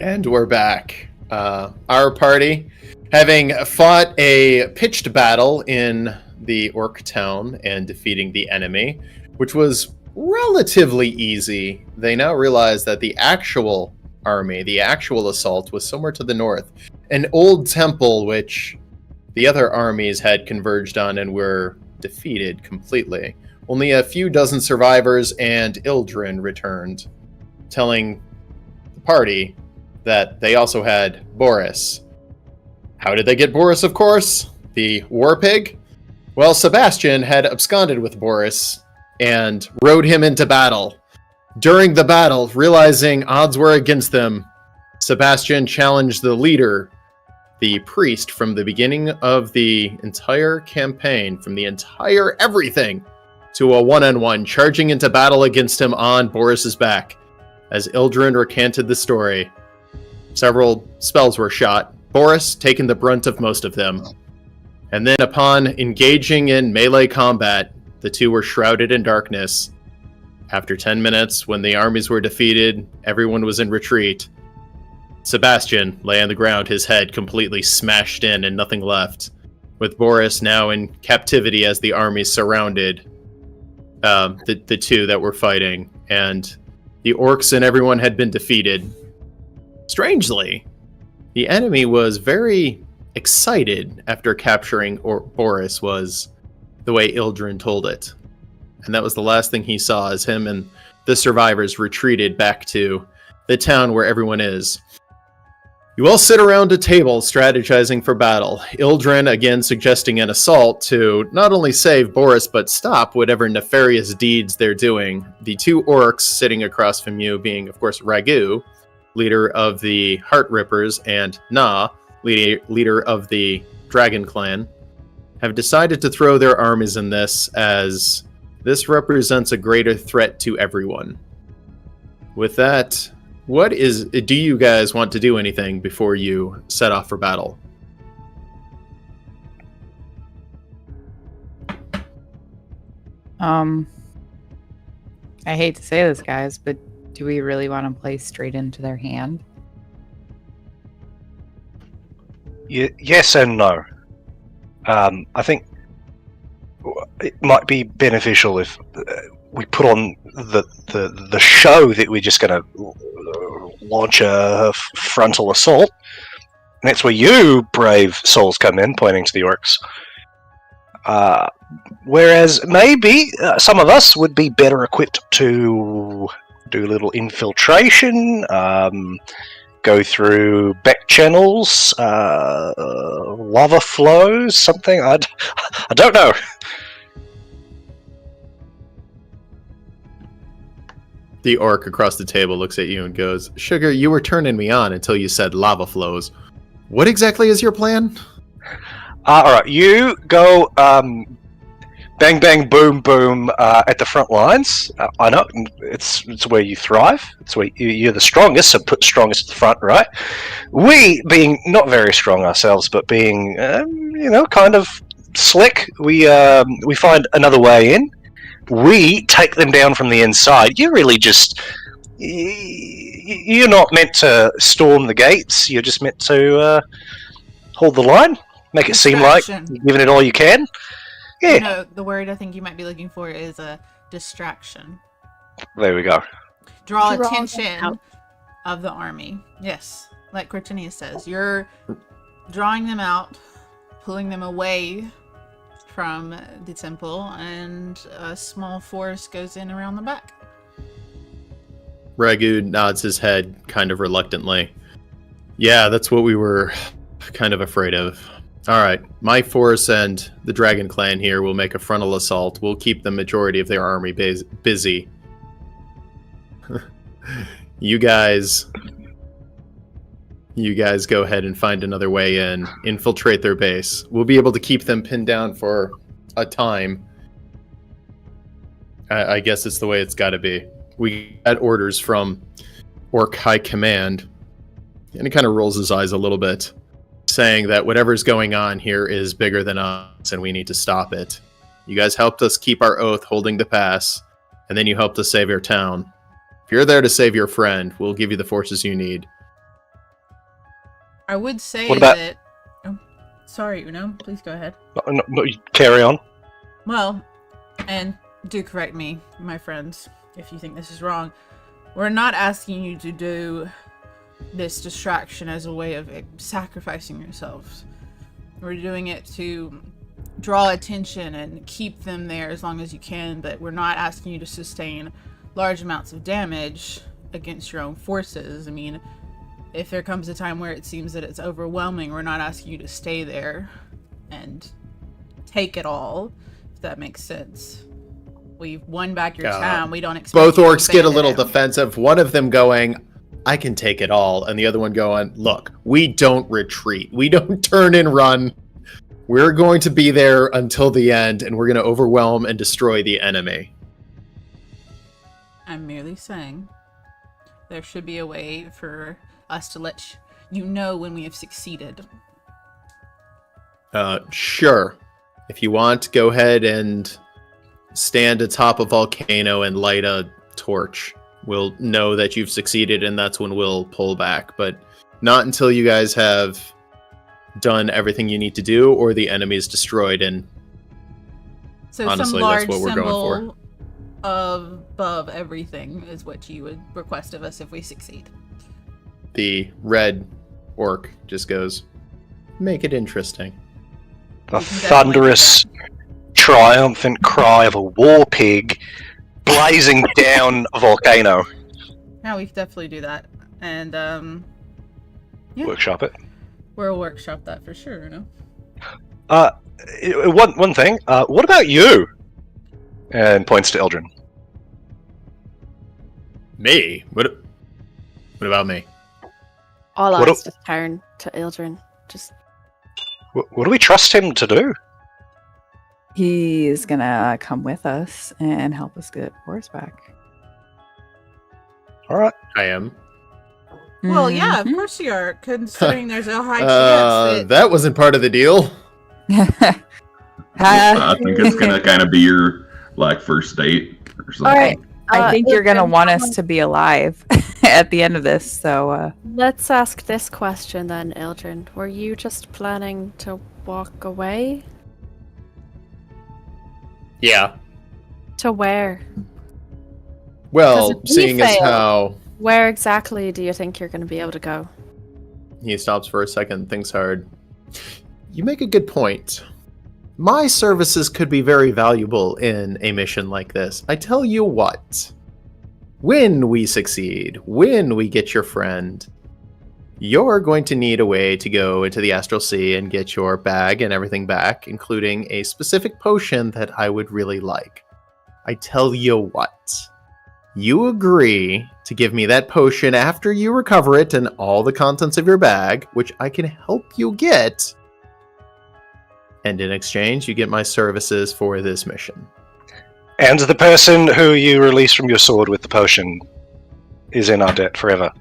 And we're back. Our party, having fought a pitched battle in the orc town and defeating the enemy, which was relatively easy, they now realize that the actual army, the actual assault, was somewhere to the north. An old temple which the other armies had converged on and were defeated completely. Only a few dozen survivors and Ildren returned, telling the party that they also had Boris. How did they get Boris, of course? The war pig? Well, Sebastian had absconded with Boris and rode him into battle. During the battle, realizing odds were against them, Sebastian challenged the leader, the priest, from the beginning of the entire campaign, from the entire everything, to a one-on-one, charging into battle against him on Boris's back. As Ildren recanted the story, several spells were shot, Boris taking the brunt of most of them. And then upon engaging in melee combat, the two were shrouded in darkness. After 10 minutes, when the armies were defeated, everyone was in retreat. Sebastian lay on the ground, his head completely smashed in and nothing left, with Boris now in captivity as the armies surrounded the two that were fighting, and the orcs and everyone had been defeated. Strangely, the enemy was very excited after capturing Boris, was the way Ildren told it. And that was the last thing he saw, as him and the survivors retreated back to the town where everyone is. You all sit around a table strategizing for battle. Ildren again suggesting an assault to not only save Boris, but stop whatever nefarious deeds they're doing. The two orcs sitting across from you being, of course, Ragu, leader of the Heart Rippers, and Na, leader of the Dragon Clan, have decided to throw their armies in this, as this represents a greater threat to everyone. With that, do you guys want to do anything before you set off for battle? I hate to say this, guys, but do we really want to play straight into their hand? Yes and no. I think it might be beneficial if we put on the show that we're just going to launch a frontal assault. And that's where you brave souls come in, pointing to the orcs. Whereas maybe some of us would be better equipped to do a little infiltration, go through back channels, lava flows, something. I don't know. The orc across the table looks at you and goes, "Sugar, you were turning me on until you said lava flows. What exactly is your plan?" Alright, you go bang bang boom boom at the front lines. I know, it's where you thrive. It's where you're the strongest, so put strongest at the front, right? We, being not very strong ourselves, but being, kind of slick, we find another way in. We take them down from the inside. You really just... You're not meant to storm the gates. You're just meant to hold the line. Make it seem like you're giving it all you can. Yeah. No, the word I think you might be looking for is a distraction. There we go. Draw attention of the army. Yes, like Cortinia says. You're drawing them out, pulling them away from the temple, and a small force goes in around the back. Ragu nods his head kind of reluctantly. Yeah, that's what we were kind of afraid of. Alright, my force and the Dragon Clan here will make a frontal assault. We'll keep the majority of their army busy. You guys go ahead and find another way in. Infiltrate their base. We'll be able to keep them pinned down for a time. I guess it's the way it's got to be. We got orders from Orc High Command, and he kind of rolls his eyes a little bit, saying that whatever's going on here is bigger than us, and we need to stop it. You guys helped us keep our oath holding the pass, and then you helped us save your town. If you're there to save your friend, we'll give you the forces you need. I would say What about- that. Oh, sorry, Uno. Please go ahead. No, carry on. Well, and do correct me, my friends, if you think this is wrong. We're not asking you to do this distraction as a way of sacrificing yourselves. We're doing it to draw attention and keep them there as long as you can, but we're not asking you to sustain large amounts of damage against your own forces. I mean, if there comes a time where it seems that it's overwhelming, we're not asking you to stay there and take it all, if that makes sense. We've won back your town. We don't expect Both you to orcs get a little abandon it. defensive. One of them going, I can take it all. And the other one going, look, we don't retreat. We don't turn and run. We're going to be there until the end, and we're going to overwhelm and destroy the enemy. I'm merely saying there should be a way for us to let you know when we have succeeded. Sure. If you want, go ahead and stand atop a volcano and light a torch. We'll know that you've succeeded, and that's when we'll pull back. But not until you guys have done everything you need to do, or the enemy is destroyed. And So honestly, some large that's what we're going for. symbol above everything is what you would request of us if we succeed. The red orc just goes, make it interesting. A We can definitely do thunderous, triumphant cry of a war pig blazing down a volcano. Yeah, we can definitely do that. And yeah, Workshop it. we'll workshop that for sure, you know? One thing. What about you? And points to Eldrin. Me? What about me? All What eyes just turn to Ildrin. Just What do we trust him to do? He's gonna come with us and help us get Boris back. All right. I am. Well, yeah, of Mhm. course you are, considering there's a high chance that... That wasn't part of the deal. I think it's gonna kind of be your like first date or something. all right. I think you're gonna Ildrin, want us to be alive at the end of this, so Let's ask this question then, Ildrin. Were you just planning to walk away? Yeah. To where? Well, 'Cause if we seeing as fail- how Where exactly do you think you're going to be able to go? he stops for a second, thinks hard. You make a good point. My services could be very valuable in a mission like this. I tell you what, when we succeed, when we get your friend, you're going to need a way to go into the Astral Sea and get your bag and everything back, including a specific potion that I would really like. I tell you what, you agree to give me that potion after you recover it and all the contents of your bag, which I can help you get, and in exchange, you get my services for this mission. And the person who you release from your sword with the potion is in our debt forever.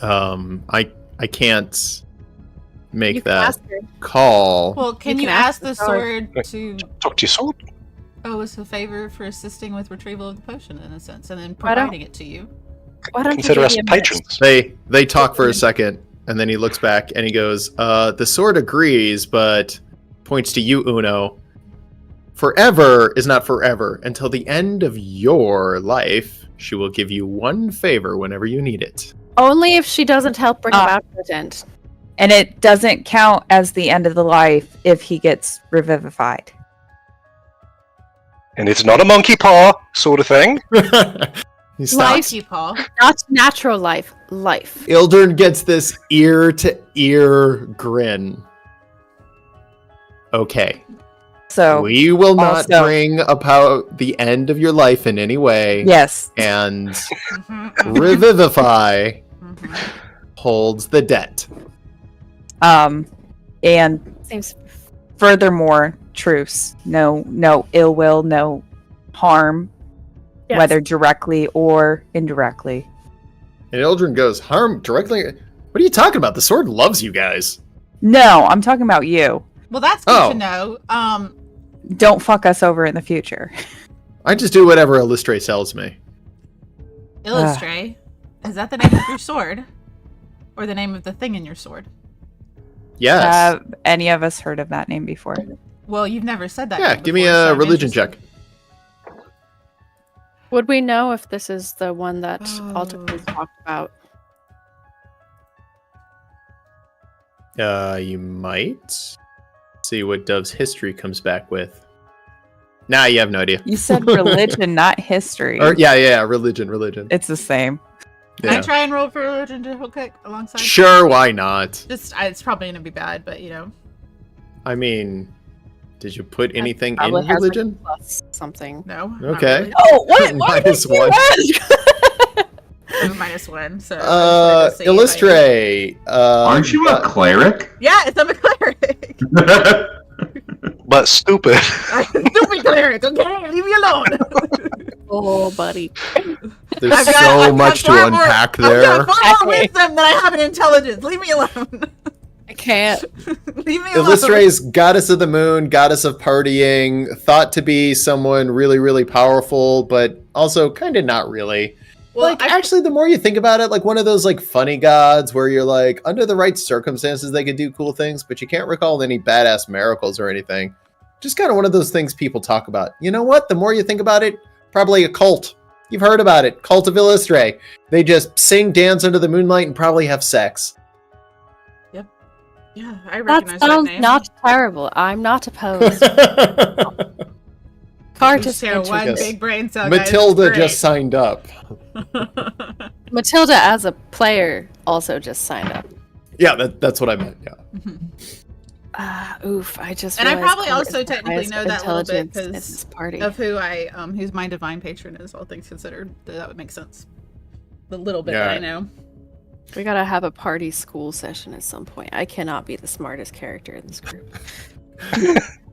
You I can't make can that ask her. call. Well, can You you can ask ask the the sword. sword to Talk to your sword. owe us a favor for assisting with retrieval of the potion, in a sense, and then Why don't- providing it to you? Why don't Consider you us give me a patrons. They talk for a second, and then he looks back and he goes, the sword agrees, but points to you, Uno. Forever is not forever. Until the end of your life, she will give you one favor whenever you need it. Only if she doesn't help bring about the end. and it doesn't count as the end of the life if he gets revivified. And it's not a monkey paw sort of thing. He stops. Monkey paw. Not natural life. Life. Ildern gets this ear-to-ear grin. Okay. So We will not also- bring about the end of your life in any way. yes, And Mhm, mhm, Revivify mhm. holds the debt. and Seems furthermore, truce. No ill will, no harm, yes. whether directly or indirectly. And Ildren goes, harm directly? What are you talking about? The sword loves you guys. No, I'm talking about you. Well, that's good Oh. to know. Don't fuck us over in the future. I just do whatever Illustre tells me. Illustre, is that the name of your sword? Or the name of the thing in your sword? Yes. Have any of us heard of that name before? Well, you've never said that. Yeah, name give me before, so a I'm religion interested. check. Would we know if this is the one that Oh. Alticles talked about? You might. See what Dove's history comes back with. Nah, you have no idea. You said religion, not history. Or yeah, religion. It's the same. Can I Yeah. try and roll for religion real quick alongside? Sure, why not? It's probably gonna be bad, but you know. I mean, did you put anything in Probably has, like, religion? plus something. No. not Okay. really. Oh, what? Minus did you one. ask? I have a -1, so. I just wanted to see if I- Illustrate. Aren't you a cleric? Yes, I'm a cleric. But stupid. I'm a stupid cleric. Okay, leave me alone. Oh, buddy. There's I've got so much to far more- unpack I've there. got far more wisdom than I have in intelligence. Leave me alone. I can't. Leave me alone. Illustrate's goddess of the moon, goddess of partying, thought to be someone really, really powerful, but also kind of not really. Well, Like, actually, the more you think about it, like one of those like funny gods where you're like, under the right circumstances, they could do cool things, but you can't recall any badass miracles or anything. Just kind of one of those things people talk about. You know what? The more you think about it, probably a cult. You've heard about it. Cult of Illustrate. They just sing, dance under the moonlight, and probably have sex. yeah, I That recognize that sounds name. not terrible. I'm not opposed. We Car just share one Yes. big brain cell. guys. Matilda It's just signed up. great. Matilda as a player also just signed up. Yeah, that's what I meant. Yeah. Oof, I just And I realized probably Cole also is the technically highest know that a little bit intelligence in 'cause this party. Of who's my divine patron is, all things considered. That would make sense. The little bit Yeah. that I know. We gotta have a party school session at some point. I cannot be the smartest character in this group.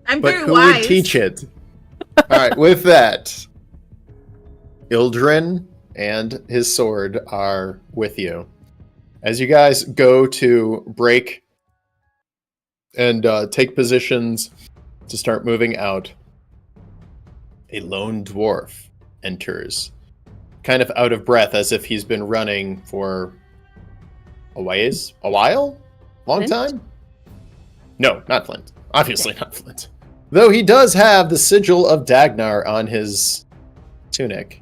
I'm But very who wise. would teach it? All right, with that, Ildrin and his sword are with you. As you guys go to break and take positions to start moving out, a lone dwarf enters, kind of out of breath, as if he's been running for a while? Long Flint? time? No, not Flint. Obviously not Flint. Though he does have the sigil of Dagnar on his tunic.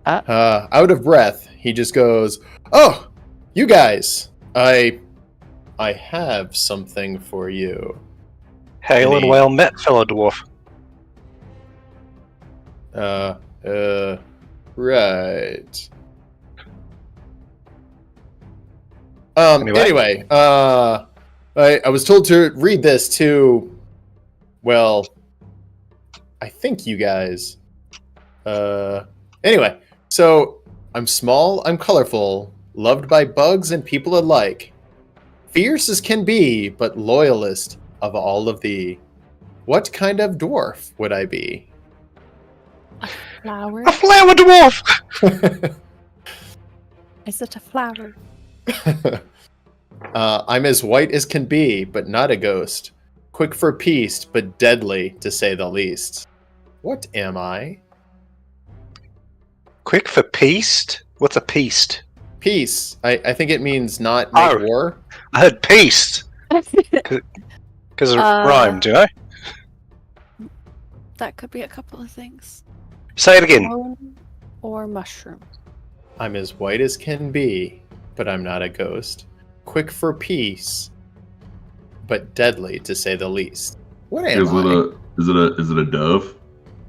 Out of breath, he just goes, "Oh, you guys, I have something for you." Hail and Any- well met, fellow dwarf. Right. Anyway. Anyway, I was told to read this to, well, I think you guys. Anyway, so I'm small, I'm colorful, loved by bugs and people alike. Fierce as can be, but loyalist of all of thee. What kind of dwarf would I be? Flower? A flower dwarf! Is it a flower? I'm as white as can be, but not a ghost. Quick for peace, but deadly, to say the least. What am I? Quick for peace? What's a peace? Peace. I think it means not make Oh. war. I heard peace. Because it rhymed, you know? That could be a couple of things. Say it again. Bone or mushroom. I'm as white as can be, but I'm not a ghost. Quick for peace, but deadly, to say the least. What am I? Is it a dove?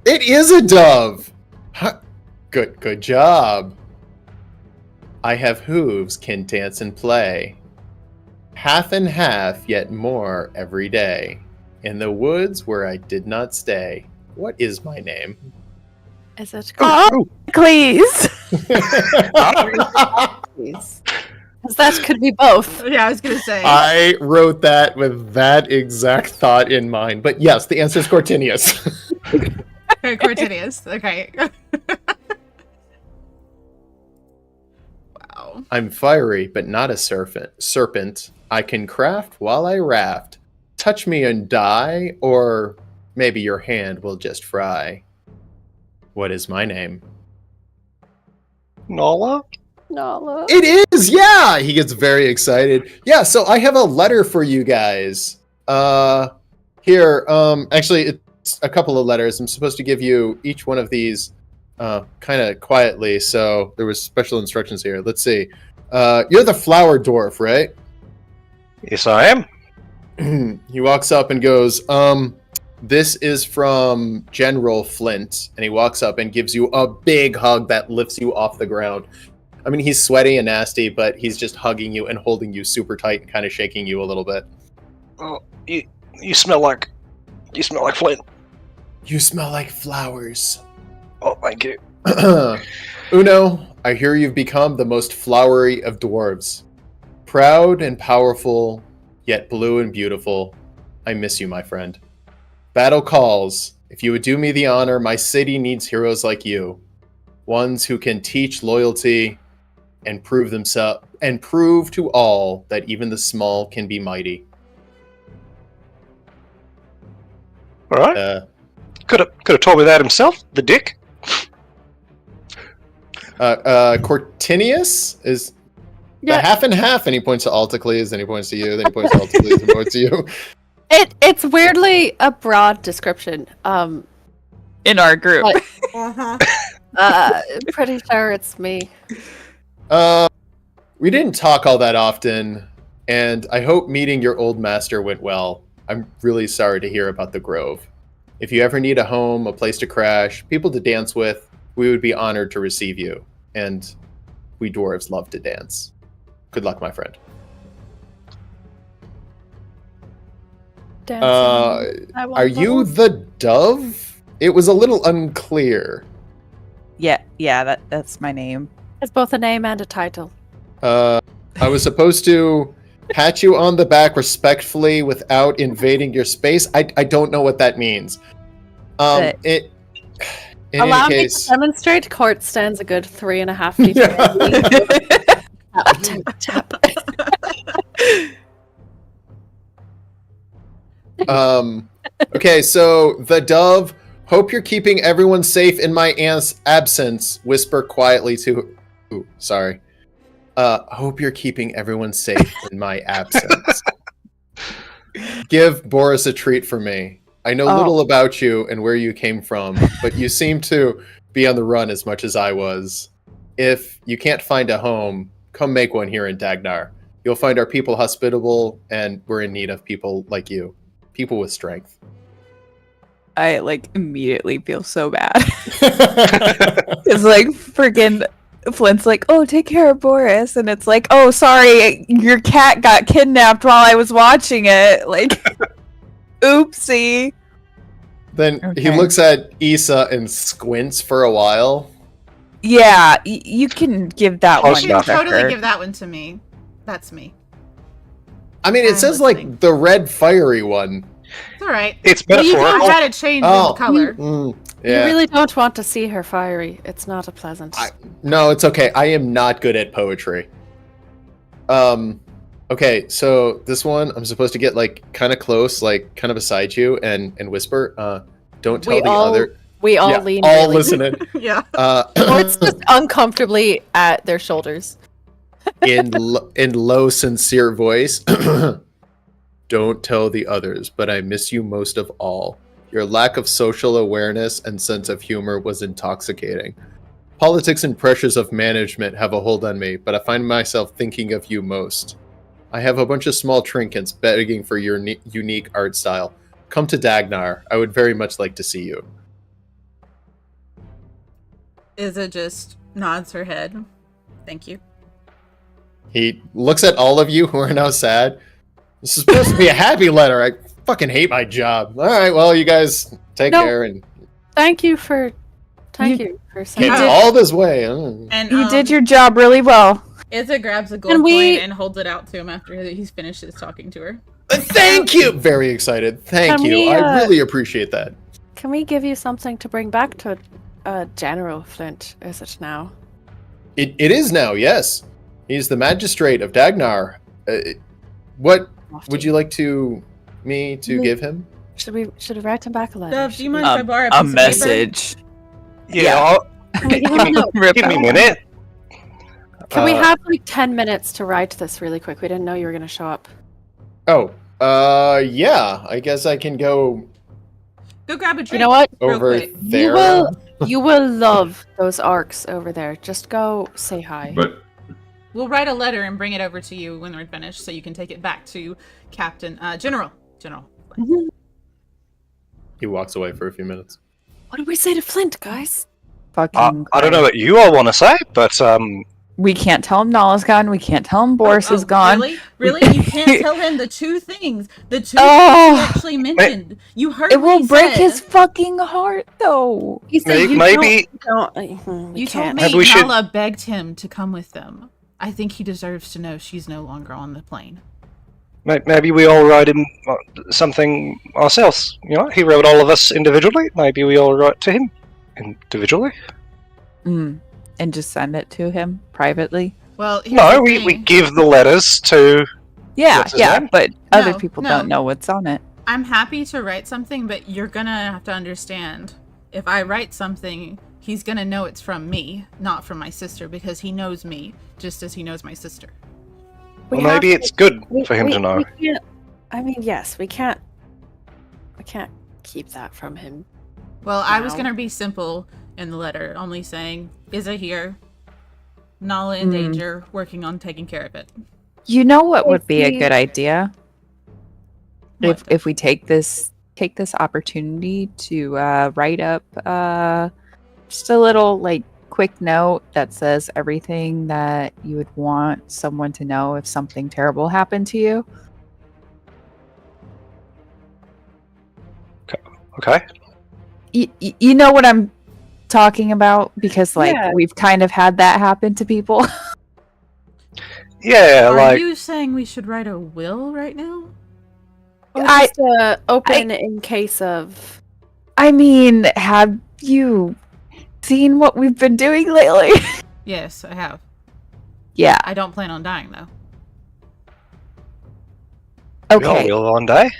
It is a dove. Huh. Good job. I have hooves, can dance and play. Half and half, yet more every day. In the woods where I did not stay. What is my name? Is it Oh, please. Because that could be both. Yeah, I was gonna say. I wrote that with that exact thought in mind. But yes, the answer is Cortinius. Cortinius. Okay. Wow. I'm fiery, but not a serpent. I can craft while I raft. Touch me and die, or maybe your hand will just fry. What is my name? Nola? Nala. It is, yeah! He gets very excited. Yeah, so I have a letter for you guys. Here, actually, it's a couple of letters. I'm supposed to give you each one of these kind of quietly, so there was special instructions here. Let's see. You're the flower dwarf, right? Yes, I am. He walks up and goes, this is from General Flint. And he walks up and gives you a big hug that lifts you off the ground. I mean, he's sweaty and nasty, but he's just hugging you and holding you super tight and kind of shaking you a little bit. Oh, you smell like Flint. You smell like flowers. Oh, thank you. Uno, I hear you've become the most flowery of dwarves. Proud and powerful, yet blue and beautiful. I miss you, my friend. Battle calls. If you would do me the honor, my city needs heroes like you. Ones who can teach loyalty and prove to all that even the small can be mighty. All right. Could have told me that himself, the dick. Cortinius is the half and half, and he points to Altacles, and he points to you, then he points to Altacles, and points to you. It's weirdly a broad description. In our group. Pretty sure it's me. We didn't talk all that often, and I hope meeting your old master went well. I'm really sorry to hear about the Grove. If you ever need a home, a place to crash, people to dance with, we would be honored to receive you. And we dwarves love to dance. Good luck, my friend. Are you the dove? It was a little unclear. Yeah, that's my name. It's both a name and a title. I was supposed to pat you on the back respectfully without invading your space. I don't know what that means. In Allow any me case, to demonstrate. Court stands a good 3.5 feet. Tap. Okay, so the dove. Hope you're keeping everyone safe in my aunt's absence. Whisper quietly to. Ooh, sorry. Hope you're keeping everyone safe in my absence. Give Boris a treat for me. I know little about you and where you came from, but you seem to be on the run as much as I was. If you can't find a home, come make one here in Dagnar. You'll find our people hospitable, and we're in need of people like you. People with strength. I immediately feel so bad. It's freaking Flint's oh, take care of Boris, and it's oh, sorry, your cat got kidnapped while I was watching it. Oopsie. Then he looks at Issa and squints for a while. Yeah, you can give that one. You can totally give that one to me. That's me. I mean, it says the red fiery one. It's all right. It's metaphorical. Well, you had it change in color. Yeah. You really don't want to see her fiery. It's not a pleasant. No, it's okay. I am not good at poetry. Okay, so this one I'm supposed to get kind of close, kind of beside you, and whisper. Don't tell the other. We all lean. All really. listening. Yeah. Or it's just uncomfortably at their shoulders. in low, sincere voice. Don't tell the others, but I miss you most of all. Your lack of social awareness and sense of humor was intoxicating. Politics and pressures of management have a hold on me, but I find myself thinking of you most. I have a bunch of small trinkets begging for your unique art style. Come to Dagnar. I would very much like to see you. Izza just nods her head. Thank you. He looks at all of you who are now sad. This is supposed to be a happy letter. I fucking hate my job. All right, well, you guys take care and thank you for saying all this way. And you did your job really well. Izza grabs a gold coin and holds it out to him after he's finished talking to her. Thank you. Very excited. Thank you. I really appreciate that. Can we give you something to bring back to General Flint? Is it now? It is now. Yes, he's the magistrate of Dagnar. What would you like me to give him? Should we write him back a letter? Dove, do you mind if I borrow a message? Yeah. Give me a minute. Can we have like 10 minutes to write this really quick? We didn't know you were going to show up. Oh, yeah. I guess I can go Go grab a drink. You know what? Real over quick. there. You will love those arcs over there. Just go say hi. But We'll write a letter and bring it over to you when we're finished, so you can take it back to General. He walks away for a few minutes. What do we say to Flint, guys? Fucking. I don't know what you all want to say, but We can't tell him Nala's gone. We can't tell him Boris is gone. Really? You can't tell him the two things. The two Oh. things you actually mentioned. You heard It what will he break said. his fucking heart, though. He said maybe You told me Maybe we should- Nala begged him to come with them. I think he deserves to know she's no longer on the plane. maybe we all write him something ourselves. You know, he wrote all of us individually. Maybe we all write to him individually. And just send it to him privately. Well, here's No, the we thing. give the letters to. Yeah, What's his yeah, name? but other No, people no. don't know what's on it. I'm happy to write something, but you're gonna have to understand. If I write something, he's gonna know it's from me, not from my sister, because he knows me just as he knows my sister. Well, maybe it's good for him to know. We can't, I mean, yes, we can't keep that from him. Well, I was Wow. gonna be simple in the letter, only saying, Izza here, Nala in danger, working on taking care of it. You know what would be a If good idea? What? If we take this opportunity to write up just a little like quick note that says everything that you would want someone to know if something terrible happened to you. Okay. You know what I'm talking about, because like Yeah. we've kind of had that happen to people. Yeah, Are like you saying we should write a will right now? Or I- just open in case of. I mean, have you seen what we've been doing lately? Yes, I have. Yeah. I don't plan on dying though. we all Okay. will one day.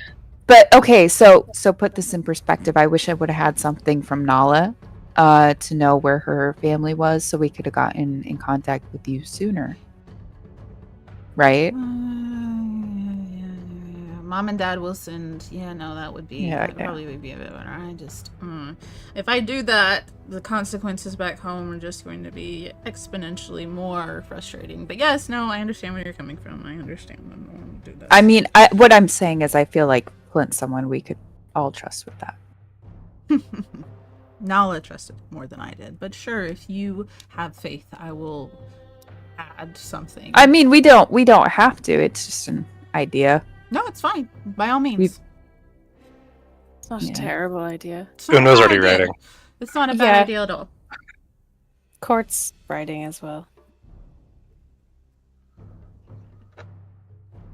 But okay, so put this in perspective. I wish I would have had something from Nala to know where her family was, so we could have gotten in contact with you sooner. Right? Mom and Dad will send. Yeah, no, that would be. Yeah, that yeah. probably would be a bit better. I just. If I do that, the consequences back home are just going to be exponentially more frustrating. But yes, no, I understand where you're coming from. I understand. I don't want to do that. I mean, what I'm saying is, I feel like Flint's someone we could all trust with that. Nala trusted more than I did. But sure, if you have faith, I will add something. I mean, we don't have to. It's just an idea. No, it's fine. By all means. We've- It's not Yeah. a terrible idea. It's not a Uno's bad already idea. writing. It's not a bad Yeah. idea at all. Court's writing as well.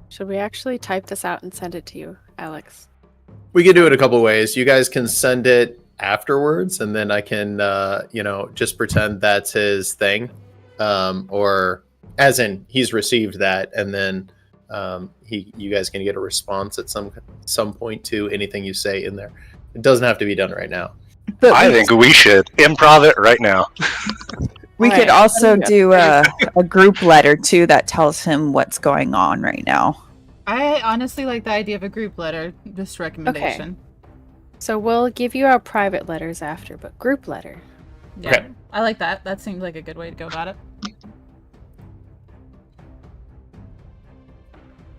Should we actually type this out and send it to you, Alex? We could do it a couple ways. You guys can send it afterwards, and then I can, just pretend that's his thing, or as in he's received that, and then you guys can get a response at some point to anything you say in there. It doesn't have to be done right now. But I think we should improv it right now. we could Alright, also yeah. do a group letter too that tells him what's going on right now. I honestly like the idea of a group letter. Just recommendation. So we'll give you our private letters after, but group letter. Yeah, Okay. I like that. That seems like a good way to go about it.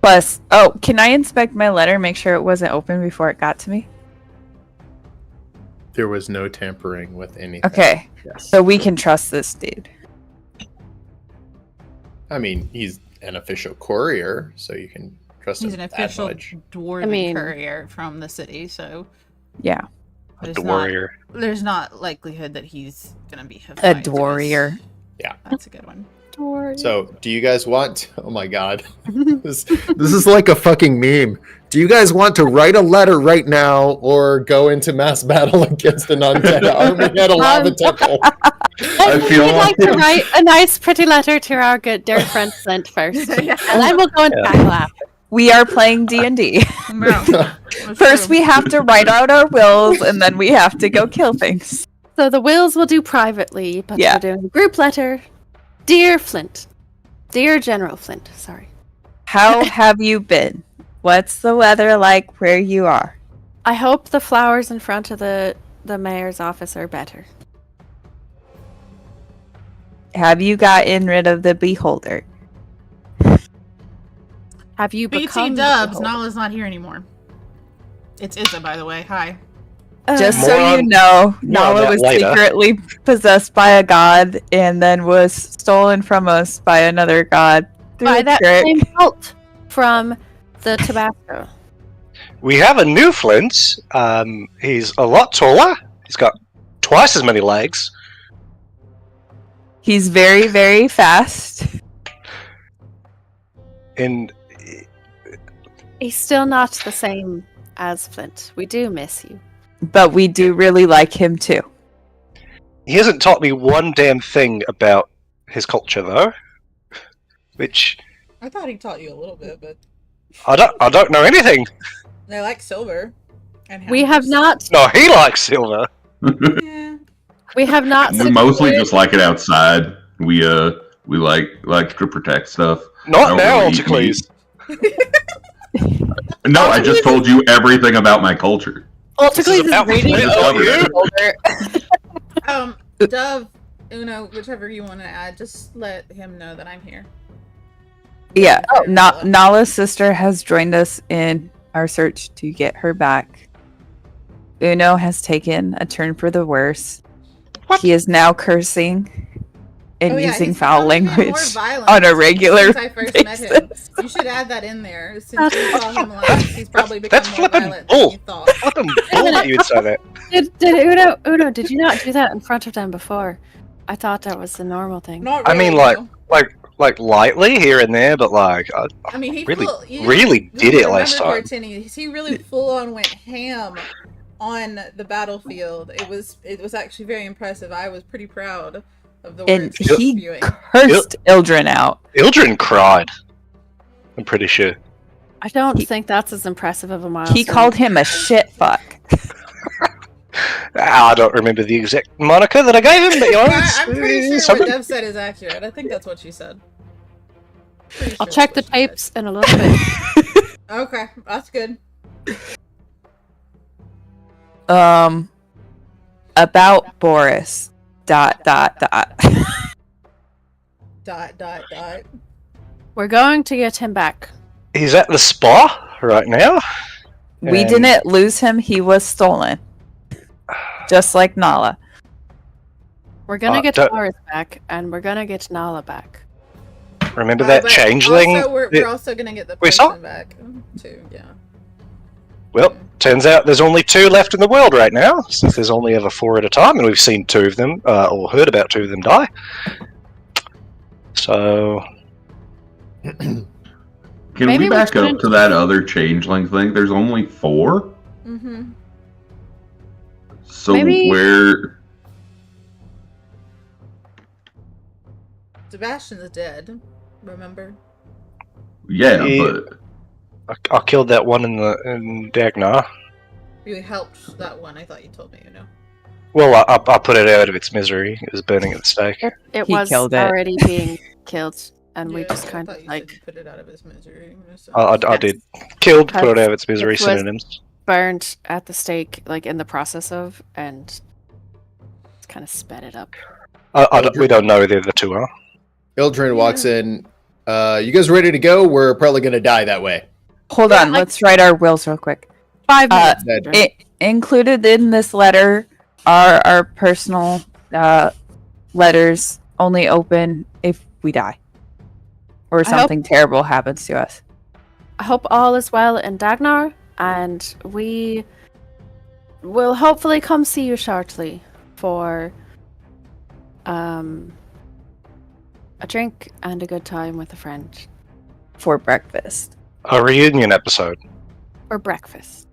Plus, oh, can I inspect my letter, make sure it wasn't open before it got to me? There was no tampering with anything. Okay, Yes. so we can trust this dude. I mean, he's an official courier, so you can trust He's him an that official much. dwarven I mean- courier from the city, so Yeah, there's The not, warrior. there's not likelihood that he's gonna be a fight to us. dwarrior. Yeah. That's a good one. So, do you guys want? Oh my god, this is like a fucking meme. Do you guys want to write a letter right now, or go into mass battle against an undead army at a lava temple? I feel We'd like to write a nice, pretty letter to our good dear friend Flint first, and then we'll go and tackle after. We are playing D&D. No, that's First, true. we have to write out our wills, and then we have to go kill things. So the wills we'll do privately, but Yeah. we're doing a group letter. Dear Flint, Dear General Flint, sorry. How have you been? What's the weather like where you are? I hope the flowers in front of the mayor's office are better. Have you gotten rid of the beholder? Have you BT become Dubs, the Nala's not here anymore. It's Izza, by the way. Hi. Just More so you on- know, more on Nala that was later. secretly possessed by a god and then was stolen from us by another god through by a that trick. same cult from the Tabasco? We have a new Flint. He's a lot taller. He's got twice as many legs. He's very, very fast. And He's still not the same as Flint. We do miss you. But we do really like him too. he hasn't taught me one damn thing about his culture, though. Which I thought he taught you a little bit, but I don't know anything. they like silver. And We have not. No, he likes silver. Yeah. We have not. We mostly just like it outside. We like to protect stuff. I Not don't now, really eat Alticles. No, I just told you everything about my culture. This is about reading Flint, over not you. Dove, Uno, whichever you want to add, just let him know that I'm here. Yeah, Nala's sister has joined us in our search to get her back. Uno has taken a turn for the worse. What? He is now cursing and using he's foul becoming more language violent on a regular since I first met him. basis. You should add that in there. Since you saw him last, he's probably become That's more flippin' violent than bull. you thought. Flippin' bull that you would say that. Did Uno, did you not do that in front of them before? I thought that was the normal thing. Not I really, mean, like, no. like lightly here and there, but like, I mean, he really you did it remember last time. Cortini, he really full on went ham on the battlefield. It was actually very impressive. I was pretty proud of the And words he was he spewing. cursed Ildren out. Ildren cried. I'm pretty sure. I don't think that's as impressive of a milestone. He called him a shit fuck. I don't remember the exact moniker that I gave him, but you know, I'm pretty sure what something. Dev said is accurate. I think that's what she said. Pretty I'll sure check the that's what she tapes in a little bit. said. Okay, that's good. About Boris. ... We're going to get him back. He's at the spa right now. We And- didn't lose him, he was stolen. Just like Nala. We're gonna get don't- Boris back, and we're gonna get Nala back. Remember that But changeling? Also, we're also gonna get the we saw? person back too. Yeah. Well, turns out there's only 2 left in the world right now, since there's only ever 4 at a time, and we've seen 2 of them, or heard about 2 of them die. So, Can Maybe we we back up shouldn't- to that other changeling thing? There's only 4? Mm-hmm. So Maybe- where... Sebastian's dead. Remember? Yeah, Yeah. but... I killed that one in Dagnar. You helped that one. I thought you told me. Well, I put it out of its misery. It was burning at the stake. It He was killed it. already being killed, and we Yeah, just I kind thought of you said like you put it out of his misery. I did. Killed, put it out of its misery It was- synonyms. burned at the stake, like in the process of, and it's kind of sped it up. We don't know who the other 2 are. Ildren walks in. You guys ready to go? We're probably going to die that way. Hold Yeah, on, like- let's write our wills real quick. 5 minutes. that- Included in this letter are our personal letters, only open if we die. Or hope- something terrible happens to us. I hope all is well in Dagnar, and we will hopefully come see you shortly for a drink and a good time with a friend, For breakfast. A reunion episode. or breakfast.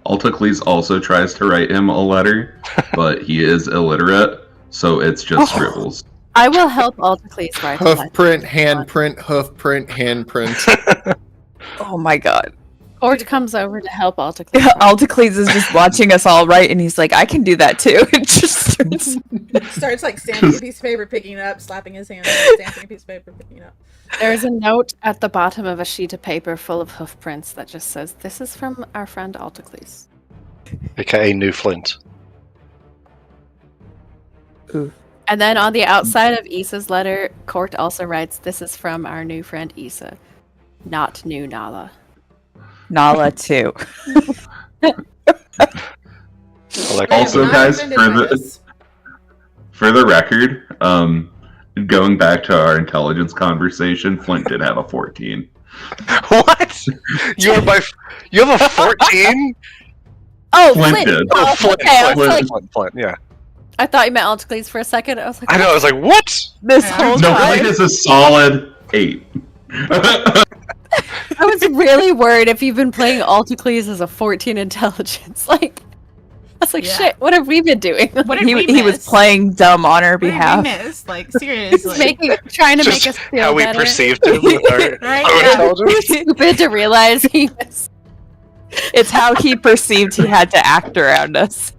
Alticles also tries to write him a letter, but he is illiterate, so it's just scribbles. I will help Alticles write Hoof that. print, handprint, hoof print, handprint. Oh my god. Ort comes over to help Alticles. Altacles is just watching us all right, and he's like, I can do that too. It just starts... Starts like stamping a piece of paper, picking it up, slapping his hand, stamping a piece of paper, picking it up. There's a note at the bottom of a sheet of paper full of hoof prints that just says, "This is from our friend Alticles." AKA New Flint. And then on the outside of Issa's letter, Court also writes, "This is from our new friend Issa, not new Nala." Nala too. Also, I'm not guys, offended by this. for the record, going back to our intelligence conversation, Flint did have a 14. What? You have a 14? Oh, Flint Flint! did. Oh, Flint, okay, I was like, Flint, yeah. I thought you meant Alticles for a second. I was like, I know, I was like, what? This Yeah. whole No, time. Flint is a solid 8. I was really worried if you've been playing Alticles as a 14 intelligence. Like, I was like, Yeah. shit, what have we been doing? What did we He was miss? playing dumb on our What did behalf. we miss? Like, seriously. Trying to Just make us feel how we better. perceived him with our Right? own Yeah. intelligence. Stupid to realize he was. It's how he perceived he had to act around us.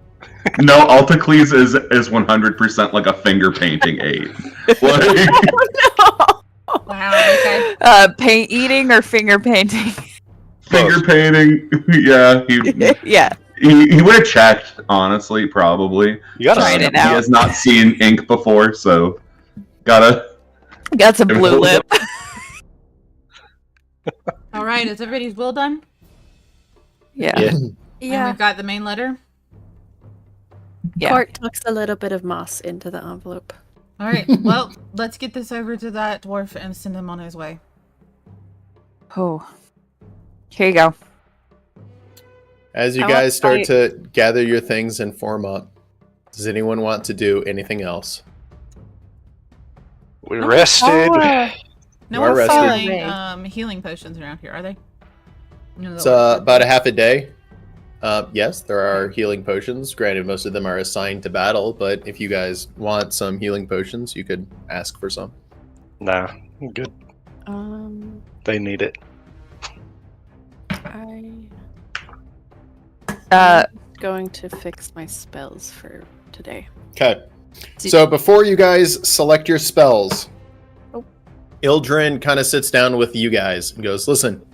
No, Altacles is 100% like a finger painting 8. Like, Wow, okay. Paint eating or finger painting? finger painting, yeah, Yeah. he would have checked, honestly, probably. You gotta Tried see it He out. has not seen ink before, so gotta. Got some blue lip. All right, is everybody's will done? Yeah. And Yeah. we've got the main letter. Yeah. Court tucks a little bit of moss into the envelope. All right, well, let's get this over to that dwarf and send him on his way. Oh. Here you go. As you I guys want start fight. to gather your things and form up, does anyone want to do anything else? We rested. No You are one's rested. selling healing potions around here, are they? No, It's about a half a day. Yes, there are healing potions. Granted, most of them are assigned to battle, but if you guys want some healing potions, you could ask for some. Nah, I'm good. They need it. I'm going to fix my spells for today. Okay. So before you guys select your spells, Oh. Ildrin kind of sits down with you guys and goes, listen,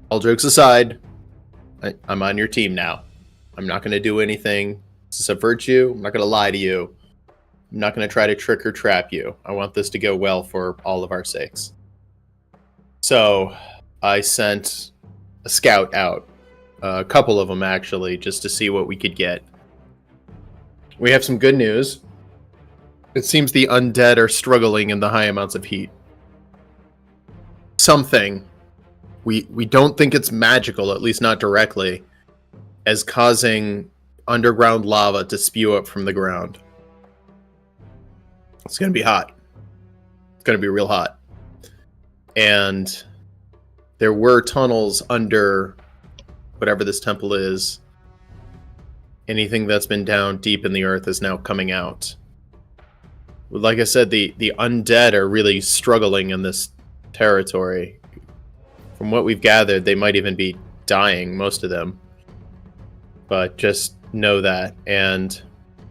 all jokes aside, I'm on your team now. I'm not going to do anything to subvert you. I'm not going to lie to you. I'm not going to try to trick or trap you. I want this to go well for all of our sakes. So I sent a scout out, a couple of them actually, just to see what we could get. We have some good news. It seems the undead are struggling in the high amounts of heat. Something, we don't think it's magical, at least not directly, as causing underground lava to spew up from the ground. It's going to be hot. It's going to be real hot. And there were tunnels under whatever this temple is. Anything that's been down deep in the earth is now coming out. Like I said, the undead are really struggling in this territory. From what we've gathered, they might even be dying, most of them. But just know that. And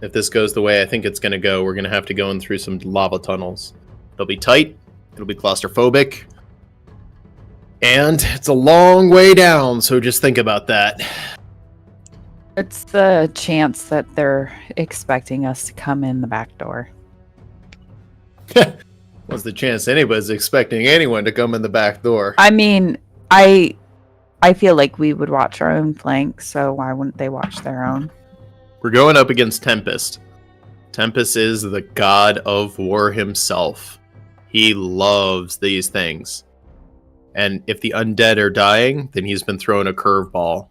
if this goes the way I think it's going to go, we're going to have to go in through some lava tunnels. It'll be tight. It'll be claustrophobic. And it's a long way down, so just think about that. It's the chance that they're expecting us to come in the back door. What's the chance anybody's expecting anyone to come in the back door? I mean, I feel like we would watch our own flank, so why wouldn't they watch their own? We're going up against Tempest. Tempest is the god of war himself. He loves these things. And if the undead are dying, then he's been thrown a curveball.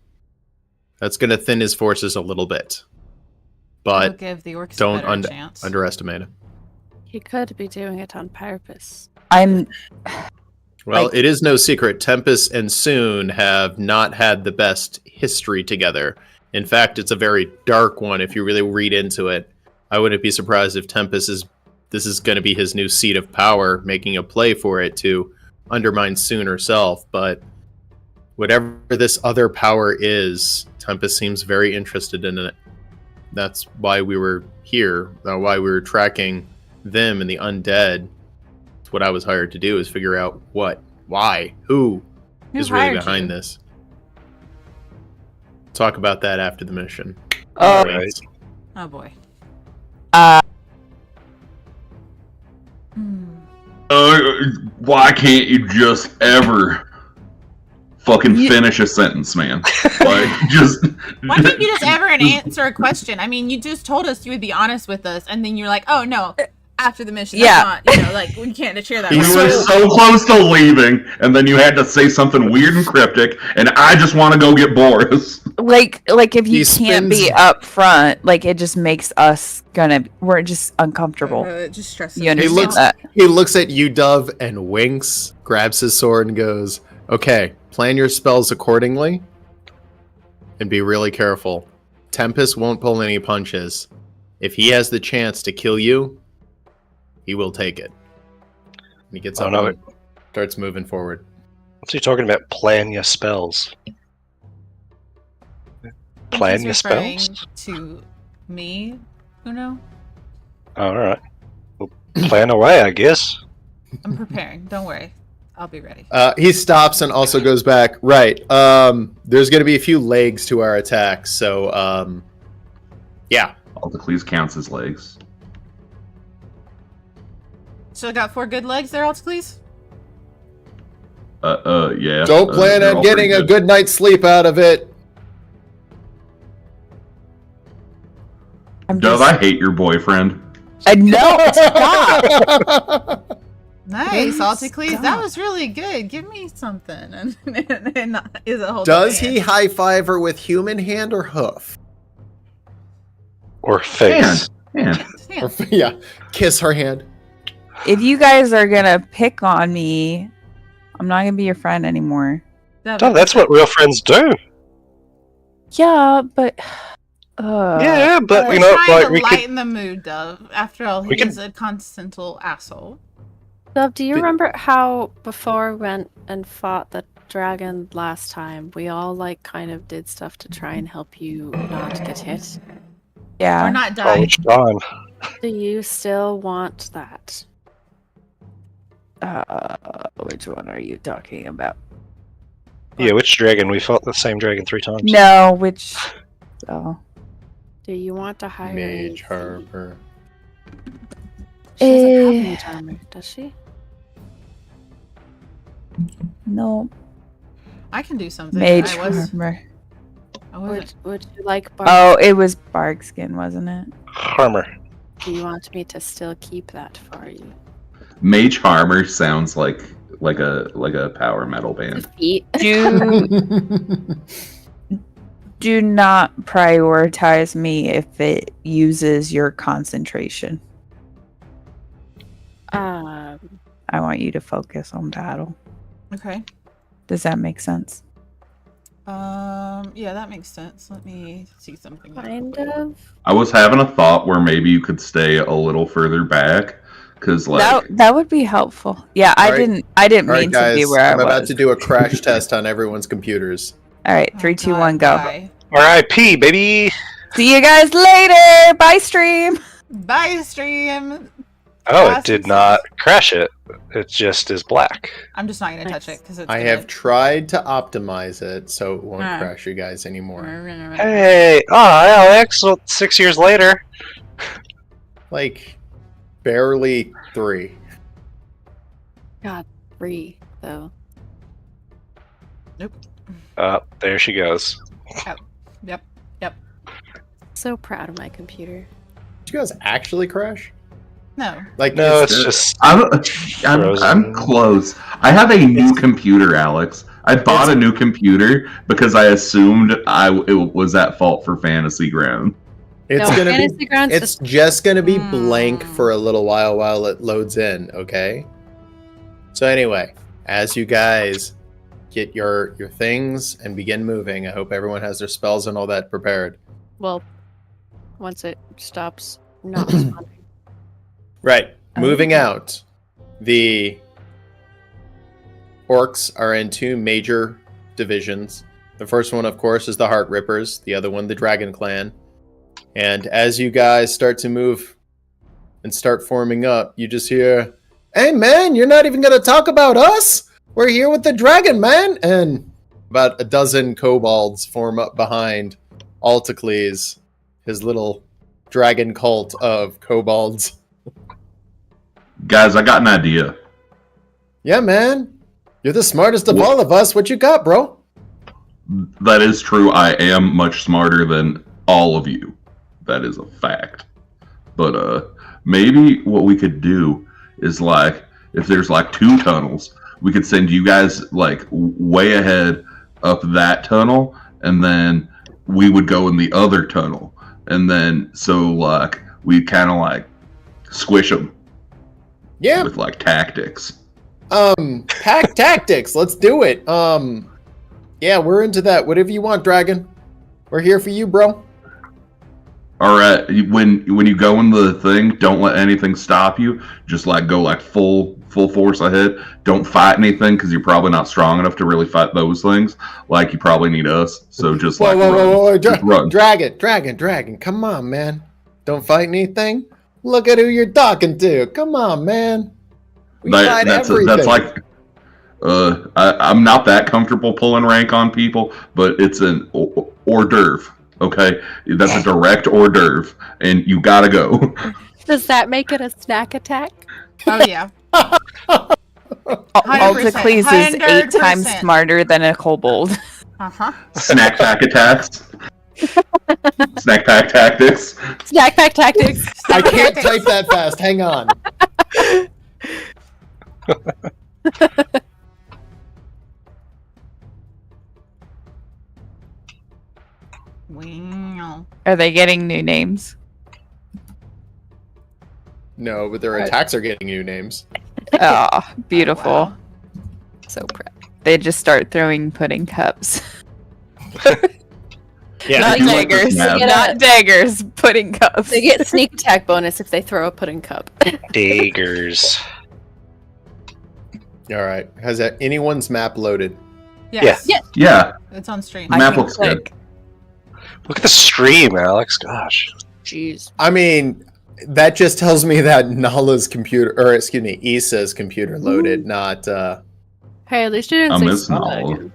That's going to thin his forces a little bit. I'll But give the orcs don't a better chance. underestimate him. He could be doing it on purpose. I'm Well, Like- it is no secret. Tempest and Soon have not had the best history together. In fact, it's a very dark one if you really read into it. I wouldn't be surprised if this is going to be his new seat of power, making a play for it to undermine Soon herself. But whatever this other power is, Tempest seems very interested in it. That's why we were here, why we were tracking them and the undead. That's what I was hired to do, is figure out what, why, who is really hired behind you? this. Talk about that after the mission. Oh. Right. Oh boy. Why can't you just ever fucking finish a sentence, man? Like, just. Why can't you just ever answer a question? I mean, you just told us you would be honest with us, and then you're like, "Oh no." After the mission, Yeah. that's not, like we can't share that. We right were now. so close to leaving, and then you had to say something weird and cryptic, and I just want to go get Boris. Like if you He can't be spins- up front, like it just makes us we're just uncomfortable. It just stresses You understand looks- that? He looks at you, Dove, and winks, grabs his sword, and goes, "Okay, plan your spells accordingly, and be really careful. Tempest won't pull any punches. If he has the chance to kill you, he will take it." And he gets Oh, up no. and starts moving forward. What's he talking about? Plan your spells. Plan He's your referring spells? to me, Uno. Oh, all right. Well, plan away, I guess. I'm preparing. Don't worry. I'll be ready. He stops and also goes back. Right. There's going to be a few legs to our attacks, so yeah. Alticles counts as legs. So I got 4 good legs there, please. Yeah. Don't plan they're on all getting pretty a good night's sleep out of it. I'm Dove, just, I hate your boyfriend. no, stop. Nice, Alticles. That Stop. was really good. Give me something. And is it hold Does up my he hand? high five her with human hand or hoof? Or face. Man. Yeah. Yeah, kiss her hand. If you guys are gonna pick on me, I'm not gonna be your friend anymore. No, that's what real friends do. Yeah, but Yeah, but you We're know, trying like to we could. lighten the mood, Dove. After all, we he's could- a constant asshole. Dove, do you Did- remember how before we went and fought the dragon last time, we all like kind of did stuff to try and help you not get hit? Or yeah, not Oh, die. which time? Do you still want that? which one are you talking about? Yeah, which dragon? We fought the same dragon 3 times. No, which oh. Do you want to hire Mage a Harbor. She doesn't have Eh. mage armor, does she? No, I can do something. mage I was. armor. I wasn't. Would you like bark? Oh, it was barkskin, wasn't it? Harmer. Do you want me to still keep that for you? Mage Armor sounds like a power metal band. Feet. Do not prioritize me if it uses your concentration. I want you to focus on battle. Okay. Does that make sense? Yeah, that makes sense. Let me see something. Kind of. I was having a thought where maybe you could stay a little further back, because That would be helpful. Yeah, I Alright. didn't All right, mean guys, to be where I'm I about was. to do a crash test on everyone's computers. All right, 3, 2, 1, go. Bye. R.I.P. baby. See you guys later. Bye, stream. Bye, stream. Oh, it Awesome. did not crash it. It just is black. I'm just not gonna touch Nice. it because it's. I gonna- have tried to optimize it so it won't Ah. crash you guys anymore. Hey, Alex. Well, 6 years later. Like, barely 3. God, 3 though. There she goes. Yep. So proud of my computer. Did you guys actually crash? No. Like, No, it's- it's just I'm frozen. close. I have a new computer, Alex. I bought a new computer because I assumed it was at fault for Fantasy Ground. it's no, gonna be. Fantasy Grounds It's is just gonna be blank Hmm. for a little while it loads in. Okay. So anyway, as you guys get your things and begin moving, I hope everyone has their spells and all that prepared. well, once it stops not responding. Right. Moving Okay. out. The orcs are in 2 major divisions. The first one, of course, is the Heart Rippers. The other one, the Dragon Clan. And as you guys start to move and start forming up, you just hear, "Hey, man, you're not even going to talk about us? We're here with the Dragon, man!" And about a dozen kobolds form up behind Altacles, his little dragon cult of kobolds. Guys, I got an idea. Yeah, man. You're the smartest of all of us. What you got, bro? That is true. I am much smarter than all of you. That is a fact. But maybe what we could do is, like, if there's like 2 tunnels, we could send you guys like way ahead up that tunnel, and then we would go in the other tunnel, and then so like we kind of like squish them. Yeah. With like tactics. Pack tactics. Let's do it. Yeah, we're into that. Whatever you want, Dragon. We're here for you, bro. All right. When you go in the thing, don't let anything stop you. Just like go like full force ahead. Don't fight anything because you're probably not strong enough to really fight those things. Like you probably need us. So just like whoa. run. Dragon. Come on, man. Don't fight anything. Look at who you're talking to. Come on, man. That's like I'm not that comfortable pulling rank on people, but it's an hors d'oeuvre. Okay, that's a direct hors d'oeuvre, and you gotta go. Does that make it a snack attack? Oh yeah. Altacles is 8 times 100%. smarter than a kobold. Uh-huh. Snack pack attacks. Snack pack tactics. Snack pack tactics. I can't type that fast. Hang on. Wow. Are they getting new names? No, but their attacks are getting new names. Oh, beautiful. Wow. So proud. They just start throwing pudding cups. Yeah. Not you like daggers. this map. Not daggers. Pudding cups. They get sneak attack bonus if they throw a pudding cup. Daggers. All right. Has anyone's map loaded? Yes. Yeah. Yeah, It's on stream. the map looks good. Look at the stream, Alex. Gosh. Jeez. I mean, that just tells me that Nala's computer, or excuse me, Issa's computer loaded, not. Hey, at least you didn't I'm say missing Sona all. again.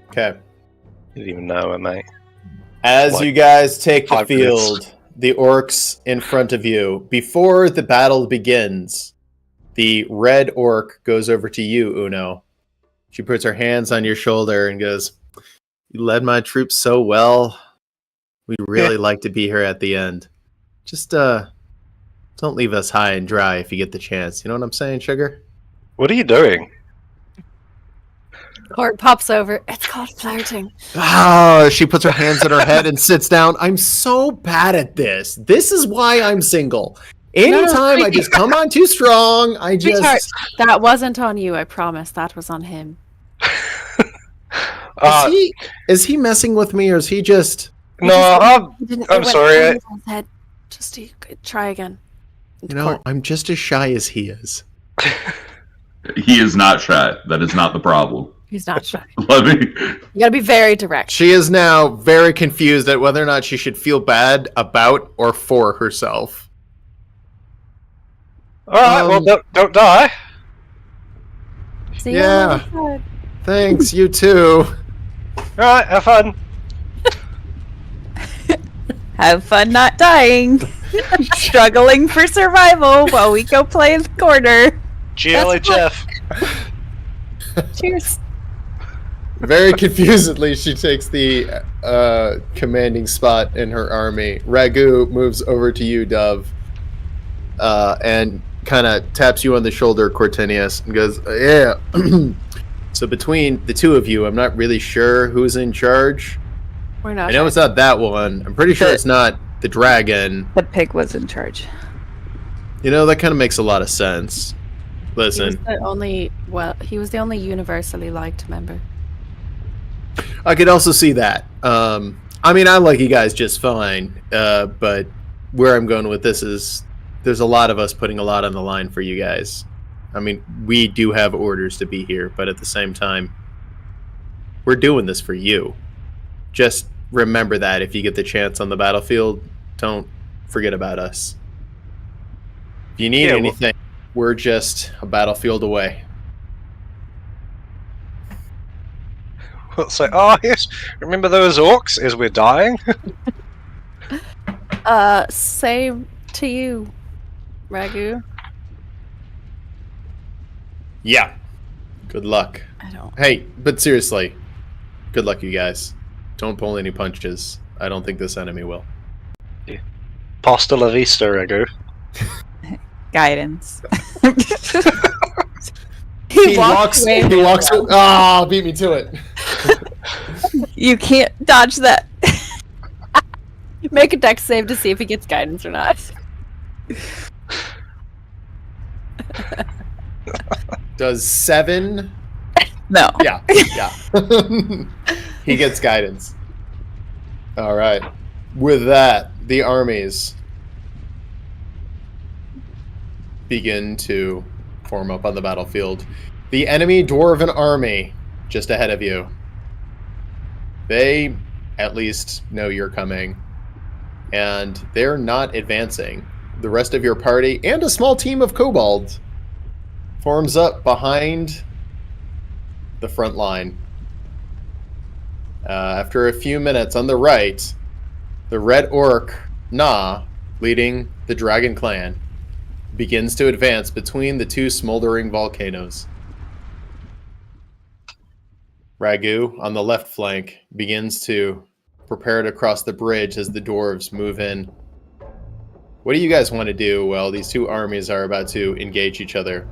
Okay. You didn't even know it, mate. As What? you guys take the 5 minutes. field, the orcs in front of you, before the battle begins, the red orc goes over to you, Uno. She puts her hands on your shoulder and goes, "You led my troops so well. We'd really like to be here at the end. Just, don't leave us high and dry if you get the chance. You know what I'm saying, Sugar?" What are you doing? Court pops over. It's called flirting. Ah, she puts her hands on her head and sits down. I'm so bad at this. This is why I'm single. Anytime I just come on too strong, I Sweetheart, just... that wasn't on you, I promise. That was on him. Is he messing with me, or is he just... No, He didn't- it I'm went sorry. over his head. Just try again. You know, I'm just as shy as he is. He is not shy. That is not the problem. He's not shy. Let me. You gotta be very direct. She is now very confused at whether or not she should feel bad about or for herself. Alright, well, don't die. See you Yeah. on the other side. Thanks, you too. Alright, have fun. Have fun not dying. Struggling for survival while we go play in the corner. GLHF. Cheers. Very confusedly, she takes the commanding spot in her army. Ragu moves over to you, Dove, and kind of taps you on the shoulder, Cortinius, and goes, "Yeah." So between the two of you, I'm not really sure who's in charge. We're not I know sure. it's not that one. I'm pretty sure it's not the dragon. The pig was in charge. You know, that kind of makes a lot of sense. Listen, He was the only universally liked member. I could also see that. I mean, I like you guys just fine, but where I'm going with this is there's a lot of us putting a lot on the line for you guys. I mean, we do have orders to be here, but at the same time, We're doing this for you. Just remember that if you get the chance on the battlefield, don't forget about us. If you need anything, we're just a battlefield away. We'll say, oh yes, remember those orcs as we're dying? Same to you, Ragu. Yeah. Good luck. I don't. Hey, but seriously, good luck, you guys. Don't pull any punches. I don't think this enemy will. Pasta la vista, Ragu. Guidance. He walks. Ah, beat me to it. You can't dodge that. Make a dex save to see if he gets guidance or not. Does 7? No. Yeah. He gets guidance. All right. With that, the armies begin to form up on the battlefield. The enemy dwarven army just ahead of you. They at least know you're coming, and they're not advancing. The rest of your party and a small team of kobolds forms up behind the front line. After a few minutes on the right, the red orc, Na, leading the dragon clan, begins to advance between the two smoldering volcanoes. Ragu, on the left flank, begins to prepare to cross the bridge as the dwarves move in. What do you guys want to do while these two armies are about to engage each other?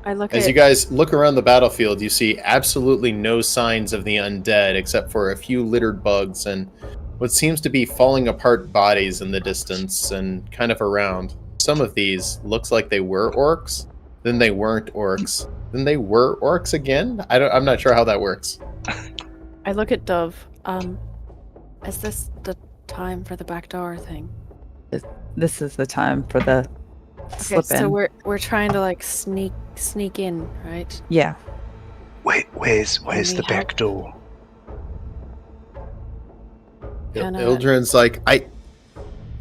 As you guys look around the battlefield, you see absolutely no signs of the undead except for a few littered bugs and what seems to be falling apart bodies in the distance and kind of around. Some of these looks like they were orcs, then they weren't orcs, then they were orcs again? I'm not sure how that works. I look at Dove. Is this the time for the backdoor thing? This is the time for the slip in. So we're trying to like sneak in, right? Yeah. Wait, where's the back door? Ildren's like,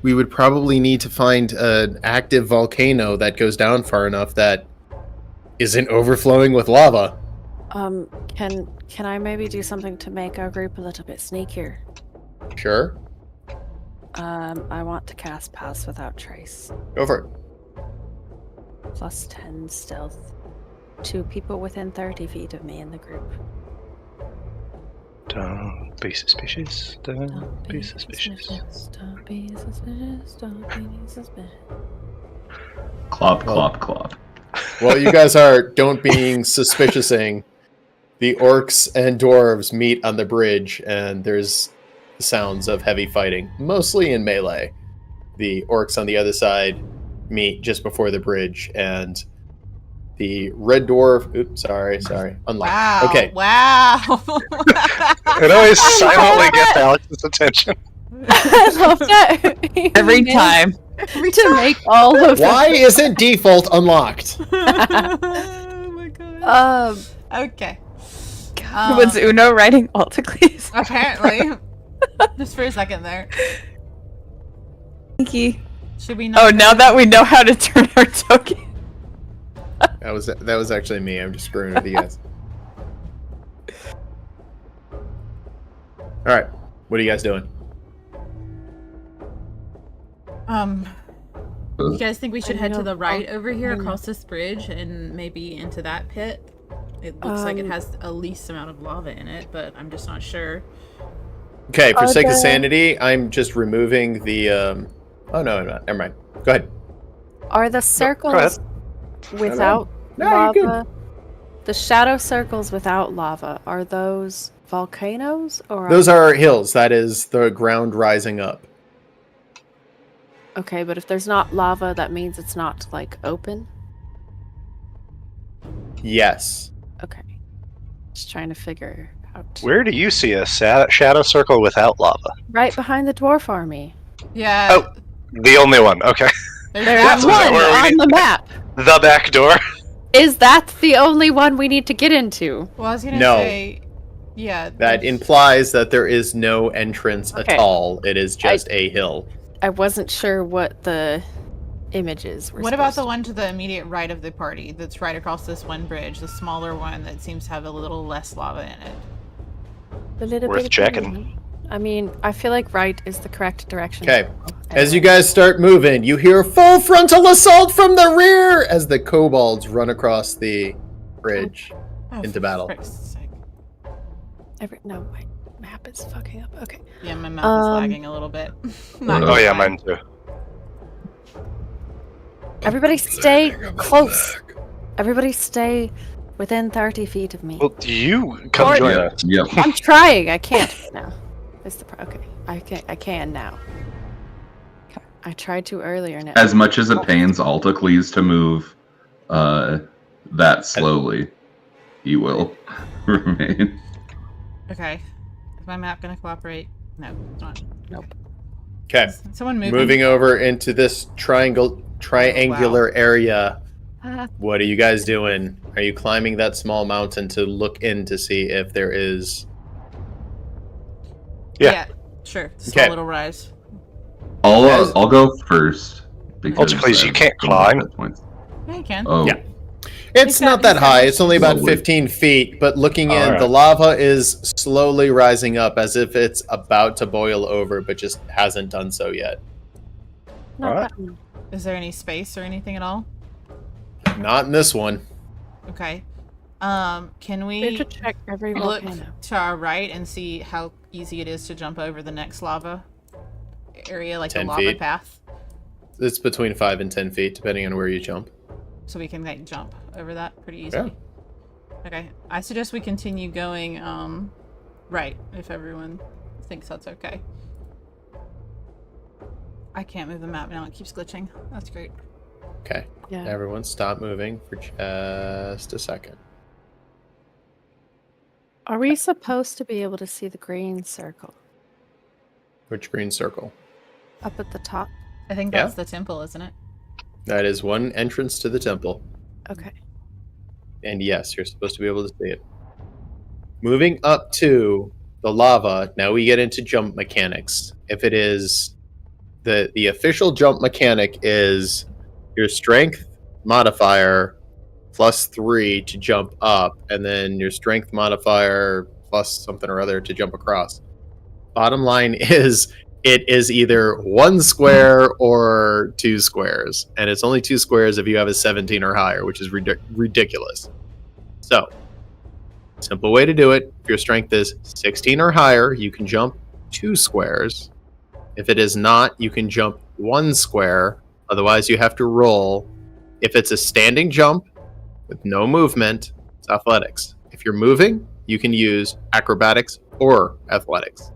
we would probably need to find an active volcano that goes down far enough that isn't overflowing with lava. Can I maybe do something to make our group a little bit sneakier? Sure. I want to cast Pass Without Trace. Go for it. Plus 10 stealth. 2 people within 30 feet of me in the group. Don't be suspicious. Don't be suspicious. Don't be suspicious. Don't be suspicious. Clop, clop, clop. Well, you guys don't being suspiciousing. The orcs and dwarves meet on the bridge, and there's sounds of heavy fighting, mostly in melee. The orcs on the other side meet just before the bridge, and the red dwarf... Oops, sorry. Unlocked. Wow. Okay. Wow. It always silently gets Alex's attention. I love that. Every time. To make all of Why isn't default unlocked? Oh my god. Okay. Okay. Was Uno writing Alticles? Apparently. Just for a second there. Thanky. Should we not? Oh, now that we know how to turn our token. That was actually me. I'm just screwing with you guys. All right. What are you guys doing? You guys think we should head to the right over here I know. across this bridge and maybe into that pit? It looks like it has a least amount of lava in it, but I'm just not sure. Okay, for Are sake of there- sanity, I'm just removing the... Oh, no, I'm not. Never mind. Go ahead. Are the circles without No, you're good. lava? The shadow circles without lava, are those volcanoes or Those are hills. That is the ground rising up. Okay, but if there's not lava, that means it's not like open. Yes. Okay. Just trying to figure out. Where do you see a shadow circle without lava? Right behind the dwarf army. Yeah. Oh, the only one. Okay. There's That's one where we on need- the map. The back door. Is that the only one we need to get into? Well, I was gonna No. say. Yeah. That implies that there is no entrance Okay. at all. It is just a hill. I wasn't sure what the images were. What about the one to the immediate right of the party that's right across this one bridge, the smaller one that seems to have a little less lava in it? A little Worth bit of checking. movement. I mean, I feel like right is the correct direction. Okay. to As you go. guys start moving, you hear full frontal assault from the rear as the kobolds run across the bridge. Oh, Into for battle. frick's sake. No, my map is fucking up. Okay. Yeah, my mouth is lagging a little bit. Not Oh, Oh gonna yeah, lie. mine too. Everybody stay close. Everybody stay within 30 feet of me. Well, you come Or- join Yeah, us. yeah. I'm trying. I can't now. Okay. I can now. I tried to earlier now. As much as it pains Altacles to move that slowly, he will remain. Okay. Is my map gonna cooperate? No, it's not. Okay. Someone moving. Moving over into this triangular area. What are you guys doing? Are you climbing that small mountain to look in to see if there is... Yeah. Sure. Small Okay. little rise. I'll go first. Altacles, you I can't don't have climb. hit points. Yeah, you can. Oh, Yeah. It's not that high. It's only about Slowly. 15 feet, but looking in, Alright. the lava is slowly rising up as if it's about to boil over, but just hasn't done so yet. Not Alright. that one. Is there any space or anything at all? Not in this one. Okay. Can We have we to check every look volcano. to our right and see how easy it is to jump over the next lava area, like the 10 lava feet. path, It's between 5 and 10 feet, depending on where you jump. so we can like jump over that pretty easily? Okay. I suggest we continue going right if everyone thinks that's okay. I can't move the map now. It keeps glitching. That's great. Okay. Yeah. Everyone stop moving for just a second. Are we supposed to be able to see the green circle Which green circle? up at the top? I think Yeah. that's the temple, isn't it? That is one entrance to the temple. Okay. And yes, you're supposed to be able to see it. Moving up to the lava, now we get into jump mechanics. If it is the official jump mechanic is your strength modifier +3 to jump up, and then your strength modifier plus something or other to jump across. Bottom line is it is either 1 square or 2 squares, and it's only 2 squares if you have a 17 or higher, which is ridiculous. So, simple way to do it, if your strength is 16 or higher, you can jump 2 squares. If it is not, you can jump 1 square, otherwise you have to roll. If it's a standing jump with no movement, it's athletics. If you're moving, you can use acrobatics or athletics.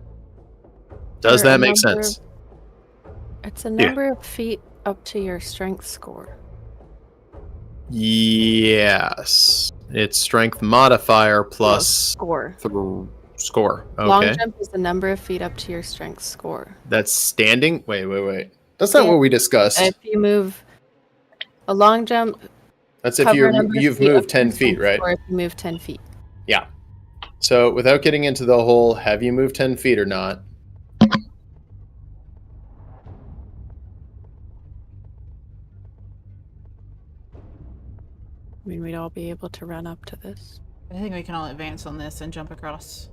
Does Or a that make number- sense? It's a number of feet up to your strength score. Yes. It's strength modifier plus Score. score. Long Okay. jump is the number of feet up to your strength score. That's standing. Wait. That's not Yeah. what we discussed. If you move a long jump, That's if cover a number of you've feet up moved to your 10 feet, strength right? score if you move 10 feet. Yeah. So without getting into the whole have you moved 10 feet or not, I mean, we'd all be able to run up to this. I think we can all advance on this and jump across.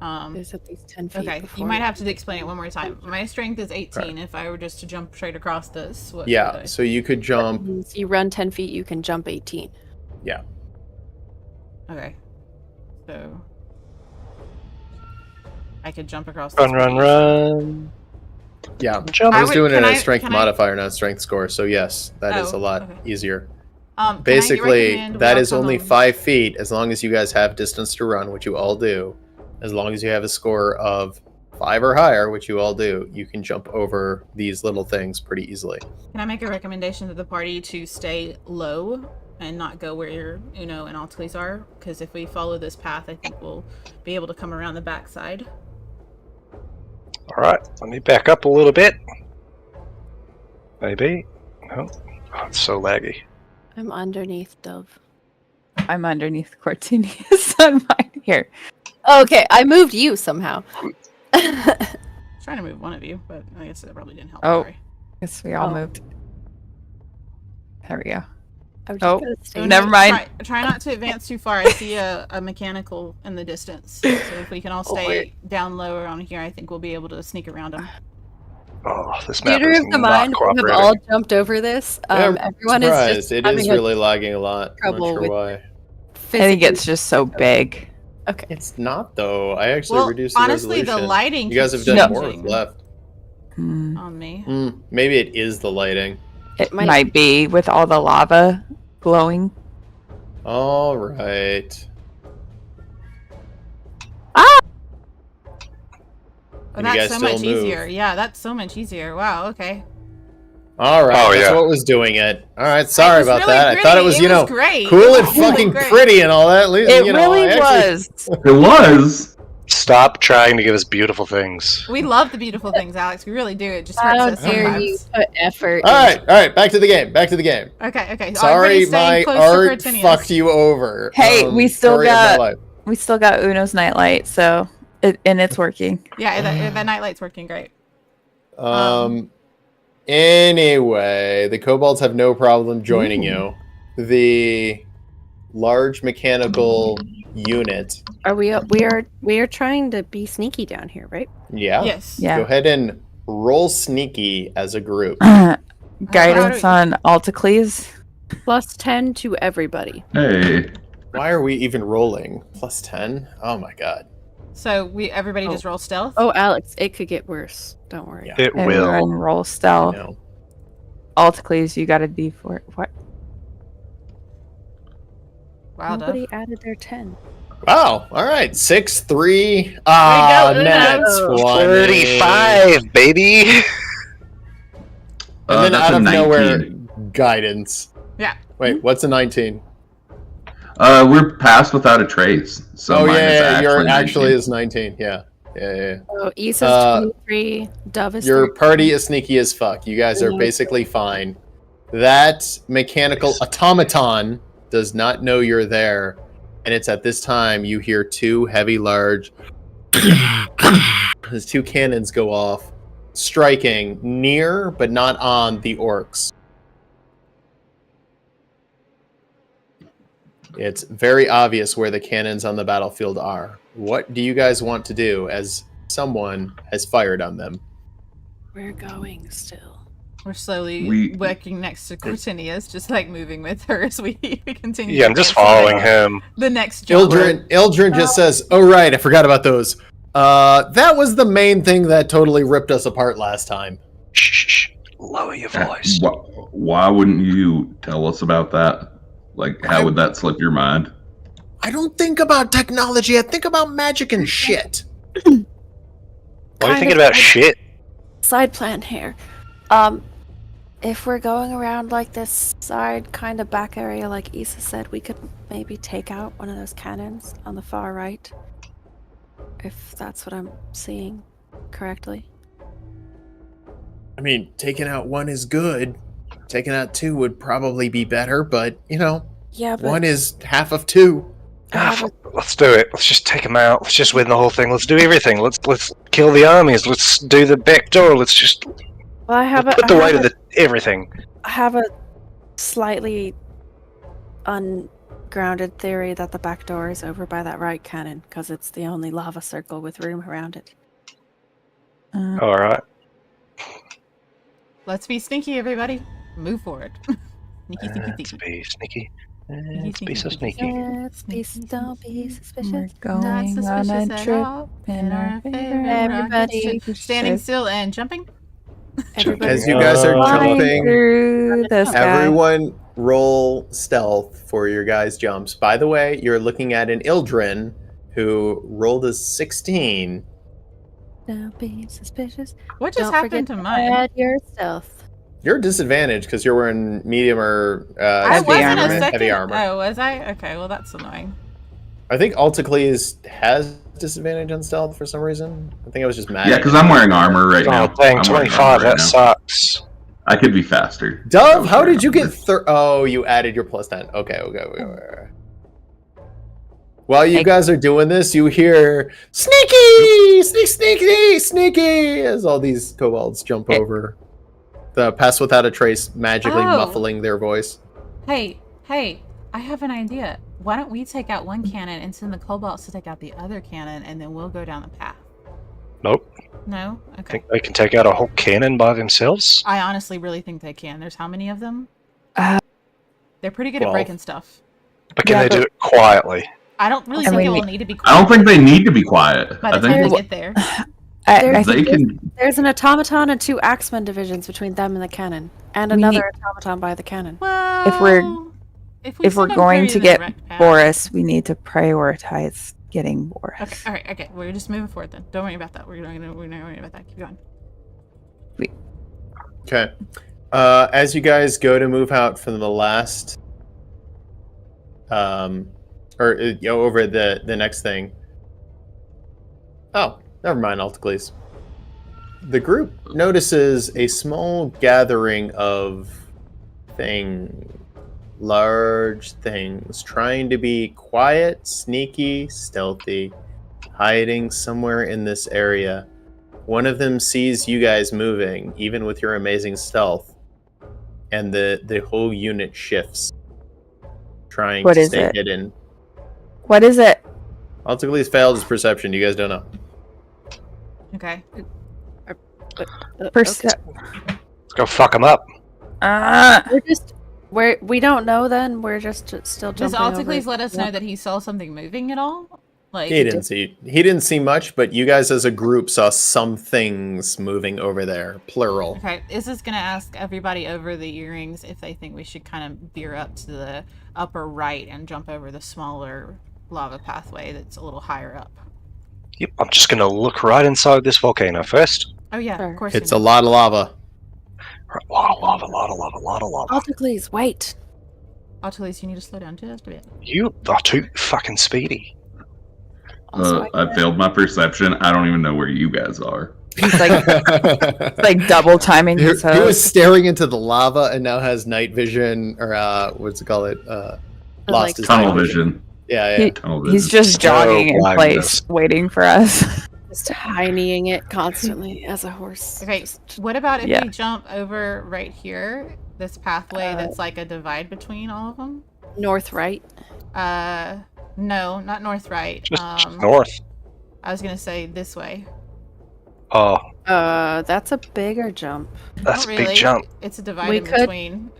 There's at least 10 feet. Okay, you before might have to explain it one more time. My strength is 18. If I were just to jump straight across this, what would yeah, I- so you could jump. Means you run 10 feet, you can jump 18. Okay. So I could jump across. Run, this run, bridge. run. Yeah, Jump. I was doing it can as I- strength can I- modifier, not strength score. So yes, that is Oh, a lot okay. easier. Can I Basically, recommend we that all is come only on- 5 feet as long as you guys have distance to run, which you all do. As long as you have a score of 5 or higher, which you all do, you can jump over these little things pretty easily. Can I make a recommendation to the party to stay low and not go where your Uno and Altacles are? Because if we follow this path, I think we'll be able to come around the backside. Alright, let me back up a little bit. Maybe. No. Oh, it's so laggy. I'm underneath Dove. I'm underneath Cortinius on mine here. Okay, I moved you somehow. Trying to move one of you, but I guess it probably didn't help. Oh. Sorry. Guess we all moved. There we go. I'm just Oh. gonna stay Oh, Never no, mind. Try not to advance too far. I see a mechanical in the distance. So if we can all stay down low around here, I think we'll be able to sneak around them. Oh, this map Theater is of the not mind, we have cooperating. all jumped over this. Yeah, Everyone is surprised. just It having is a really lagging a lot. I'm trouble not sure with why. I think physically- it's just so big. Okay. It's not though. I actually Well, reduced the honestly, the resolution. lighting You guys have keeps done more changing left. on me. Maybe it is the lighting. It might be with all the lava glowing. All right. Oh, And you that's guys so still much move. easier. Yeah, that's so much easier. Wow. Okay. All right. Oh, That's yeah. what was doing it. All right. Sorry It was about really that. I thought it was, pretty. you know, great. cool It and was really fucking great. pretty and all that. It You know, really I actually- was. It was. Stop trying to give us beautiful things. We love the beautiful things, Alex. We really do. It just hurts How us dare sometimes. you put effort All right. Back to the game. Back to the game. Okay. Sorry, Everybody's staying my close art to Cortinius. fucked you over. Hey, we still story of my life. We still got Uno's nightlight, so and it's working. Yeah, the nightlight's working great. Anyway, the kobolds have no problem joining you. The large mechanical unit. we are trying to be sneaky down here, right? Yeah. Yes. Yeah. Go ahead and roll sneaky as a group. Guidance on Altacles. Plus 10 to everybody. Hey. Why are we even rolling? Plus 10? Oh my god. So everybody just roll stealth. Oh, Alex, it could get worse. Don't worry. Yeah. It Everyone will. roll stealth. No. Altacles, you got a D4. What? Wow, Duff. Nobody added their 10. Wow. All right. 6, 3. There Ah, you go, net Uno. 20. 35, baby. And then That's out a of 19. nowhere, guidance. Yeah. Wait, what's a 19? We're passed without a trace. So Oh mine is yeah, your actually actually 19. is 19. Yeah. Oh, Issa's Uh, 23. Dove is Your 13. party is sneaky as fuck. You guys are Yeah. basically fine. That mechanical automaton does not know you're there, and it's at this time you hear two heavy, large as two cannons go off, striking near but not on the orcs. It's very obvious where the cannons on the battlefield are. What do you guys want to do as someone has fired on them? We're going still. We're slowly We- working next to Cortinius, just like moving with her as we continue. Yeah, I'm just advancing following him. The next jump. Ildren just says, "Oh right, I forgot about those. That was the main thing that totally ripped us apart last time." Shh. Lower your voice. Why wouldn't you tell us about that? Like, how would that slip your mind? I don't think about technology. I think about magic and shit. What are you thinking about shit? Side plan here. If we're going around like this side kind of back area like Issa said, we could maybe take out one of those cannons on the far right. If that's what I'm seeing correctly. I mean, taking out one is good. Taking out two would probably be better, but you know, Yeah, but one is half of two. Let's do it. Let's just take them out. Let's just win the whole thing. Let's do everything. Let's kill the armies. Let's do the back door. Let's just well, I have put the weight of the everything. I have a slightly ungrounded theory that the back door is over by that right cannon because it's the only lava circle with room around it. All right. Let's be sneaky, everybody. Move forward. Sneaky, sneaky, Let's sneaky. be sneaky. Let's Sneaky, be so sneaky, sneaky. Let's be don't be We're suspicious. Not going on suspicious a at trip all. in our favorite Everybody rocket ship. Standing still and jumping. Everybody As you guys are Flying jumping, through the sky. everyone roll stealth for your guys' jumps. By the way, you're looking at an Ildren who rolled a 16. don't be suspicious. What just Don't happened forget to mine? add your stealth. You're disadvantaged because you're wearing medium or I heavy wasn't armor. a second. heavy armor. Oh, was I? Okay, well that's annoying. I think Altacles has disadvantage on stealth for some reason. I think it was just magic. Yeah, because I'm wearing armor right now. Oh dang, I'm wearing 25. armor right That now. sucks. I could be faster. Dove, how did you get Oh, you added your plus 10. Okay. While you guys are doing this, you hear sneaky, sneaky, as all these kobolds jump over the pass without a trace, magically muffling their voice. Hey, I have an idea. Why don't we take out one cannon and send the kobolds to take out the other cannon, and then we'll go down the path? Nope. No? I Okay. think they can take out a whole cannon by themselves. I honestly really think they can. There's how many of them? They're pretty good at 12. breaking stuff. But can they do it quietly? I don't really think it will need to be I quiet. don't think they need to be quiet. By I the time think they get there. There's, they can. there's an automaton and 2 axeman divisions between them and the cannon, and another automaton by the cannon. Well, If we're send them going through to the get direct path- Boris, we need to prioritize getting Boris. Okay, all right, okay. We're just moving forward then. Don't worry about that. We're not worrying about that. Keep going. Okay. As you guys go to move out from the last, over the next thing. Oh, never mind, Alticles. The group notices a small gathering of large things, trying to be quiet, sneaky, stealthy, hiding somewhere in this area. One of them sees you guys moving, even with your amazing stealth, and the whole unit shifts, trying What to is stay it? hidden. What is it? Alticles failed his perception. You guys don't know. Okay. First, Let's go fuck them up. We don't know then. We're just still Does jumping over. Alticles let us know that he saw something moving at all? Like He didn't see much, but you guys as a group saw some things moving over there, plural. Okay, is this gonna ask everybody over the earrings if they think we should kind of veer up to the upper right and jump over the smaller lava pathway that's a little higher up? Yep, I'm just going to look right inside this volcano first. Oh yeah, Sure. of course. It's a lot of lava. Right, lot of lava. Alticles, wait. Alticles, you need to slow down just a bit. You are too fucking speedy. Also, I failed my perception. I don't even know where you guys are. he's like double timing He his was hose. staring into the lava and now has night vision, or what's it called? Lost his Tunnel night vision. Yeah. He- Tunnel vision. He's just jogging in blindness. place, waiting for us. Just hineying it constantly as a horse. Okay, what about if Yeah. we jump over right here, this pathway that's like a divide between all of them? North, right? No, not north right. Just north. I was gonna say this way. Oh, That's a bigger jump. that's Not a big really. jump. It's a divide We in could- between.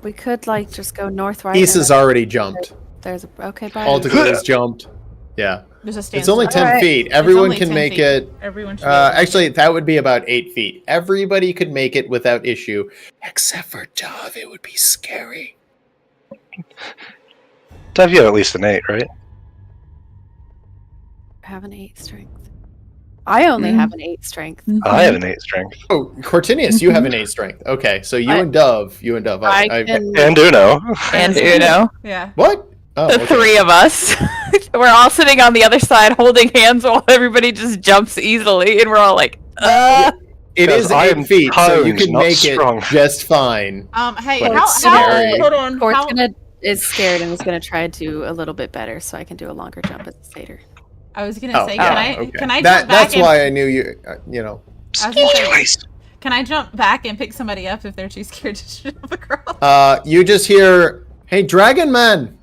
We could like just go north, right? East and has then already jumped. There's a okay. Bye. Alticles has jumped. Yeah. There's a stand. It's only 10 Alright. feet. It's Everyone only can 10 make feet. it. Everyone should. be able to- Actually, that would be about 8 feet. Everybody could make it without issue, except for Dove. It would be scary. Dave, you have at least an 8, right? Have an 8 strength. I only have an 8 strength. I have an 8 strength. Oh, Cortinius, you have an 8 strength. Okay, so you I- and Dove. I can. And Uno. And Uno, Yeah. What? Oh, the okay. 3 of us, we're all sitting on the other side holding hands while everybody just jumps easily, and we're all like, It Because is I 8 am feet, so you toned, can not make strong. it just fine. Hey, But how, it's scary. hold on. Court's How, is scared and is gonna try to do a little bit better, so I can do a longer jump as a satyr. I was gonna say, okay. can I That, jump back that's and why I knew you. You know. I was gonna say- Always. can I jump back and pick somebody up if they're too scared to jump across? You just hear, "Hey, Dragon Man."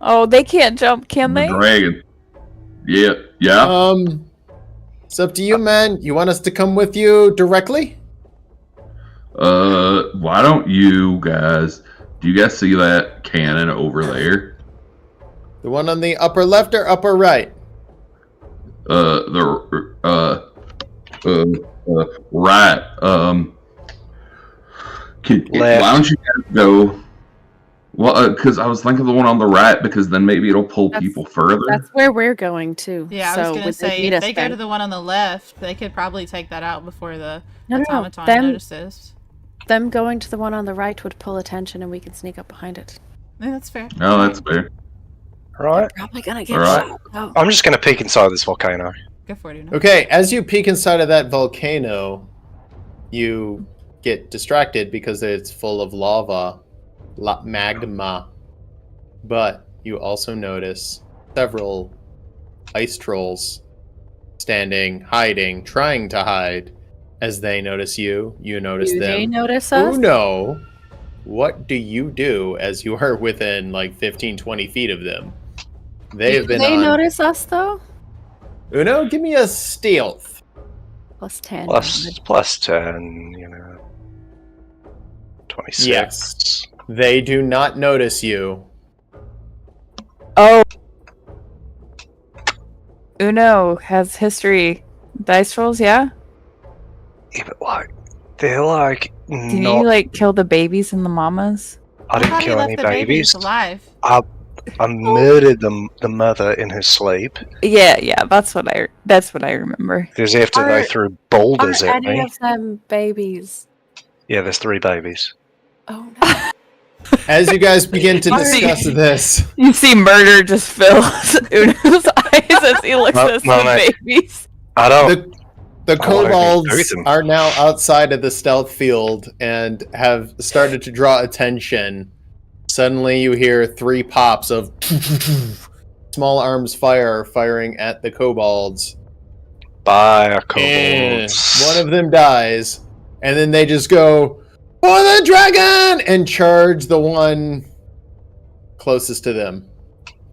oh, they can't jump, can The they? dragon. Yeah. It's up to you, man. You want us to come with you directly? Why don't you guys? Do you guys see that cannon over there? The one on the upper left or upper right? Right. Left. Why don't you guys go? Well, because I was thinking the one on the right, because then maybe it'll pull That's- people further. That's where we're going to. Yeah, I so was gonna would say meet if us they go then? to the one on the left, they could probably take that out before the No, no, automaton them- notices. Them going to the one on the right would pull attention, and we can sneak up behind it. Yeah, that's fair. Oh, that's fair. Right. Probably gonna get Alright. shot. Oh. I'm just going to peek inside this volcano. Go for it, Uno. Okay, as you peek inside of that volcano, you get distracted because it's full of lava, magma. But you also notice several ice trolls standing, hiding, trying to hide. As they notice you, you notice Do them. they notice us? Uno, what do you do as you are within like 15, 20 feet of them? They have been Do they on... notice us though? Uno, give me a stealth. Plus 10. Plus 10, 26. Yes. They do not notice you. Oh. Uno has history. Dice rolls, yeah? Yeah, but like, they're like Did not. you like kill the babies and the mamas? I didn't thought he kill left any the babies. alive. I murdered the mother in her sleep. Yeah, that's what I remember. Because after they Are- threw Are boulders at any me. of them babies? Yeah, there's 3 babies. Oh no. As you guys begin to discuss this, You see murder just fill Uno's eyes as he looks No, at no, the mate. babies. I don't. the I wanna kobolds do them. are now outside of the stealth field and have started to draw attention. Suddenly you hear 3 pops of small arms firing at the kobolds. Bye, And kobolds. one of them dies, and then they just go, "For the dragon!" and charge the one closest to them.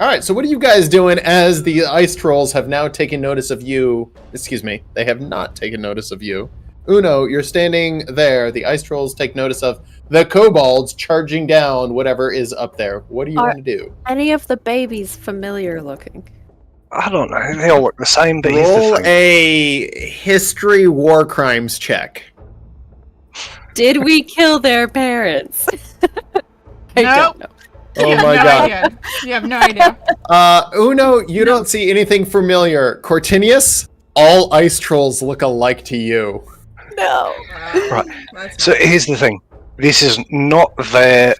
Alright, so what are you guys doing as the ice trolls have now taken notice of you? Excuse me, they have not taken notice of you. Uno, you're standing there. The ice trolls take notice of the kobolds charging down whatever is up there. What do you want to do? Any of the babies familiar looking? I don't know. They all look the same, but here's the Roll thing. a history war crimes check. Did we kill their parents? I Nope. don't know. Oh You have my no god. idea. You have no idea. Uno, you don't see anything familiar. Cortinius, all ice trolls look alike to you. No. Right. That's So here's the thing. This is not their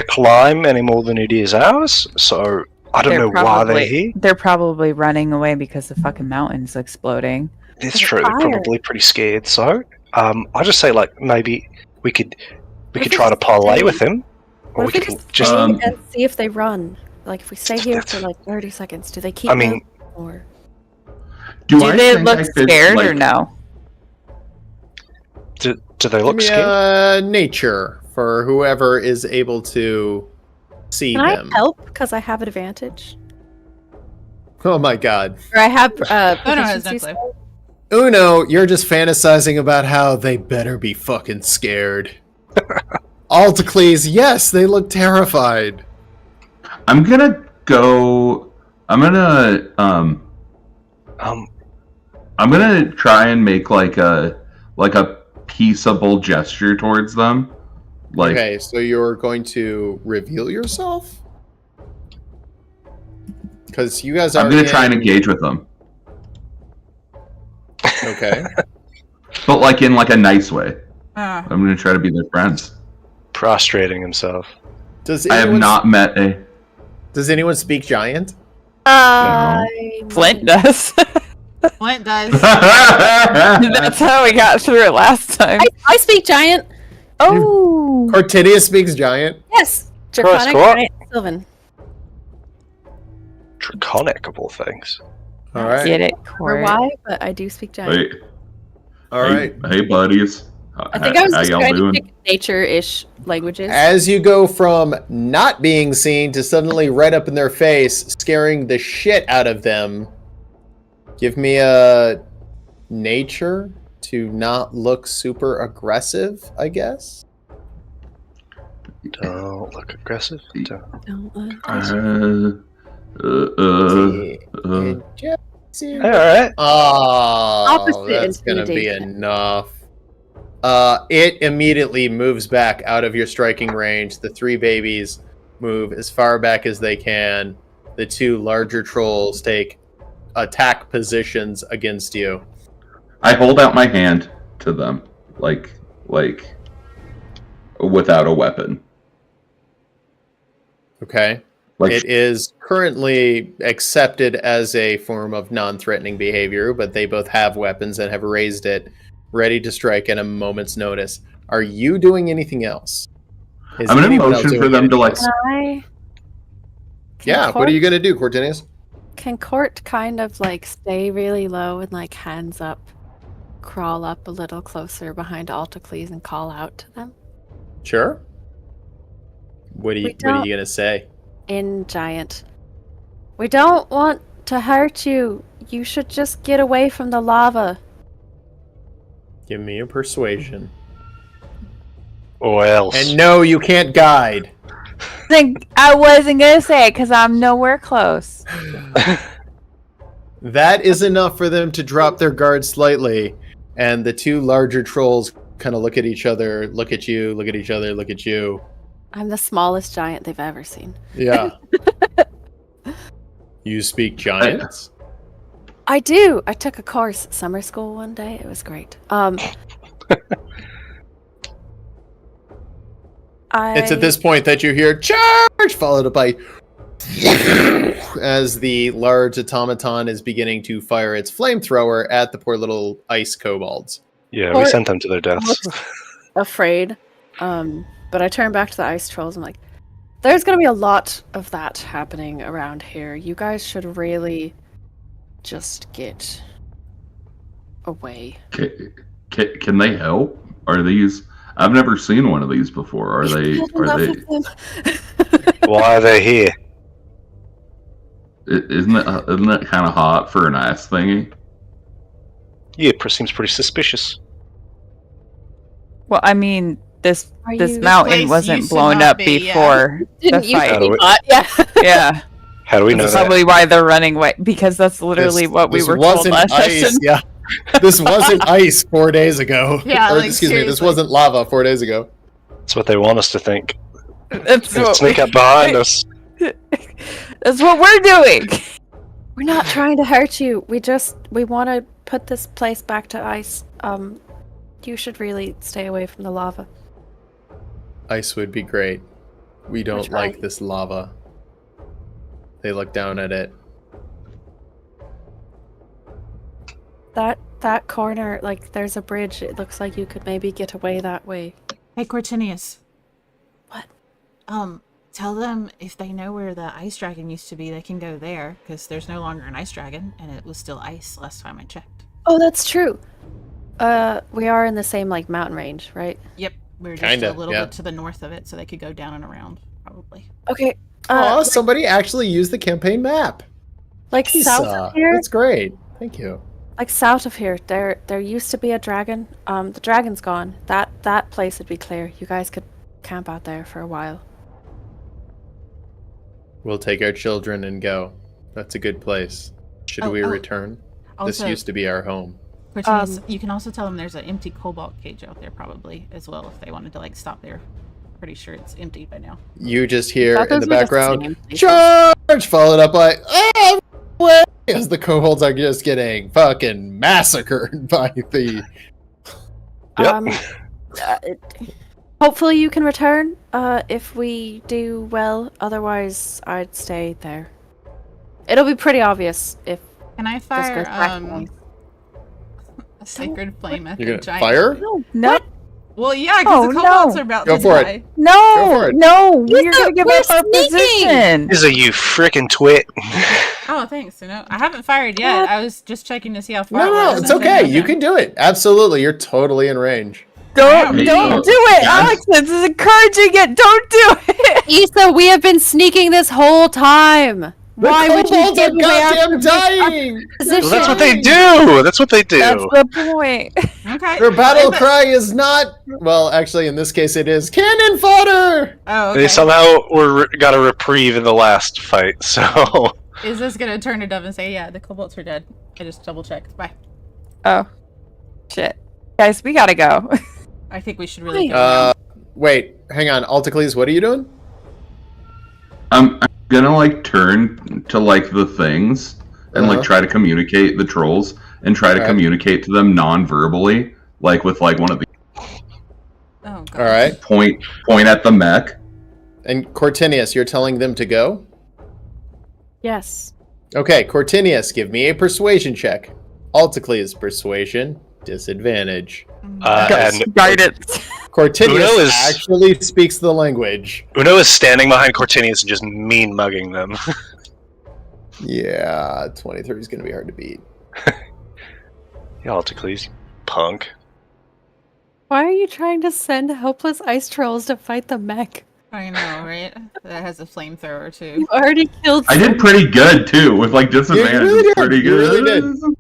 climb any more than it is ours. So I don't know why they're here. They're probably running away because the fucking mountain's exploding. It's true. They're Fire. probably pretty scared. So I just say like maybe we could What if try we to just parlay stay- with them, or we What if we could just just. stay Um, and see if they run? Like if we stay here for like 30 seconds, do they keep I mean, moving or Do I they think look I could, scared like- or no? do they Give look me scared? nature for whoever is able to see can them. I help because I have advantage? Oh my god. Or I have Uno has no proficiency clue. Uno, you're just fantasizing about how they better be fucking scared. Altacles, yes, they look terrified. I'm gonna go. I'm gonna try and make like a peaceable gesture towards them. Like, Okay, so you're going to reveal yourself? Because you guys are. I'm gonna try and engage with them, Okay. but like in like a nice way. Ah. I'm gonna try to be their friends. Prostrating himself. Does I have anyone, not met a. Does anyone speak giant? Flint does. Flint does. That's how we got through it last time. I speak giant. Oh, Cortinius speaks giant. Yes. Christ, Draconic what? giant Sylvan. Draconic of all things. All right. get it, Or Court. why? But I do speak giant. Wait, All right. hey buddies. I think I was How just y'all trying to doing? pick nature-ish languages. As you go from not being seen to suddenly right up in their face, scaring the shit out of them, give me a nature to not look super aggressive, I guess. Don't look aggressive. Don't. Don't look All right. Oh, Opposite that's gonna be intimidation. enough. It immediately moves back out of your striking range. The 3 babies move as far back as they can. The 2 larger trolls take attack positions against you. I hold out my hand to them, like without a weapon. Okay. Like, It is currently accepted as a form of non-threatening behavior, but they both have weapons and have raised it, ready to strike at a moment's notice. Are you doing anything else? Is I'm gonna anyone else motion for doing them to anything like. else? Can I? Yeah, what are you gonna do, Cortinius? Can Court kind of like stay really low and like hands up, crawl up a little closer behind Altacles and call out to them? Sure. What are you gonna say? In Giant. We don't want to hurt you. You should just get away from the lava. Give me a persuasion. Or else. And no, you can't guide. I wasn't gonna say it because I'm nowhere close. That is enough for them to drop their guard slightly, and the two larger trolls kind of look at each other, look at you, look at each other, look at you. I'm the smallest giant they've ever seen. Yeah. You speak giants? I do. I took a course at summer school one day. It was great. It's at this point that you hear charge, followed up by as the large automaton is beginning to fire its flamethrower at the poor little ice kobolds. Yeah, we sent them to their deaths. Afraid. But I turn back to the ice trolls. I'm like, there's going to be a lot of that happening around here. You guys should really just get away. Can they help? Are these? I've never seen one of these before. Are they? Why are they here? Isn't that kind of hot for an ice thingy? Yeah, it seems pretty suspicious. Well, I mean, this This mountain place wasn't used to blown not up be, before Didn't the you fight. see hot? Yeah. Yeah, How do we know that's that? probably why they're running away, because that's literally what we This were told wasn't last ice, session. yeah. This wasn't ice 4 days ago. Yeah, Or, like, excuse me, this seriously. wasn't lava 4 days ago. That's what they want us to think. That's They what, sneak up behind us. that's what we're doing. We're not trying to hurt you. We want to put this place back to ice. You should really stay away from the lava. Ice would be great. We don't trying. like this lava. They look down at it. That corner, like, there's a bridge. It looks like you could maybe get away that way. Hey, Cortinius. What? Tell them if they know where the ice dragon used to be, they can go there, because there's no longer an ice dragon, and it was still ice last time I checked. Oh, that's true. We are in the same, like, mountain range, right? Yep, we're just Kinda, a little yeah. bit to the north of it, so they could go down and around, probably. Okay. Oh, somebody actually used the campaign map. like south of here, That's great. Thank you. like south of here, there used to be a dragon. The dragon's gone. That place would be clear. You guys could camp out there for a while. We'll take our children and go. That's a good place. Should we return? This Also, used to be our home. Cortinius, you can also tell them there's an empty cobalt cage out there, probably, as well, if they wanted to, like, stop there. Pretty sure it's empty by now. You just hear Thought in those the were just background, same places. charge! Followed up by, way! As the kobolds are just getting fucking massacred by the... Hopefully you can return. If we do well, otherwise I'd stay there. It'll be pretty obvious if Can I this fire, goes back to ice. a sacred flame at You're the gonna giant? fire? No, Well, yeah, because the Oh, kobolds no. are about Go to for it. die. Go no, for it. no! You You're said gonna give we're up our sneaking! position. Is a you frickin' twit. Oh, thanks. No, I haven't fired yet. I was just checking to see how far. No, it no, was it's and then okay. You can do it. Absolutely. You're totally in range. Don't Hey, do it, guys. Alex. This is encouraging it. Don't do it. Issa, we have been sneaking this whole time. Why the would you kobolds give are away our goddamn dying! position? Well, that's what they do. That's what they do. That's the point. Okay. Their battle But- cry is not... Well, actually, in this case, it is cannon fodder! Oh, They okay. somehow got a reprieve in the last fight, so Is this gonna turn it up and say, yeah, the kobolds are dead? I just double checked. Bye. Oh, shit, guys, we gotta go. I think we should really go now. Wait, hang on. Altacles, what are you doing? I'm gonna like turn to like the things and Uh-huh. like try to communicate the trolls and try to Alright. communicate to them non-verbally, like with like one of the Oh, God. Alright. point at the mech. And Cortinius, you're telling them to go? Yes. Okay, Cortinius, give me a persuasion check. Altacles, persuasion, disadvantage. and Guidance. Cortinius Uno is- actually speaks the language. Uno is standing behind Cortinius and just mean mugging them. Yeah, 23 is going to be hard to beat. Alticles, punk. Why are you trying to send helpless ice trolls to fight the mech? I know, right? That has a flamethrower too. You already killed. I did pretty good too, with like disadvantage. really did. Pretty You good. really did.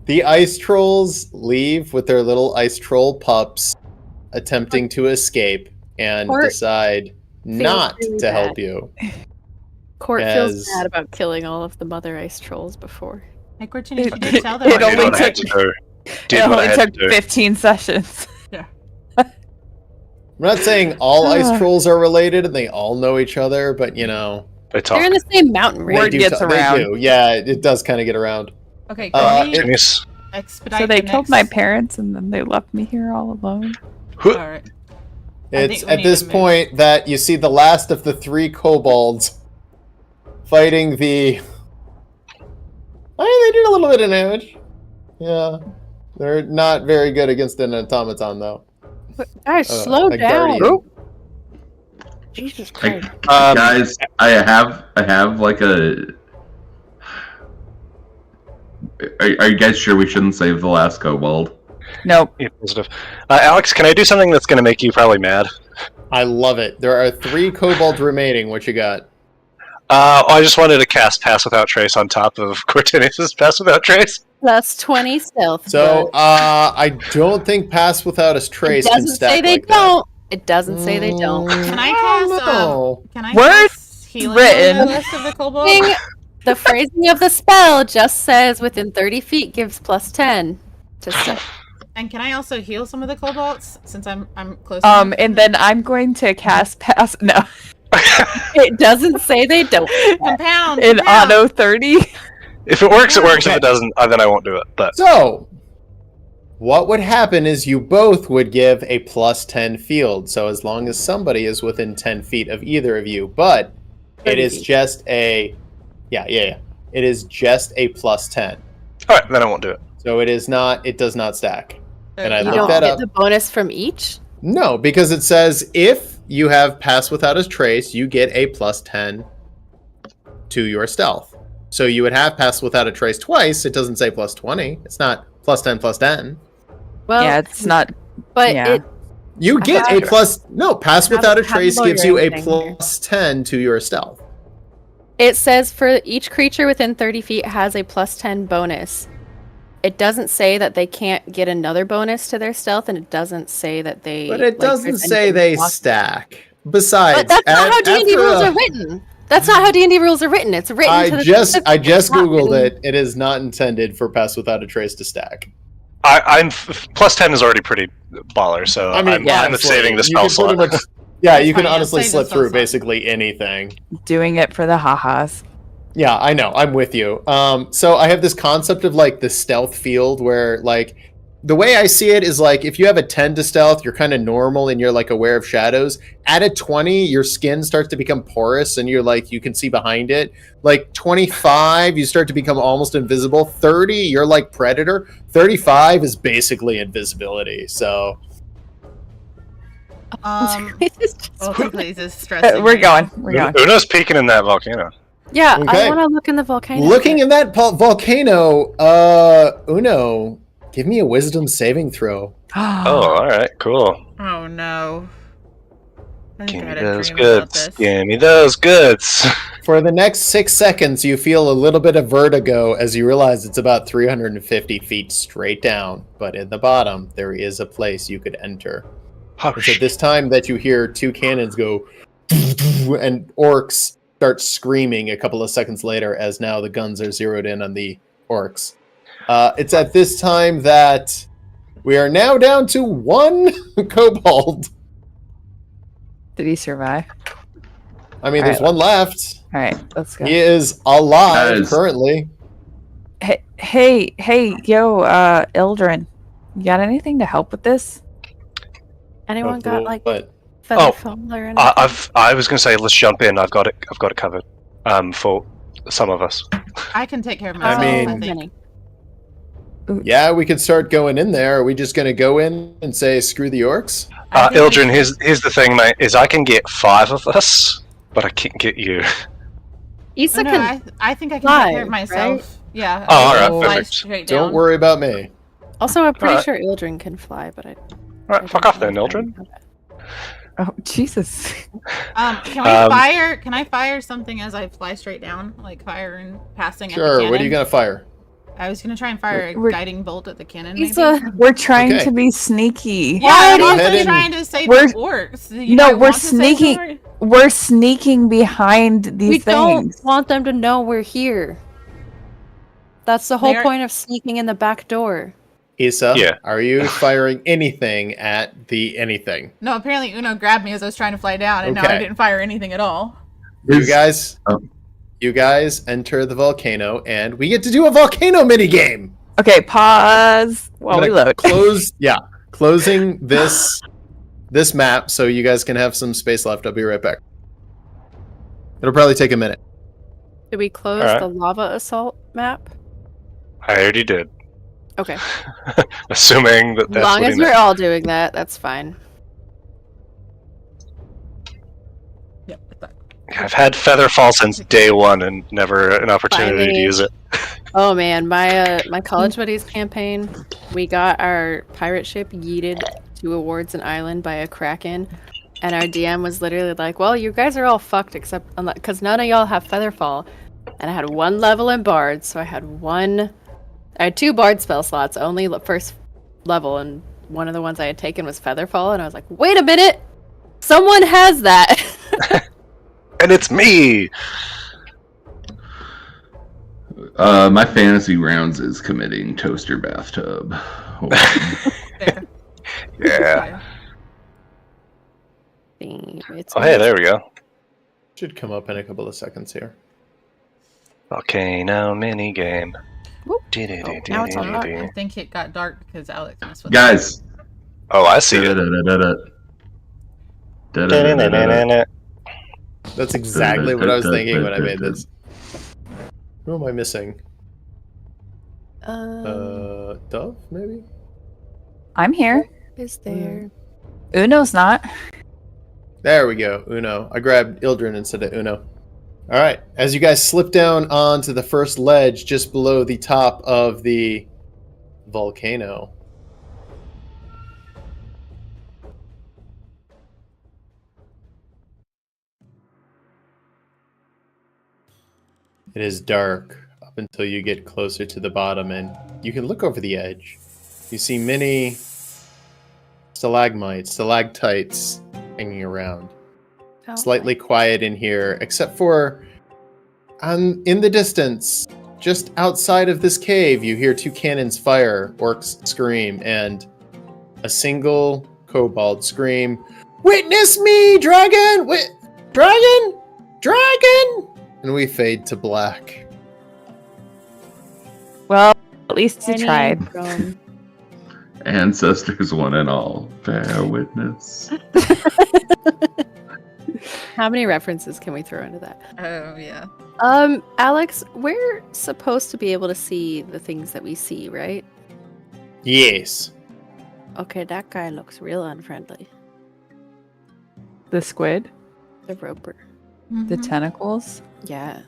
The ice trolls leave with their little ice troll pups, attempting to escape and Court decide not really to help bad. you. Court as- feels bad about killing all of the mother ice trolls before. Hey, Cortinas, you did tell them. it I did only what I had took- to do. It Did what I only had took to do. 15 sessions. I'm not saying all ice trolls are related and they all know each other, but you know, They talk. They're in the same mountain Word range. they gets they around. do. Yeah, it does kind of get around. Okay, Uh, can we Genius. expedite So they the killed next... my parents and then they left me here all alone. Alright. I It's think we at need this to move. point that you see the last of the 3 kobolds fighting the. They did a little bit of damage. Yeah, they're not very good against an automaton though. Guys, Uh, slow a down. guardian. Jesus Hey, Christ. guys, I have like a. Are you guys sure we shouldn't save the last kobold? Nope. Yeah, positive. Alex, can I do something that's going to make you probably mad? I love it. There are 3 kobolds remaining. What you got? I just wanted to cast Pass Without Trace on top of Cortinus' Pass Without Trace. Plus 20 stealth. So, but I don't think Pass Without a it Trace can doesn't stack say they like that. don't. It doesn't say they don't. Can I don't cast, know. Can I Words cast healing written. on the list of the kobolds? Thing- The phrasing of the spell just says within 30 feet gives plus 10 to stealth. And can I also heal some of the kobolds since I'm close? And then I'm going to cast pass. No, It doesn't say they don't. compound in compound. auto 30. If it works, it works. Okay. If it doesn't, then I won't do it. But So, what would happen is you both would give a plus 10 field. So as long as somebody is within 10 feet of either of you, but it 30 is feet. just a, yeah. It is just a plus 10. all right, then I won't do it. So it is not, it does not stack. And I You looked don't that get up. the bonus from each? No, because it says if you have Pass Without a Trace, you get a plus 10 to your stealth. So you would have Pass Without a Trace twice. It doesn't say plus 20. It's not plus 10 plus 10. Well, Yeah, it's not. but yeah. it You get a have- plus. No, Pass have- Without a have Trace lawyer gives you a anything here. plus 10 to your stealth. It says for each creature within 30 feet has a plus 10 bonus. It doesn't say that they can't get another bonus to their stealth, and it doesn't say that they. But it like, doesn't there's say anything they blocking. stack. Besides, But that's not how D&D after rules a- are written. That's not how D&D rules are written. It's written to the I just specific- it's not googled written- it. It is not intended for Pass Without a Trace to stack. I'm plus 10 is already pretty baller, so I mean, I'm honestly, saving the you spell can slot. pretty much- yeah, you Fine, can yeah, honestly save the slip spell through slot. basically anything. Doing it for the ha-has. Yeah, I know. I'm with you. So I have this concept of like the stealth field where like the way I see it is like if you have a 10 to stealth, you're kind of normal and you're like aware of shadows. At a 20, your skin starts to become porous and you're like you can see behind it. Like 25, you start to become almost invisible. 30, you're like predator. 35 is basically invisibility. So Okay, please is stressing. We're me. going. We're going. Uno's peeking in that volcano. Yeah, Okay. I want to look in the volcano. looking in that volcano, Uno, give me a wisdom saving throw. Oh, all right, cool. Oh no. I think Give I me had a those dream about goods. this. Give me those goods. For the next 6 seconds, you feel a little bit of vertigo as you realize it's about 350 feet straight down. But in the bottom, there is a place you could enter. Oh, It's at this time that you hear 2 cannons go and orcs start screaming a couple of seconds later as now the guns are zeroed in on the orcs. It's at this time that we are now down to 1 kobold. Did he survive? I mean, there's Alright. 1 left. All right, let's go. He is alive Guys. currently. Hey, yo, Ildren, you got anything to help with this? Anyone got like But feather Oh, fall or anything? I was gonna say let's jump in. I've got it covered. For some of us. I can take care of I myself. mean- I think. yeah, we could start going in there. Are we just going to go in and say, screw the orcs? I think Ildren, here's the thing, mate. Is I can get 5 of us, but I can't get you. Issa Oh, no, can. I think I can fly, take care of myself. right? Yeah. Oh, I alright, will fly perfect. straight down. Don't worry about me. Also, I'm pretty Alright. sure Ildren can fly, but I. Alright, fuck off then, Ildren. Oh, Jesus. Can I fire? Can I fire something as I fly straight down, like fire and passing at the Sure, cannon? what are you gonna fire? I was gonna try and fire a We're- guiding bolt at the cannon. Maybe. Issa. We're trying Okay. to be sneaky. Yeah, I'm Go also ahead and- trying to save We're- the orcs. No, might we're want to save sneaking- them, We're sneaking behind these We don't things. want them to know we're here. That's the whole They're- point of sneaking in the back door. Issa, Yeah. are you firing anything at the anything? No, apparently Uno grabbed me as I was trying to fly down, and now I Okay. didn't fire anything at all. You guys, Oh. you guys enter the volcano, and we get to do a volcano mini game. Okay, pause while we load. Closing this map so you guys can have some space left. I'll be right back. It'll probably take a minute. Did we close Alright. the lava assault map? I already did. Okay. Assuming that As that's long what he as we're meant. all doing that, that's fine. Yep. it's that. I've had Featherfall since day one and never an opportunity to Finally. use it. Oh man, my college buddies campaign, we got our pirate ship yeeted towards an island by a kraken, and our DM was literally like, "Well, you guys are all fucked except because none of y'all have Featherfall." And I had 1 level in Bard, so I had 2 Bard spell slots, only first level, and one of the ones I had taken was Featherfall, and I was like, "Wait a minute, someone has that." And it's me! My fantasy rounds is committing toaster bathtub. Hold on. There. Yeah. It's Oh, hey, there we go. Should come up in a couple of seconds here. Volcano minigame. Whoop. now it's on I think it got dark because Alex messed with Guys. Oh, I see it. That's exactly what I was thinking when I made this. Who am I missing? Dove, maybe? I'm here. Is there? Uno's not. There we go, Uno. I grabbed Ildren instead of Uno. All right, as you guys slip down onto the first ledge just below the top of the volcano. It is dark up until you get closer to the bottom, and you can look over the edge. You see many stalagmites, stalactites hanging around. Oh, Slightly quiet in here, except for in the distance, just outside of this cave, you hear 2 cannons fire, orcs scream, and a single kobold scream, "Witness me, dragon! Dragon! Dragon!" And we fade to black. Well, at least you Any tried. from- Ancestors one and all, bear witness. How many references can we throw into that? Oh yeah. Alex, we're supposed to be able to see the things that we see, right? Yes. Okay, that guy looks real unfriendly. The squid, The roper. the Mhm. tentacles. Yeah.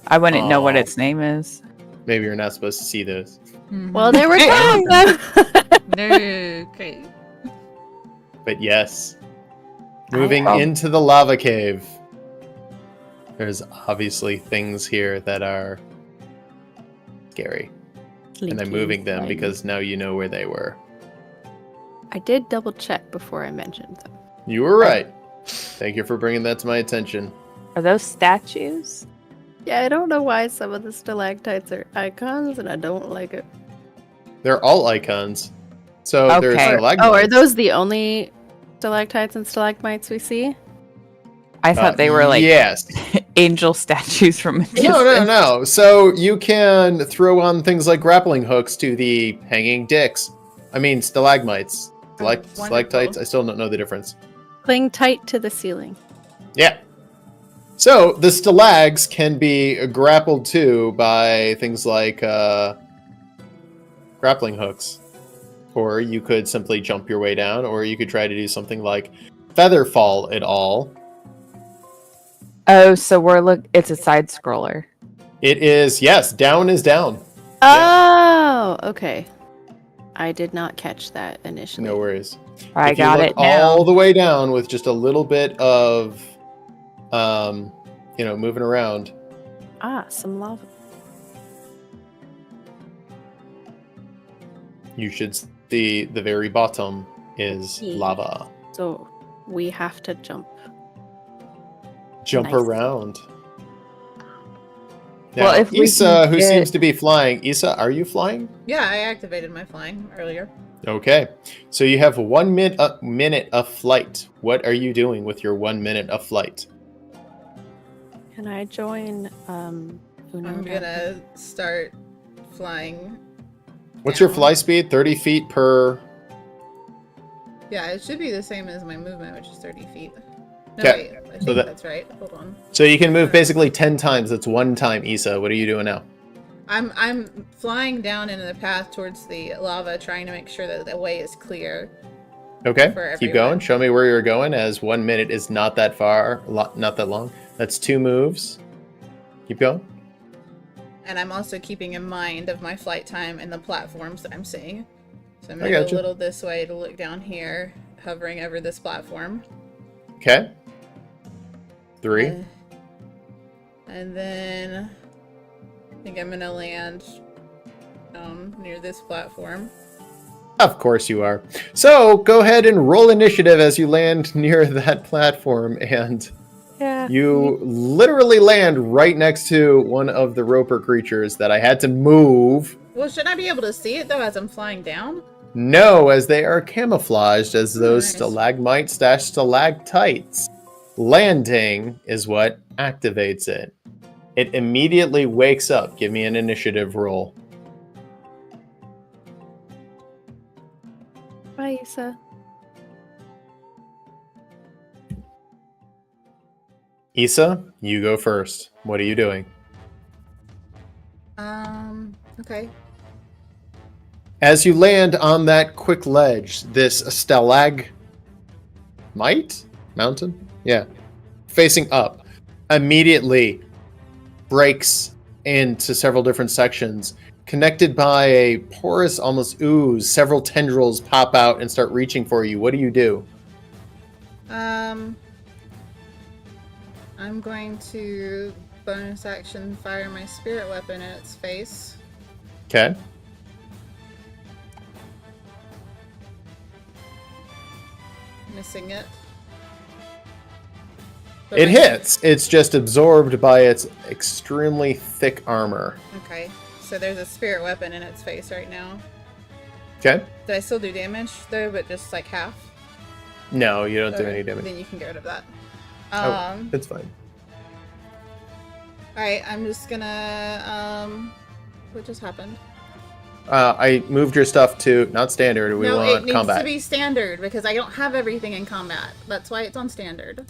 I wouldn't know what Aw. its name is. Maybe you're not supposed to see those. Mhm. Well, there were 2 of them. Okay. But yes. Moving Oh. into the lava cave. There's obviously things here that are scary. And I'm moving them because now you know where they were. I did double check before I mentioned them. You were right. Thank you for bringing that to my attention. Are those statues? Yeah, I don't know why some of the stalactites are icons, and I don't like it. They're all icons. So there's Okay. stalagmites. Oh, are those the only stalactites and stalagmites we see? I thought they were like Yes. angel statues from a No. So you can throw on things like grappling hooks to the hanging dicks. I mean, stalagmites. Wonderful. Stalactites? I still don't know the difference. Cling tight to the ceiling. Yeah. So the stalags can be grappled to by things like grappling hooks. Or you could simply jump your way down, or you could try to do something like feather fall it all. Oh, so it's a side scroller. It is, yes, down is down. Oh, okay. I did not catch that initially. No worries. I If you got look it now. all the way down with just a little bit of, moving around. Ah, some lava. You should see the very bottom is Yeah. lava. So we have to jump. Jump Nice. around. Now, Well, if we Issa, can who get- seems to be flying. Issa, are you flying? Yeah, I activated my flying earlier. Okay. So you have 1 minute of flight. What are you doing with your 1 minute of flight? Can I join Uno? I'm gonna start flying. What's your down. fly speed? 30 feet per... Yeah, it should be the same as my movement, which is 30 feet. No, Okay, wait, I so think that- that's right. Hold on. So you can move basically 10 times. That's 1 time, Issa. What are you doing now? I'm flying down into the path towards the lava, trying to make sure that the way is clear. Okay, For keep everyone. going. Show me where you're going, as 1 minute is not that far, not that long. That's 2 moves. Keep going. And I'm also keeping in mind of my flight time and the platforms that I'm seeing. So I'm I gonna go gotcha. a little this way to look down here, hovering over this platform. Okay. 3. And then I think I'm gonna land near this platform. Of course you are. So go ahead and roll initiative as you land near that platform, and Yeah. you literally land right next to one of the roper creatures that I had to move. Well, should I be able to see it though as I'm flying down? No, as they are camouflaged as those Nice. stalagmites / stalactites. Landing is what activates it. It immediately wakes up. Give me an initiative roll. Bye, Issa. Issa, you go first. What are you doing? Okay. As you land on that quick ledge, this stalagmite mountain, yeah, facing up, immediately breaks into several different sections, connected by a porous, almost ooze. Several tendrils pop out and start reaching for you. What do you do? I'm going to bonus action fire my spirit weapon at its face. Okay. Missing it. It hits. It's just absorbed by its extremely thick armor. Okay, so there's a spirit weapon in its face right now. Okay. Did I still do damage though, but just like half? No, you don't do Okay, any damage. Then you can get rid of that. Oh, it's fine. Alright, I'm just gonna what just happened? I moved your stuff to not standard. We no, it want needs combat. to be standard because I don't have everything in combat. That's why it's on standard.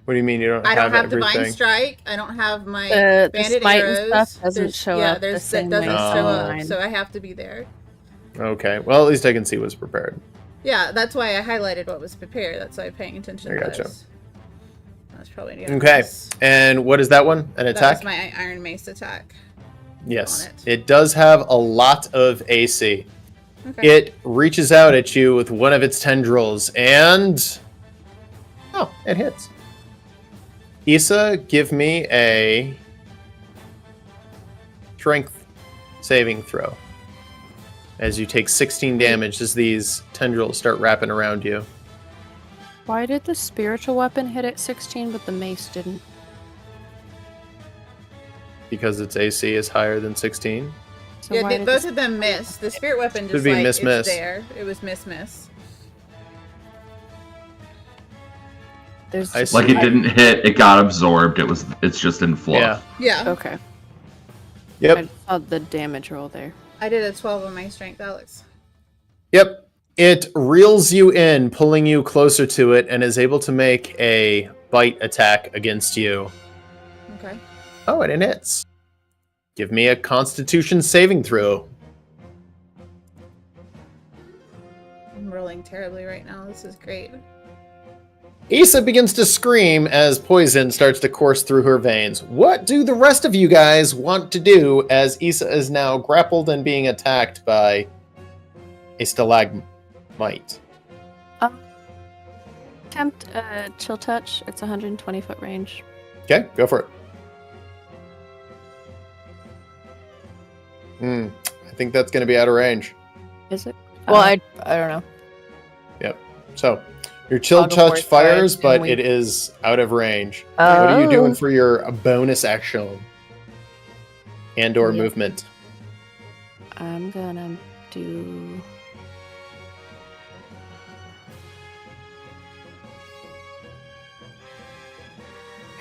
What do you mean you don't I don't have everything? Divine Strike. I don't have my The banded smite and arrows. stuff doesn't There's- show yeah, up the there's same that doesn't way show up, online. so I have to be there. Okay. Well, at least I can see what's prepared. Yeah, that's why I highlighted what was prepared. That's why I'm paying attention I to gotcha. this. That's probably the Okay. obvious. And what is that one? An That attack? was my Iron Mace attack. Yes. on it. It does have a lot of AC. Okay. It reaches out at you with one of its tendrils and... Oh, it hits. Issa, give me a strength saving throw. As you take 16 damage as these tendrils start wrapping around you. Why did the spiritual weapon hit at 16 but the mace didn't? Because its AC is higher than 16. So yeah, why did both the- of them missed. The spirit weapon just be like miss, it's miss. there. It was miss. There's I just- Like it didn't hit, it got absorbed. It's just in fluff. Yeah. Yeah. Okay. I Yep. saw the damage roll there. I did a 12 on my strength, Alex. Yep. It reels you in, pulling you closer to it, and is able to make a bite attack against you. Okay. Oh, and it hits. Give me a Constitution saving throw. I'm rolling terribly right now. This is great. Issa begins to scream as poison starts to course through her veins. What do the rest of you guys want to do as Issa is now grappled and being attacked by a stalagmite? Attempt chill touch. It's 120 foot range. Okay, go for it. I think that's going to be out of range. Is it? Well, I don't know. Yep. So, your chill touch fires, but it is out of range. What are you doing for your bonus action and/or movement? I'm gonna do.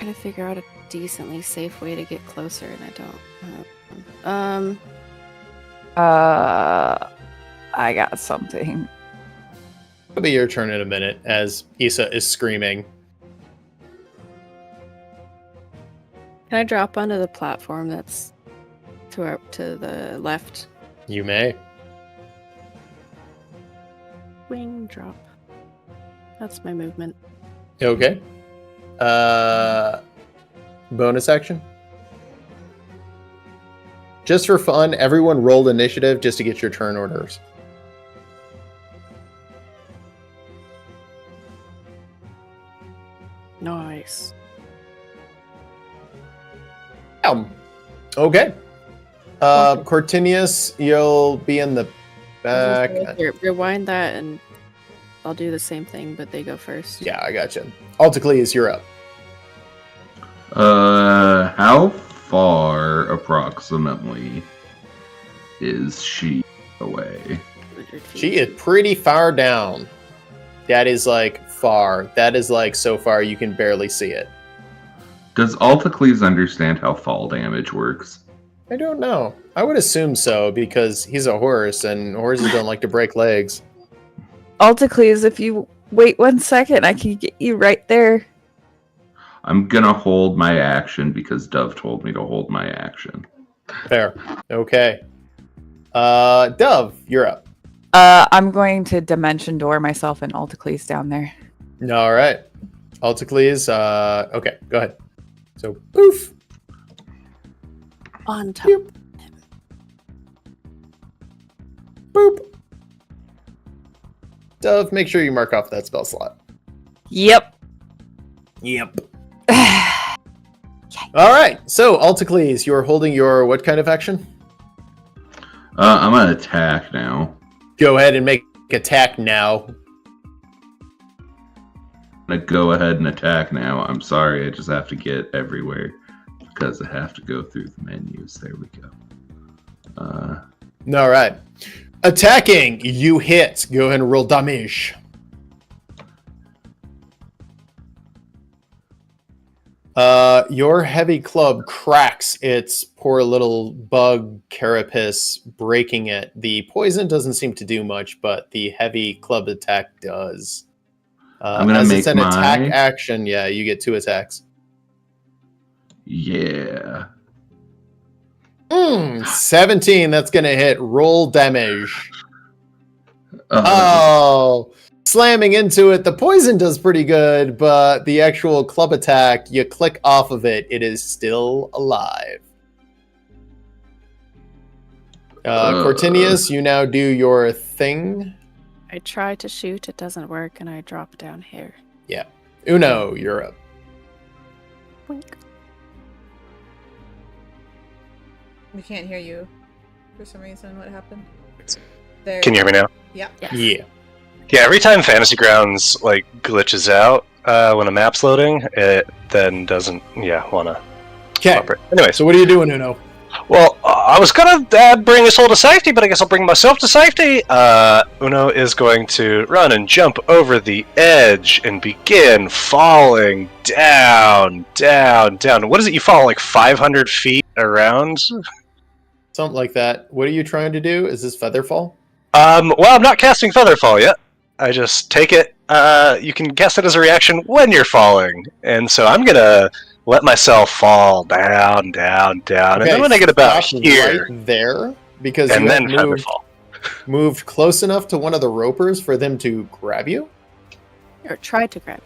I'm gonna figure out a decently safe way to get closer, and I don't. I got something. It'll be your turn in a minute as Issa is screaming. Can I drop onto the platform that's to the left? You may. Wing drop. That's my movement. Okay. Bonus action. Just for fun, everyone roll initiative just to get your turn orders. Nice. Okay. Cortinius, you'll be in the back. Here, rewind that and I'll do the same thing, but they go first. Yeah, I gotcha. Alticles, you're up. How far approximately is she away? 100 feet. She is pretty far down. That is like far. That is like so far you can barely see it. Does Alticles understand how fall damage works? I don't know. I would assume so because he's a horse and horses don't like to break legs. Alticles, if you wait 1 second, I can get you right there. I'm gonna hold my action because Dove told me to hold my action. Fair. Okay. Dove, you're up. I'm going to dimension door myself and Alticles down there. All right. Alticles, okay, go ahead. So, poof. On top. Boop. Dove, make sure you mark off that spell slot. Yep. Yep. All right. So, Alticles, you're holding your what kind of action? I'm gonna attack now. Go ahead and make attack now. I'm gonna go ahead and attack now. I'm sorry, I just have to get everywhere because I have to go through the menus. There we go. All right. Attacking, you hit. Go ahead and roll damage. Your heavy club cracks its poor little bug carapace, breaking it. The poison doesn't seem to do much, but the heavy club attack does. I'm gonna as make it's an attack my- action, yeah, you get 2 attacks. Yeah. 17, that's gonna hit. Roll damage. Uh, Oh, slamming into it. The poison does pretty good, but the actual club attack, you click off of it, it is still alive. Cortinius, you now do your thing. I try to shoot, it doesn't work, and I drop down here. Uno, you're up. Wink. We can't hear you for some reason. What happened? There. Can you hear me now? Yeah. Yeah. Yeah, every time Fantasy Grounds like glitches out when a map's loading, it then doesn't want to Okay. operate. Anyway, So what are you doing, Uno? well, I was gonna bring us all to safety, but I guess I'll bring myself to safety. Uno is going to run and jump over the edge and begin falling down. What is it? You fall like 500 feet around? Something like that. What are you trying to do? Is this Featherfall? Well, I'm not casting Featherfall yet. I just take it. You can cast it as a reaction when you're falling, and so I'm gonna let myself fall down, and then when I get about stop here, right there, because and you then have Featherfall. moved close enough to one of the ropers for them to grab you. Or try to grab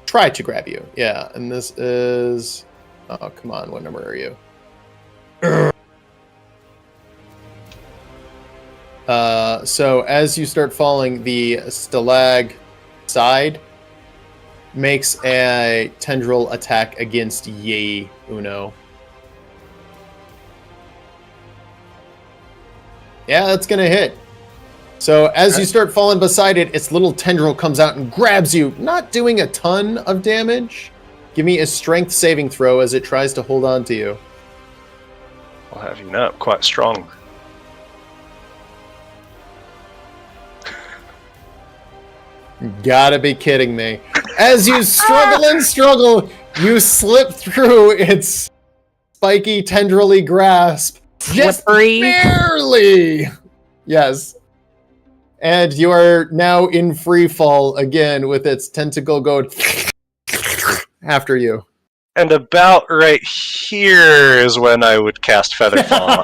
try to grab you. Yeah, and this is... Oh, come on. What number are you? So as you start falling, the stalag side makes a tendril attack against Yi Uno. Yeah, that's going to hit. So as you start falling beside it, its little tendril comes out and grabs you, not doing a ton of damage. Give me a strength saving throw as it tries to hold on to you. I'll have you know, quite strong. Gotta be kidding me. As you struggle and struggle, you slip through its spiky, tendrily grasp. Just Slippery. barely! Yes. And you are now in free fall again with its tentacle going after you. And about right here is when I would cast Feather Fall.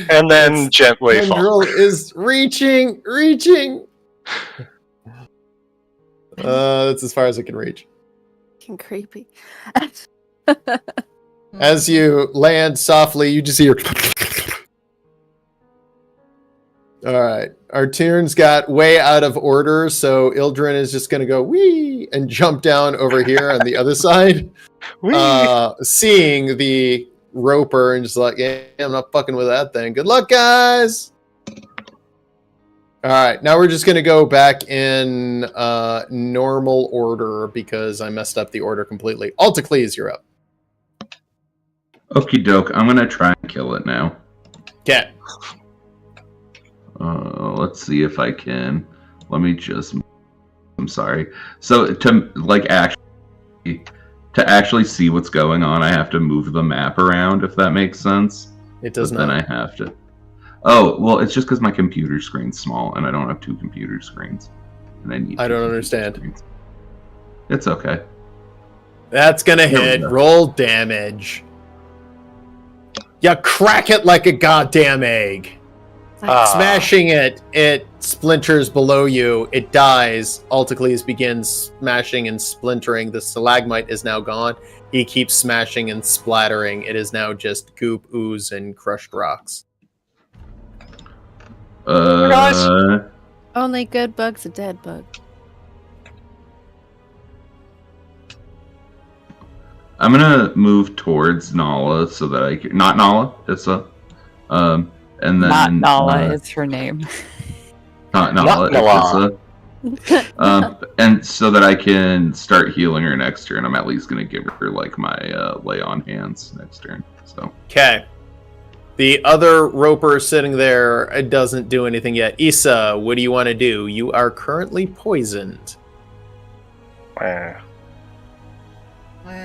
And then Its gently tendril fall. is reaching. That's as far as it can reach. Fucking creepy. As you land softly, you just hear. Alright. Our tunes got way out of order, so Ildren is just gonna go wee and jump down over here on the other side. Seeing the roper and just like, yeah, I'm not fucking with that thing. Good luck, guys! Alright, now we're just gonna go back in normal order because I messed up the order completely. Altacles, you're up. Okie doke. I'm gonna try and kill it now. Okay. Let's see if I can. Let me just. I'm sorry. So to actually see what's going on, I have to move the map around. If that makes sense. It does But not. Then I have to. Oh well, it's just because my computer screen's small and I don't have two computer screens, and I need. I two don't computer understand. screens. It's okay. That's gonna There we hit. go. Roll damage. You crack it like a goddamn egg. Smashing it, it splinters below you. It dies. Altacles begins smashing and splintering. The stalagmite is now gone. He keeps smashing and splattering. It is now just goop, ooze, and crushed rocks. Only good bug's a dead bug. I'm gonna move towards Nala so that I can, not Nala, Issa. And then Not Nala is her name. not Nala, Nala. Issa. And so that I can start healing her next turn. I'm at least gonna give her like my lay on hands next turn. So Okay. The other roper sitting there doesn't do anything yet. Issa, what do you want to do? You are currently poisoned. I'm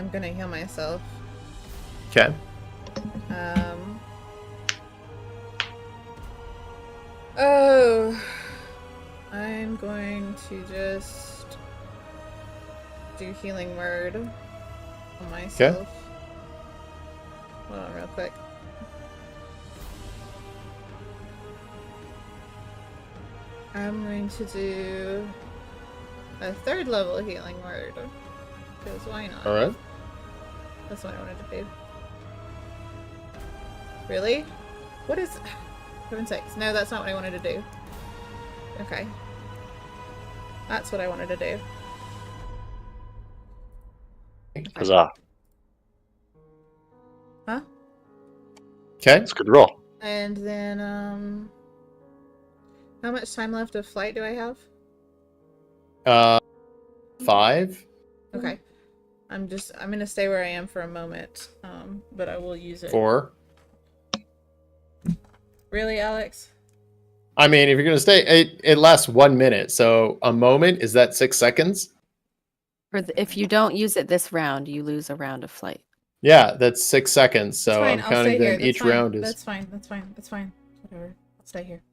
gonna heal myself. Okay. Oh, I'm going to just do healing word on myself. Hold on, real quick. I'm going to do a 3rd level healing word. Because why not? Alright. That's what I wanted to do. Really? What is... Heaven's sakes. No, that's not what I wanted to do. Okay. That's what I wanted to do. Huzzah. Huh? Okay. That's a good roll. And then, how much time left of flight do I have? 5. Okay. I'm gonna stay where I am for a moment, but I will use it. 4. Really, Alex? I mean, if you're gonna stay, it lasts 1 minute. So a moment, is that 6 seconds? If you don't use it this round, you lose a round of flight. Yeah, that's 6 seconds. So It's fine. I'm I'll counting stay here. that That's each fine. round is. That's fine. That's fine. Whatever. I'll stay here.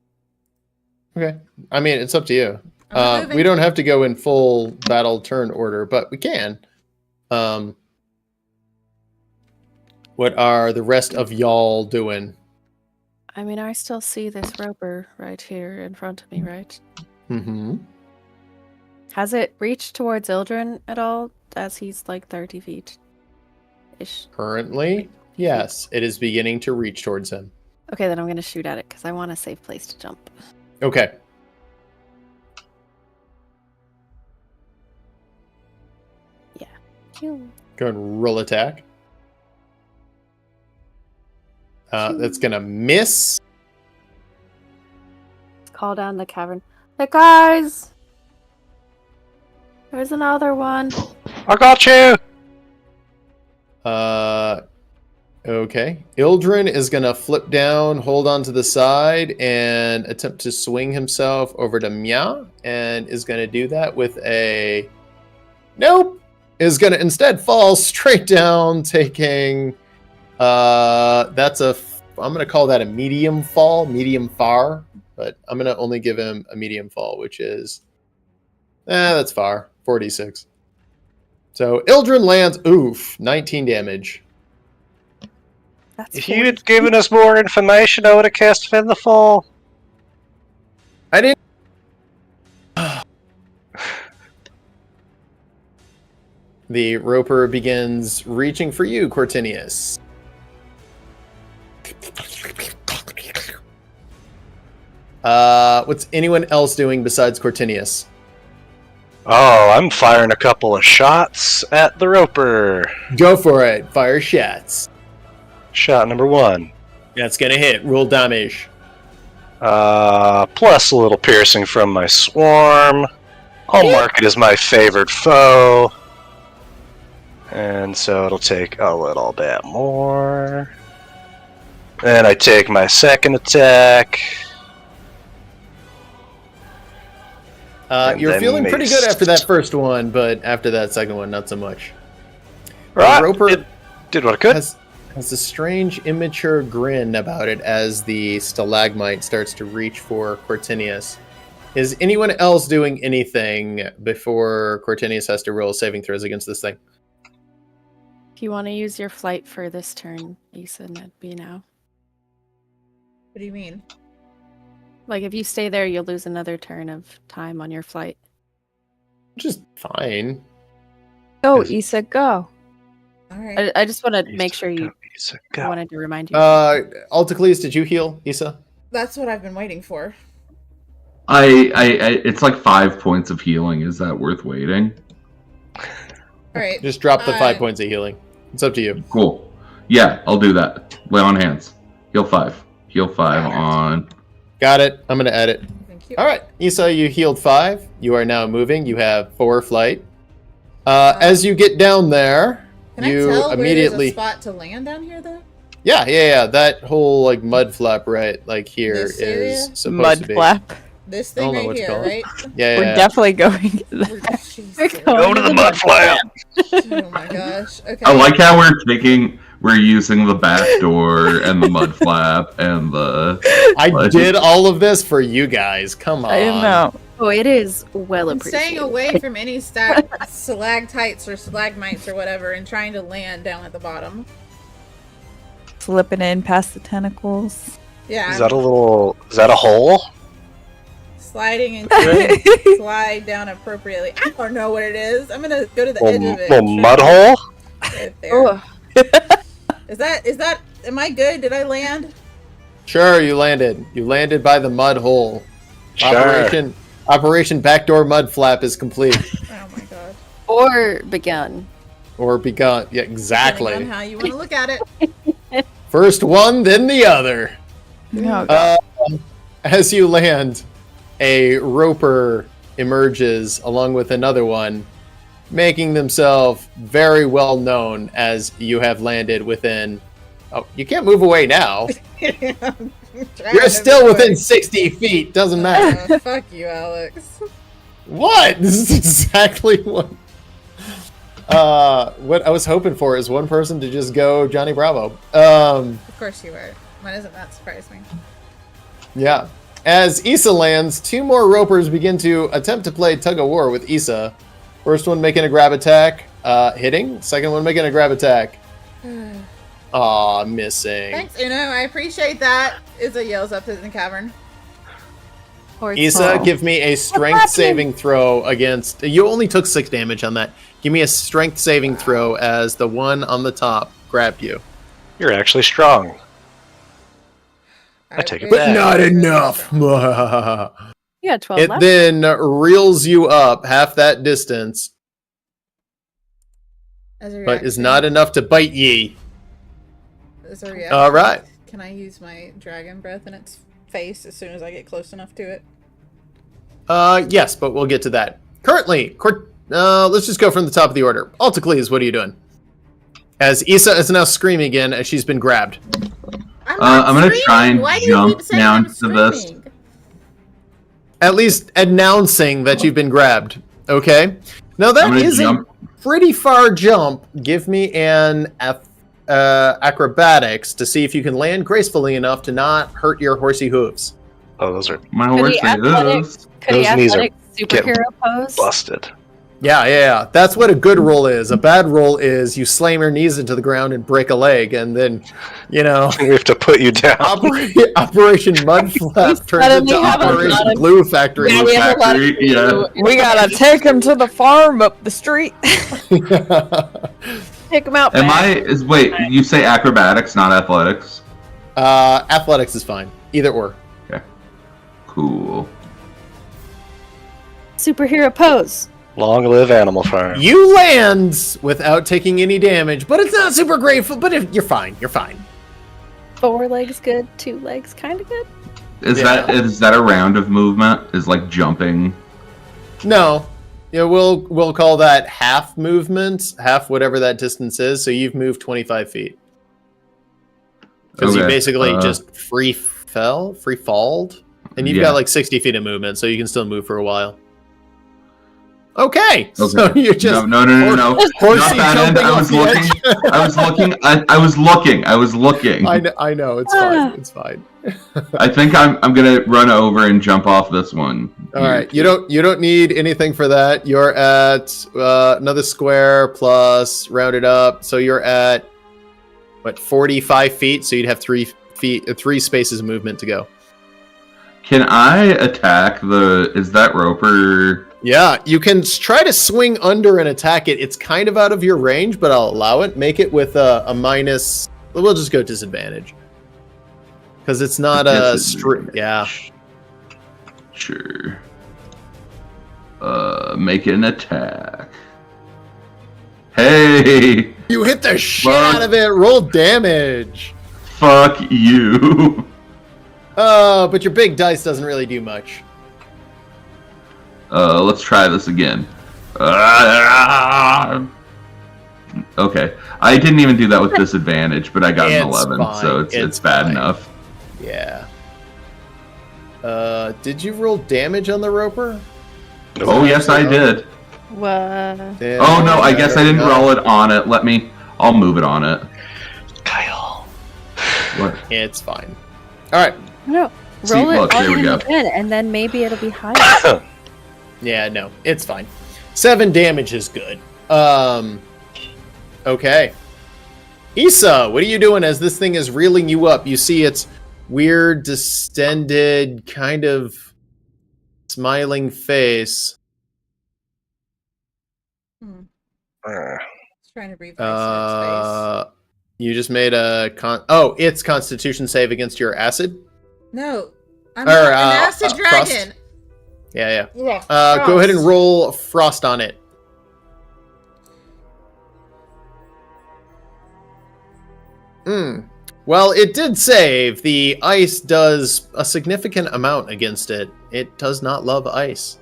Okay. I mean, it's up to you. I'm not moving. We don't have to go in full battle turn order, but we can. What are the rest of y'all doing? I mean, I still see this roper right here in front of me, right? Mm-hmm. Has it reached towards Ildren at all? as he's like 30 feet ish? Currently, yes, it is beginning to reach towards him. Okay, then I'm gonna shoot at it because I want a safe place to jump. Okay. Phew. Go and roll attack. That's gonna miss. Call down the cavern. Hey guys! There's another one. I got you! Okay. Ildrin is gonna flip down, hold on to the side, and attempt to swing himself over to Mia, and is gonna do that with a... Nope! Is gonna instead fall straight down, taking... that's a... I'm gonna call that a medium fall, medium far, but I'm gonna only give him a medium fall, which is... that's far. 46. So Ildrin lands, 19 damage. That's If you had given us more information, I would have cast Feather Fall. I didn't... The roper begins reaching for you, Cortinius. What's anyone else doing besides Cortinius? Oh, I'm firing a couple of shots at the roper. Go for it. Fire shots. Shot number 1. That's gonna hit. Roll damage. Plus a little piercing from my swarm. Home market is my favorite foe. And so it'll take a little bit more. Then I take my second attack. And You're then feeling pretty good maced. after that first one, but after that second one, not so much. Right. Roper Did what I could. has a strange, immature grin about it as the stalagmite starts to reach for Cortinius. Is anyone else doing anything before Cortinius has to roll saving throws against this thing? If you want to use your flight for this turn, Issa, that'd be now. What do you mean? Like, if you stay there, you'll lose another turn of time on your flight. Which is fine. Go, Yes. Issa, go. All right. I just want to make sure you Go. wanted to remind you. Altacles, did you heal, Issa? That's what I've been waiting for. It's like 5 points of healing. Is that worth waiting? All right. Just drop the 5 points of healing. It's up to you. Cool. Yeah, I'll do that. Lay on hands. Heal 5. Heal 5 on... Got it. I'm going to add it. Thank you. All right, Issa, you healed 5. You are now moving. You have 4 flight. As you get down there, Can you I tell immediately... where there's a spot to land down here, though? Yeah. That whole like mud flap right like here This is area? supposed to Mud be. flap. This I thing don't know right what you here, call it. right? Yeah. We're definitely going to that. Jesus. Go to the mud flap. Oh my gosh. Okay. I like how we're using the back door and the mud flap and the... I did all of this for you guys. Come on. I know. Oh, it is well I'm appreciated. staying away from any stalactites or stalagmites or whatever and trying to land down at the bottom. Slipping in past the tentacles. Yeah. Is that a hole? Sliding into it. Slide down appropriately. I don't know what it is. I'm gonna go to the edge of it. Little mud hole? Right there. Ugh. Is that am I good? Did I land? Sure, you landed. You landed by the mud hole. Sure. Operation Backdoor Mud Flap is complete. Oh my god. Or begun. Or begun. Yeah, exactly. Depending on how you want to look at it. First one, then the other. No, God. As you land, a roper emerges along with another one, making themselves very well known as you have landed within... Oh, you can't move away now. You're still within 60 feet. Doesn't matter. Fuck you, Alex. What? This is exactly what I was hoping for is one person to just go Johnny Bravo. Of course you were. Why doesn't that surprise me? Yeah. As Issa lands, 2 more ropers begin to attempt to play tug of war with Issa. First one making a grab attack, hitting. Second one making a grab attack. Aw, missing. Thanks, Uno. I appreciate that. Izza yells up to the cavern. Issa, give me a strength saving throw against. You only took 6 damage on that. Give me a strength saving throw as the one on the top grabbed you. You're actually strong. I take it But back. not enough. Yeah, 12 It left. then reels you up half that distance, As a but is reaction- not enough to bite ye. As a reaction, All right. Can I use my dragon breath in its face as soon as I get close enough to it? Yes, but we'll get to that. Currently, let's just go from the top of the order. Alticles, what are you doing? As Issa is now screaming again as she's been grabbed. I'm gonna try and jump down to this. At least announcing that you've been grabbed. Okay. Now I'm that gonna is a jump. pretty far jump. Give me an acrobatics to see if you can land gracefully enough to not hurt your horsey hooves. Oh, those are My Could horse he athletic- is. Could he Those knees are athletic superhero pose? busted. Yeah. That's what a good roll is. A bad roll is you slam your knees into the ground and break a leg, and then, We have to put you down. Operation Mud Flap turns suddenly into have a lot Operation of- Glue Factory. Yeah, we have a lot of Factory, yeah. We gotta take him to the farm up the street. Take him out. Am back. wait, you say acrobatics, not athletics? Athletics is fine. Either or. Cool. Superhero pose. Long live Animal Farm. You land without taking any damage, but it's not super grateful. But if you're fine, you're fine. 4 legs good, 2 legs kind of good. Is Yeah. that a round of movement? Is like jumping? No, we'll call that half movement, half whatever that distance is. So you've moved 25 feet because you Okay, basically just free falled, and you've Yeah. got like 60 feet of movement, so you can still move for a while. Okay, so you're just no. horsey Not that end. jumping I off was the looking. edge. I was looking. I know. It's fine. It's fine. I think I'm gonna run over and jump off this one. All right. You don't need anything for that. You're at another square plus rounded up, so you're at 45 feet. So you'd have 3 spaces of movement to go. Can I attack the? Is that Roper? Yeah, you can try to swing under and attack it. It's kind of out of your range, but I'll allow it. Make it with a minus. We'll just go disadvantage because it's not a straight. Yeah. Sure. Make it an attack. Hey! You hit the shit Fuck. out of it. Roll damage. Fuck you. But your big dice doesn't really do much. Let's try this again. Okay. I didn't even do that with disadvantage, but I got an It's 11, fine. so it's bad fine. enough. Yeah. Did you roll damage on the roper? Oh, yes, I did. What? Oh, no, I guess I didn't roll it on it. I'll move it on it. Kyle. What? It's fine. All right. No. See, Roll look, it there we on go. again, and then maybe it'll be higher. Yeah, no, it's fine. 7 damage is good. Okay. Issa, what are you doing as this thing is reeling you up? You see its weird, distended, kind of smiling face. It's trying to breathe ice in its You just made a it's Constitution save against your acid. face. No, I'm Or, not an acid frost. dragon. Yeah. Yeah. Go ahead and roll frost on it. Well, it did save. The ice does a significant amount against it. It does not love ice.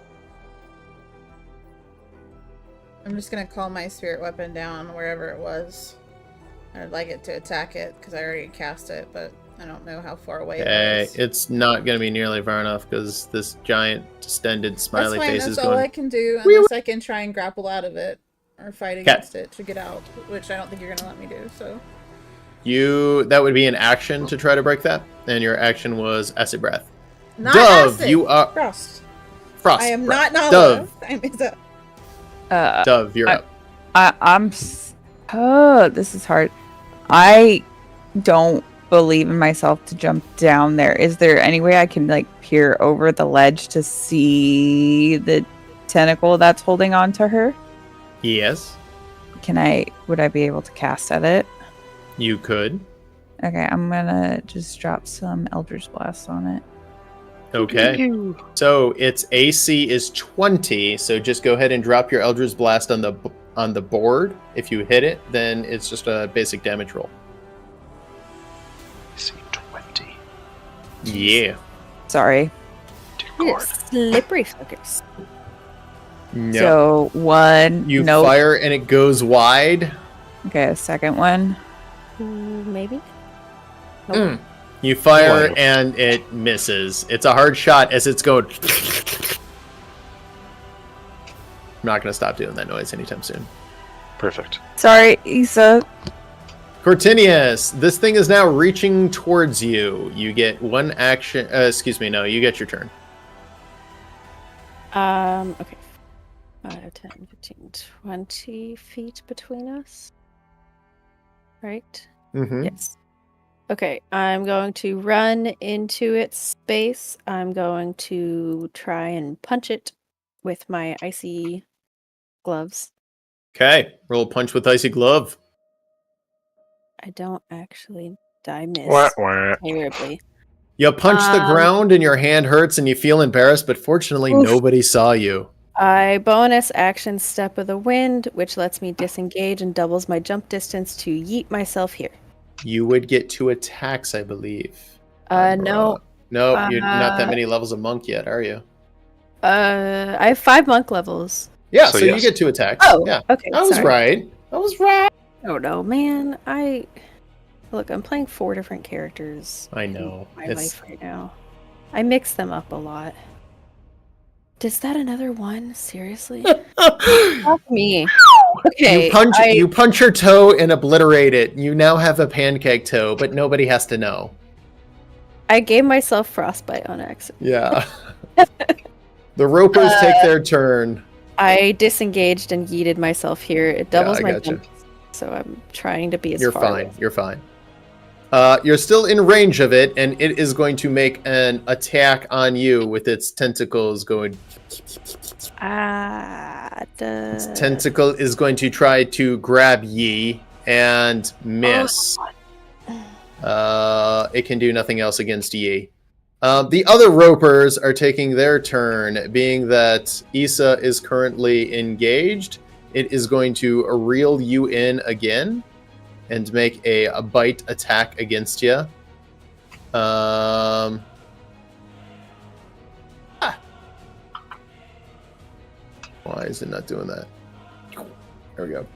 I'm just gonna call my spirit weapon down wherever it was. I'd like it to attack it because I already cast it, but I don't know how far away Okay, it is. it's not going to be nearly far enough because this giant, distended, smiley That's fine. face is That's all I going. can do, unless I can try and grapple out of it or fight against it to get out, which I don't think you're gonna let me do. So That would be an action to try to break that, and your action was acid breath. not Dove, acid. you are Frost. frost. I am breath. not Nala. Dove, I'm Isa. Dove, you're up. Oh, this is hard. I don't believe in myself to jump down there. Is there any way I can like peer over the ledge to see the tentacle that's holding on to her? Yes, Would I be able to cast at it? you could. Okay, I'm gonna just drop some Eldritch Blast on it. Okay. So its AC is 20, so just go ahead and drop your Eldritch Blast on the board. If you hit it, then it's just a basic damage roll. AC 20. Yeah. Sorry. You're slippery fuckers. No. So one. You nope. fire and it goes wide. Okay, a second one. Maybe. Mm. You fire Whoa. and it misses. It's a hard shot as it's going. I'm not going to stop doing that noise anytime soon. Perfect. Sorry, Issa. Cortinius, this thing is now reaching towards you. You get one action. You get your turn. Okay. 5, 10, 15, 20 feet between us. Right? Mm-hmm. Yes. Okay, I'm going to run into its space. I'm going to try and punch it with my icy gloves. Okay, roll punch with icy glove. I don't actually. I miss Wah, wah. terribly. You punch the ground and your hand hurts and you feel embarrassed, but fortunately Oof. nobody saw you. I bonus action Step of the Wind, which lets me disengage and doubles my jump distance to yeet myself here. You would get 2 attacks, I believe. No. No, you're not that many levels of monk yet, are you? I have 5 monk levels. Yeah, So so you yes. get 2 attacks. Oh, Yeah, okay. I was sorry. right. I was right. Oh no, man! Look, I'm playing 4 different characters. I know. In my life right now. I mix them up a lot. Is that another one? Seriously? Fuck me. Okay. You punch your toe and obliterate it. You now have a pancake toe, but nobody has to know. I gave myself frostbite on accident. Yeah. The ropers take their turn. I disengaged and yeeted myself here. It doubles I my gotcha. jump, so I'm trying to be as You're far fine. away. You're fine. You're still in range of it, and it is going to make an attack on you with its tentacles going. Its tentacle is going to try to grab Yi and miss. It can do nothing else against Yi. The other ropers are taking their turn, being that Issa is currently engaged. It is going to reel you in again and make a bite attack against you. Why is it not doing that? There we go.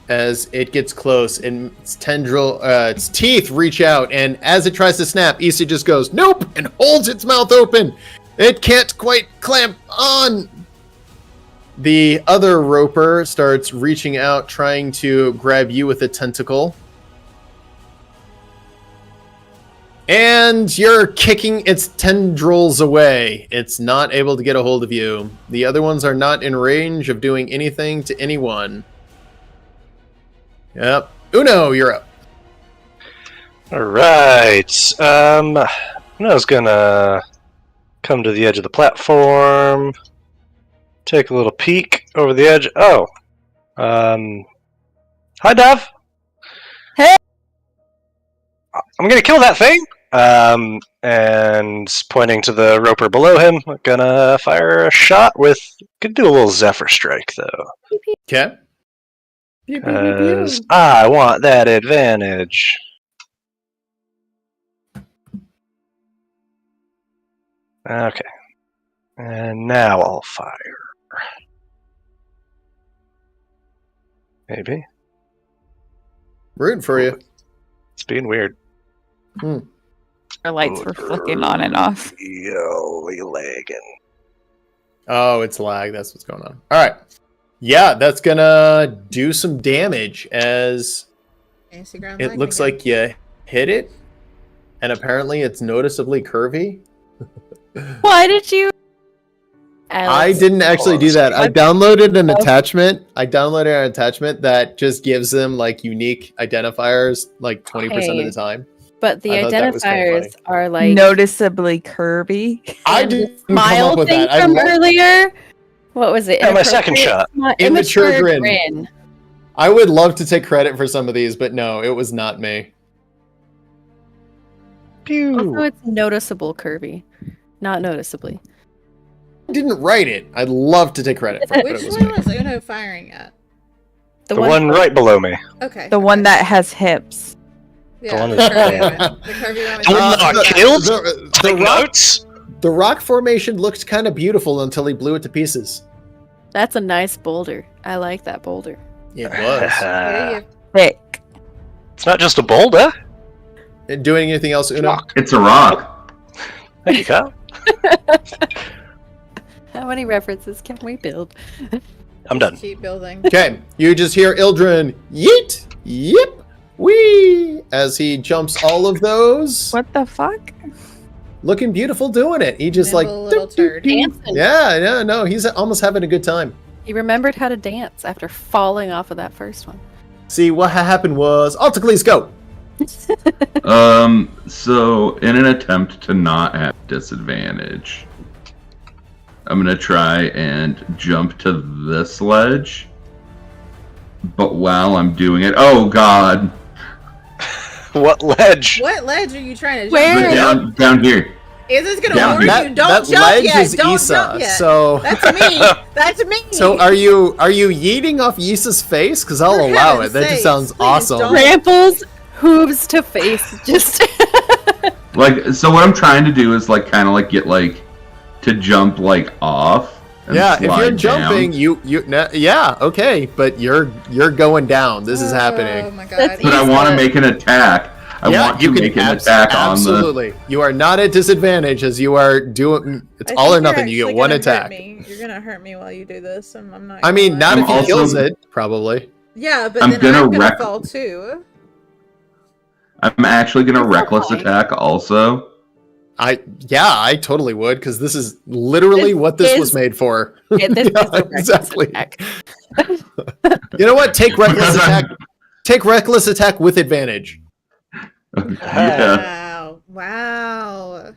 As it gets close, and its teeth reach out, and as it tries to snap, Issa just goes, nope, and holds its mouth open. It can't quite clamp on. The other roper starts reaching out, trying to grab you with a tentacle. And you're kicking its tendrils away. It's not able to get a hold of you. The other ones are not in range of doing anything to anyone. Yep. Uno, you're up. Alright. Uno's gonna come to the edge of the platform. Take a little peek over the edge. Oh. Hi, Dove. Hey! I'm gonna kill that thing. And pointing to the roper below him, I'm gonna fire a shot with. Gonna do a little Zephyr Strike, though. Okay. Because I want that advantage. Okay. And now I'll fire. Maybe. Rooting for you. It's being weird. Our lights were flicking on and off. Really lagging. Oh, it's lag. That's what's going on. All right. Yeah, that's gonna do some damage as Instagram it looks like you hit it, and apparently it's noticeably curvy. Why did you? I didn't actually do that. I downloaded an attachment. That just gives them like unique identifiers, like 20% of the time. But the I thought that was kinda identifiers are like Noticeably curvy. I and didn't the come smile up with thing that. I from love- earlier. What was it? Yeah, my second shot. Immature Immature grin. I would love to take credit for some of these, but no, it was not me. Also, it's noticeable curvy, not noticeably. I didn't write it. I'd love to take credit for it, but Which it was one me. was Uno firing at? The one right below me. Okay. The one that has hips. Yeah, one the that's- curvy one. The curvy one. The one that I killed? Take rock, notes. the rock formation looked kind of beautiful until he blew it to pieces. That's a nice boulder. I like that boulder. It was. Yeah, Thick. It's not just a boulder. Doing anything else, Uno? Rock. It's a rock. There you go. How many references can we build? I'm done. keep building. Okay, you just hear Ildren yeet, yip, wee, as he jumps all of those. What the fuck? Looking beautiful doing it. He just like, Nimble little turd. Dancing. yeah, no, he's almost having a good time. He remembered how to dance after falling off of that first one. See, what happened was, Altacles, go! So in an attempt to not have disadvantage, I'm gonna try and jump to this ledge. But while I'm doing it, oh god, What ledge? What ledge are you trying to Where? jump? down here. Is this gonna Down work? here. You don't that jump ledge yet. is Don't Issa, jump yet. so That's me. That's me. so are you yeeting off Issa's face? Because I'll For allow it. heaven's That just sakes, sounds please awesome. don't. Tramples hooves to face. Just Like, so what I'm trying to do is like kind of like get like to jump like off. And Yeah, if you're slide jumping, down. yeah, okay, but you're going down. This is Oh happening. my god. That's But I want to make an attack. I want to make an attack on the. absolutely. You are not at disadvantage as you are doing. It's I all or think you're nothing. You actually get one gonna hurt attack. me. You're gonna hurt me while you do this, and I'm not. I mean, gonna not lie. if he also- kills it, probably. Yeah, but I'm then gonna I'm gonna wreck- fall too. I'm actually gonna You're reckless fine. attack also. I totally would because this is literally This what this is- was made for. Yeah, this Yeah, is a reckless exactly. attack. You know what? Take reckless attack. Take reckless attack with advantage. Yeah. Wow.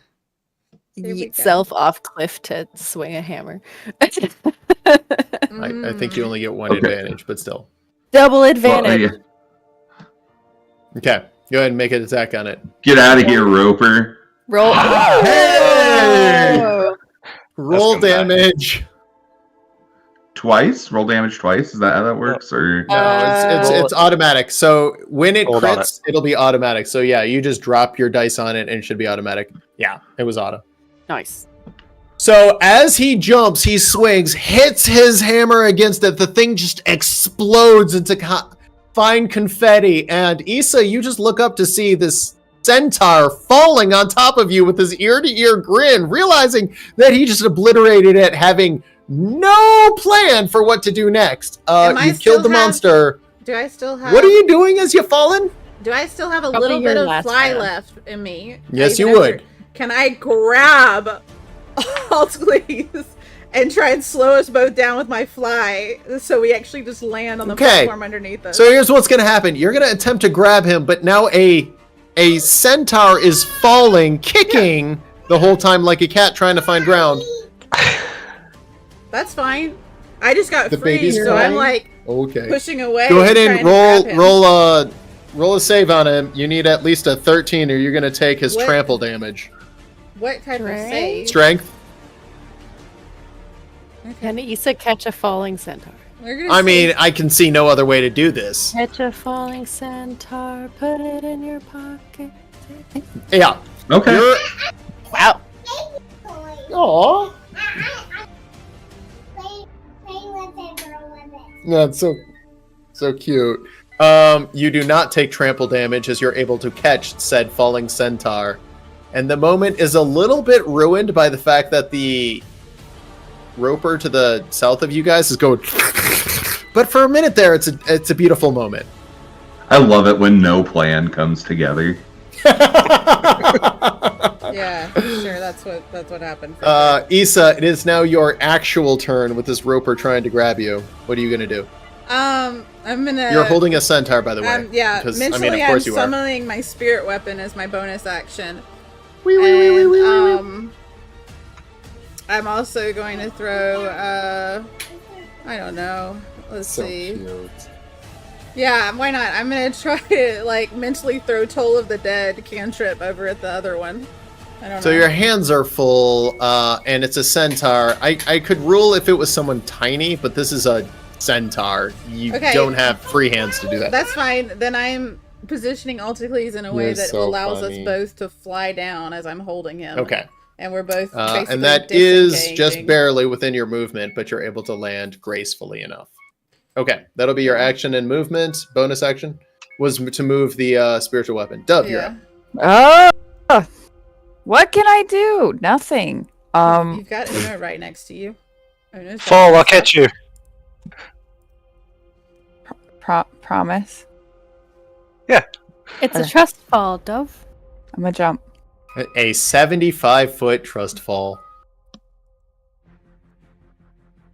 Here we Yeet go. self off cliff to swing a hammer. I think you only get one Okay. advantage, but still. Double Well, advantage. yeah. Okay, go ahead and make an attack on it. Get out of here, Roper. Roll. Hey! Oh! Roll come back. damage. Twice? Roll damage twice? Is that how that works? Or No, it's automatic. So when it Hold on crits, it'll be automatic. So yeah, you just drop your dice on it and it should be automatic. Yeah, it was auto. Nice. So as he jumps, he swings, hits his hammer against it. The thing just explodes into fine confetti. And Issa, you just look up to see this centaur falling on top of you with his ear-to-ear grin, realizing that he just obliterated it, having no plan for what to do next. Am I You've still killed the have- monster. Do I still have? What are you doing as you fallen? Do I still have a Probably little your bit of last fly round. left in me? Yes, Even you after- would. Can I grab Altacles and try and slow us both down with my fly, so we actually just land on the Okay. platform underneath us? So here's what's going to happen. You're going to attempt to grab him, but now a centaur is falling, kicking the whole time like a cat trying to find ground. That's fine. I just got The free, baby's so I'm crying? like Okay. pushing away. Go ahead trying and to grab him. roll a save on him. You need at least a 13 or you're going to take his What? trample damage. What type of Strength? save? Strength? Can Issa catch a falling centaur? We're gonna I mean, save- I can see no other way to do this. Catch a falling centaur, put it in your pocket. Yeah. okay. You're Wow. Aw. That's so cute. You do not take trample damage as you're able to catch said falling centaur. And the moment is a little bit ruined by the fact that the roper to the south of you guys is going but for a minute there it's a beautiful moment. I love it when no plan comes together. Yeah, sure. That's what happened. For sure. Issa, it is now your actual turn with this roper trying to grab you. What are you gonna do? I'm gonna. You're holding a centaur, by the way. Yeah. Because, Mentally, of course I'm you are. summoning my spirit weapon as my bonus action. I'm also going to throw. I don't know. Let's see. Cute. Yeah, why not? I'm gonna try to like mentally throw Toll of the Dead cantrip over at the other one. I don't know. So your hands are full, and it's a centaur. I could rule if it was someone tiny, but this is a centaur. You Okay. don't have free hands to do that. That's fine. Then I'm positioning Alticles in a way You're that so allows funny. us both to fly down as I'm holding him. Okay. And we're both basically and that is just disengaging. barely within your movement, but you're able to land gracefully enough. Okay, that'll be your action and movement. Bonus action was to move the spiritual weapon. Dove, you're Yeah. up. Oh, what can I do? Nothing. You've got Uno right next to you. Uno's Fall, got I'll catch you. Promise. It's a Okay. trust fall, Dove. I'm gonna jump. A 75-foot trust fall.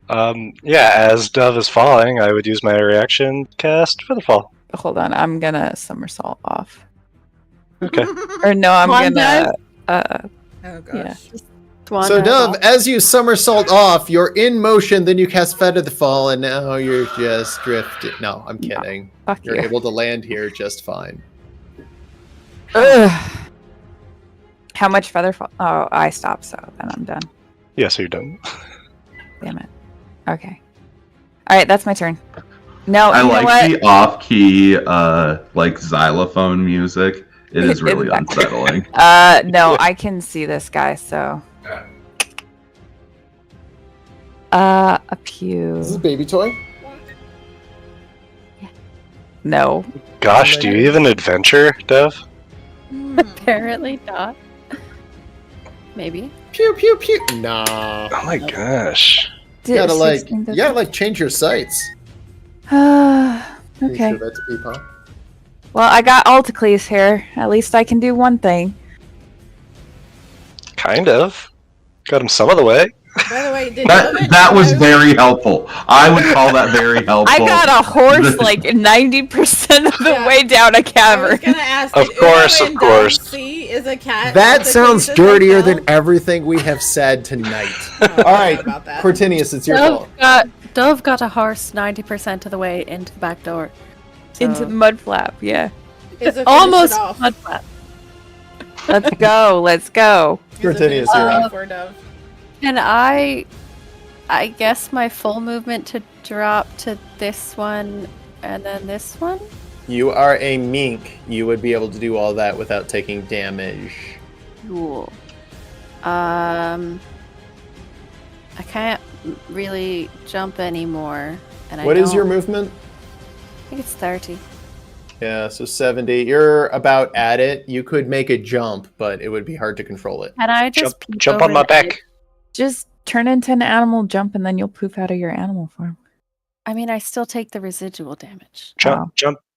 Yeah, as Dove is falling, I would use my reaction cast for the fall. Hold on, I'm gonna somersault off. Okay. Or no, I'm Swan gonna. Oh gosh. Yeah. Swan So, dive Dove, off. as you somersault off, you're in motion, then you cast Feather the Fall, and now you're just drifting. No, I'm kidding. Fuck You're you. able to land here just fine. Ugh. How much feather fall? Oh, I stopped, so then I'm done. Yeah, so you're done. Damn it. Okay. All right, that's my turn. No, I you know like what? the off-key, like xylophone music. It is In really the back. unsettling. No, I can see this guy, so. A pew. This is a baby toy. No. Gosh, do you even adventure, Dove? Apparently not. Maybe. Pew pew pew. Nah. Oh my gosh. You gotta like, 16 you gotta like change your sights. Okay. Show that to people. Well, I got Alticles here. At least I can do one thing. Kind of. Got him some of the way. By the way, did That was very helpful. I would call that very helpful. I got a horse like 90% of the Yeah. way down a I was cavern. gonna ask. Of did course, Uno of and course. Dove see is a cat. That Alticles sounds is dirtier a than dove? everything we have said tonight. Oh, I don't All know right, about that. Cortinius, it's your fault. Dove got a horse 90% of the way into the back door. So- Into the mud flap, yeah. Is it almost finish it off? mud flat. Let's go, let's go. Is it Cortinius, finish you're it up. off for Dove? And I guess my full movement to drop to this one and then this one. You are a mink. You would be able to do all that without taking damage. Cool. I can't really jump anymore. And What I is your don't- movement? I think it's 30. Yeah, so 70. You're about at it. You could make a jump, but it would be hard to control it. And I just peek Jump over on my the back. edge. Just turn into an animal, jump, and then you'll poof out of your animal form. I mean, I still take the residual damage. Wow.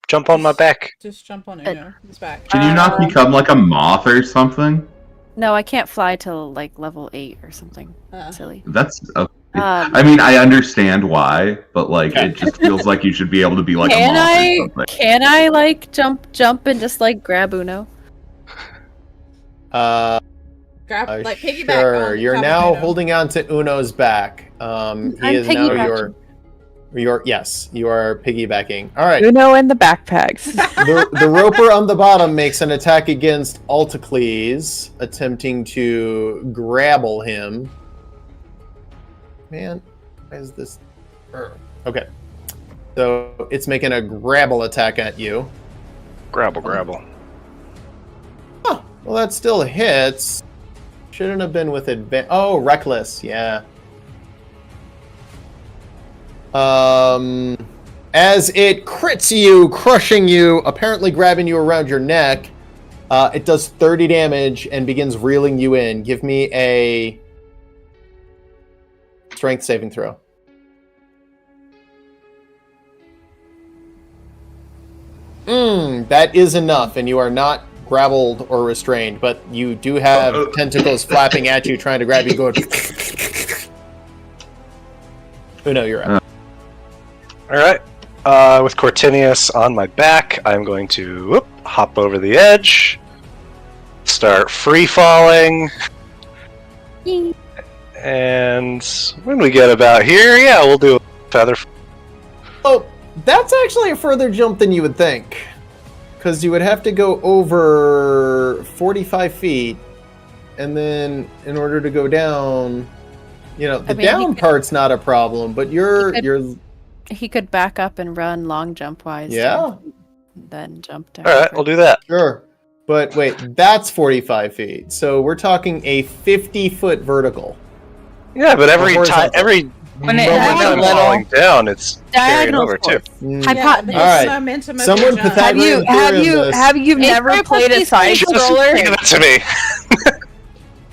Jump on my back. Just jump on Uno. He's back. Can you not become like a moth or something? No, I can't fly till like level 8 or something silly. That's okay. Um, I mean, I understand why, but like, it just feels like you should be able to be like a can moth or I? something. Can I like jump and just like grab Uno? Grab like piggyback. Sure. on You're top of now Uno. holding on to Uno's back. He I'm is now piggybacking. your yes, you are piggybacking. All right. Uno in the backpacks. The roper on the bottom makes an attack against Alticles, attempting to grapple him. Man, why is this? Okay. So it's making a grapple attack at you. Grabble. Oh, well, that still hits. Shouldn't have been with advantage. Oh, reckless. Yeah. As it crits you, crushing you, apparently grabbing you around your neck, it does 30 damage and begins reeling you in. Give me a strength saving throw. That is enough, and you are not grappled or restrained, but you do have tentacles flapping at you, trying to grab you, going... Oh, no, you're up. All right. With Cortinius on my back, I'm going to hop over the edge, start free falling, and when we get about here, yeah, we'll do a feather. Oh, that's actually a further jump than you would think, because you would have to go over 45 feet, and then in order to go down, the down part's not a problem, but he could back up and run long jump wise. Yeah. Then jump down. All right, we'll do that. Sure. But wait, that's 45 feet. So we're talking a 50-foot vertical. Yeah, but every time, When it moment has I'm a little falling down, it's carrying diagonal over too. All right. Momentum of Someone your jump. Have you never played a side scroller? Give it to me.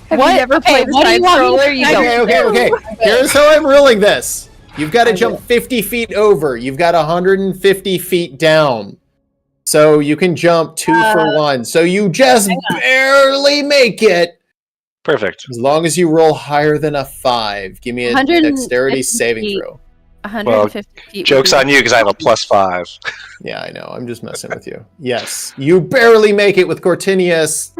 Have you never played a side scroller? You Okay. Here's how I'm ruling this. You've got to jump 50 feet over. You've got 150 feet down. So you can jump 2 for 1. So you just barely make it. Perfect. As long as you roll higher than a 5. Give me a dexterity saving throw. 150 feet. Joke's on you because I have a +5. Yeah, I know. I'm just messing with you. Yes. You barely make it with Cortinius.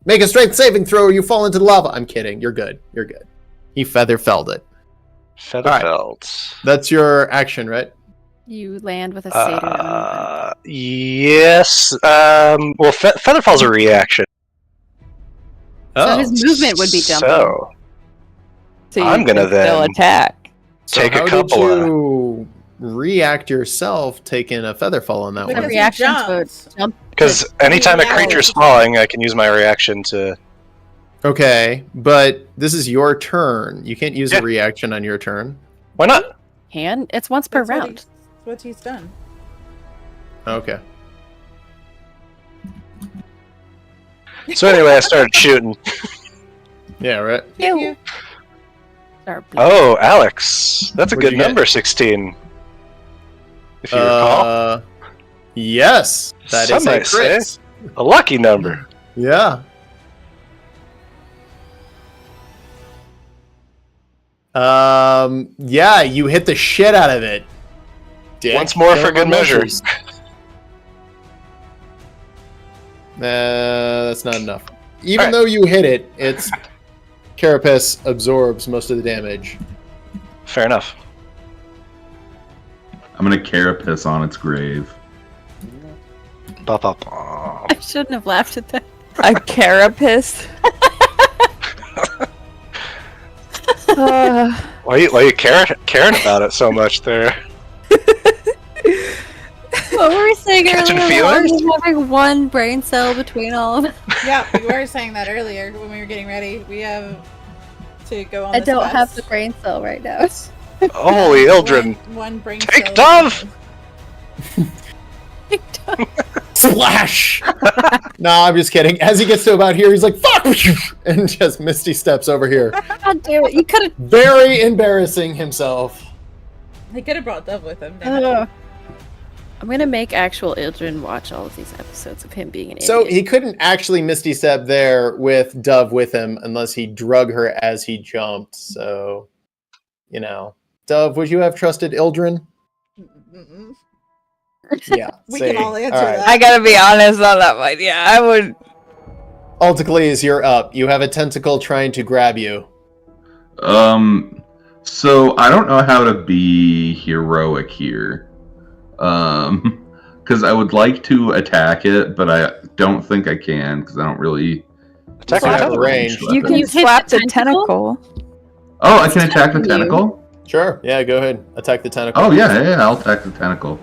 Make a strength saving throw or you fall into the lava. I'm kidding. You're good. He feather-felled it. Featherfeld. That's your action, right? You land with a satyr. Yes. Well, Featherfall's a reaction. So his movement would be jumping. So So I'm gonna can still then attack. take so a how couple did of. you react yourself taking a feather fall on that Because one? he Reaction to jumped. jump. Because anytime a Yeah. creature's falling, I can use my reaction to. Okay, but this is your turn. You can't use Yeah. a reaction on your turn. Why not? Hand. It's once per That's what round. That's what he's done. Okay. So anyway, I started shooting. Yeah, right. Ew. Start Oh, Alex, that's a What'd good you get? number, 16. If you recall, Yes, that Some is a might say. crit. a lucky number. Yeah. Yeah, you hit the shit out of it. Dick. Once more for Don't good measure. misses. That's not enough. Even Alright. though you hit it, its carapace absorbs most of the damage. Fair enough. I'm gonna carapace on its grave. Ba, ba, ba. I shouldn't have laughed at that. A carapace. Why are you caring about it so much there? What were we saying Catching earlier? about feelers? only having one brain cell between all of them. Yeah, we were saying that earlier when we were getting ready. We have to go on I this don't quest. have the brain cell right now. Holy Ildren. One brain Take cell. Dove! Splash! Nah, I'm just kidding. As he gets to about here, he's like, fuck! And just misty steps over here. God damn it! You could have. Very embarrassing himself. He could have brought Dove with him. Damn it. I'm gonna make actual Ildren watch all of these episodes of him being an So idiot. he couldn't actually misty step there with Dove with him unless he drug her as he jumped. So, Dove, would you have trusted Ildren? Mm-mm. Yeah. We say- can all answer right. that. I gotta be honest on that one. Yeah, I would. Alticles, you're up. You have a tentacle trying to grab you. So I don't know how to be heroic here. Because I would like to attack it, but I don't think I can because I don't really Attack Slap with the range. You can You hit slap the the tentacle. Oh, I can attack the attacking you. tentacle? Sure. Yeah, go ahead. Attack the tentacle. Oh, yeah, I'll attack the tentacle.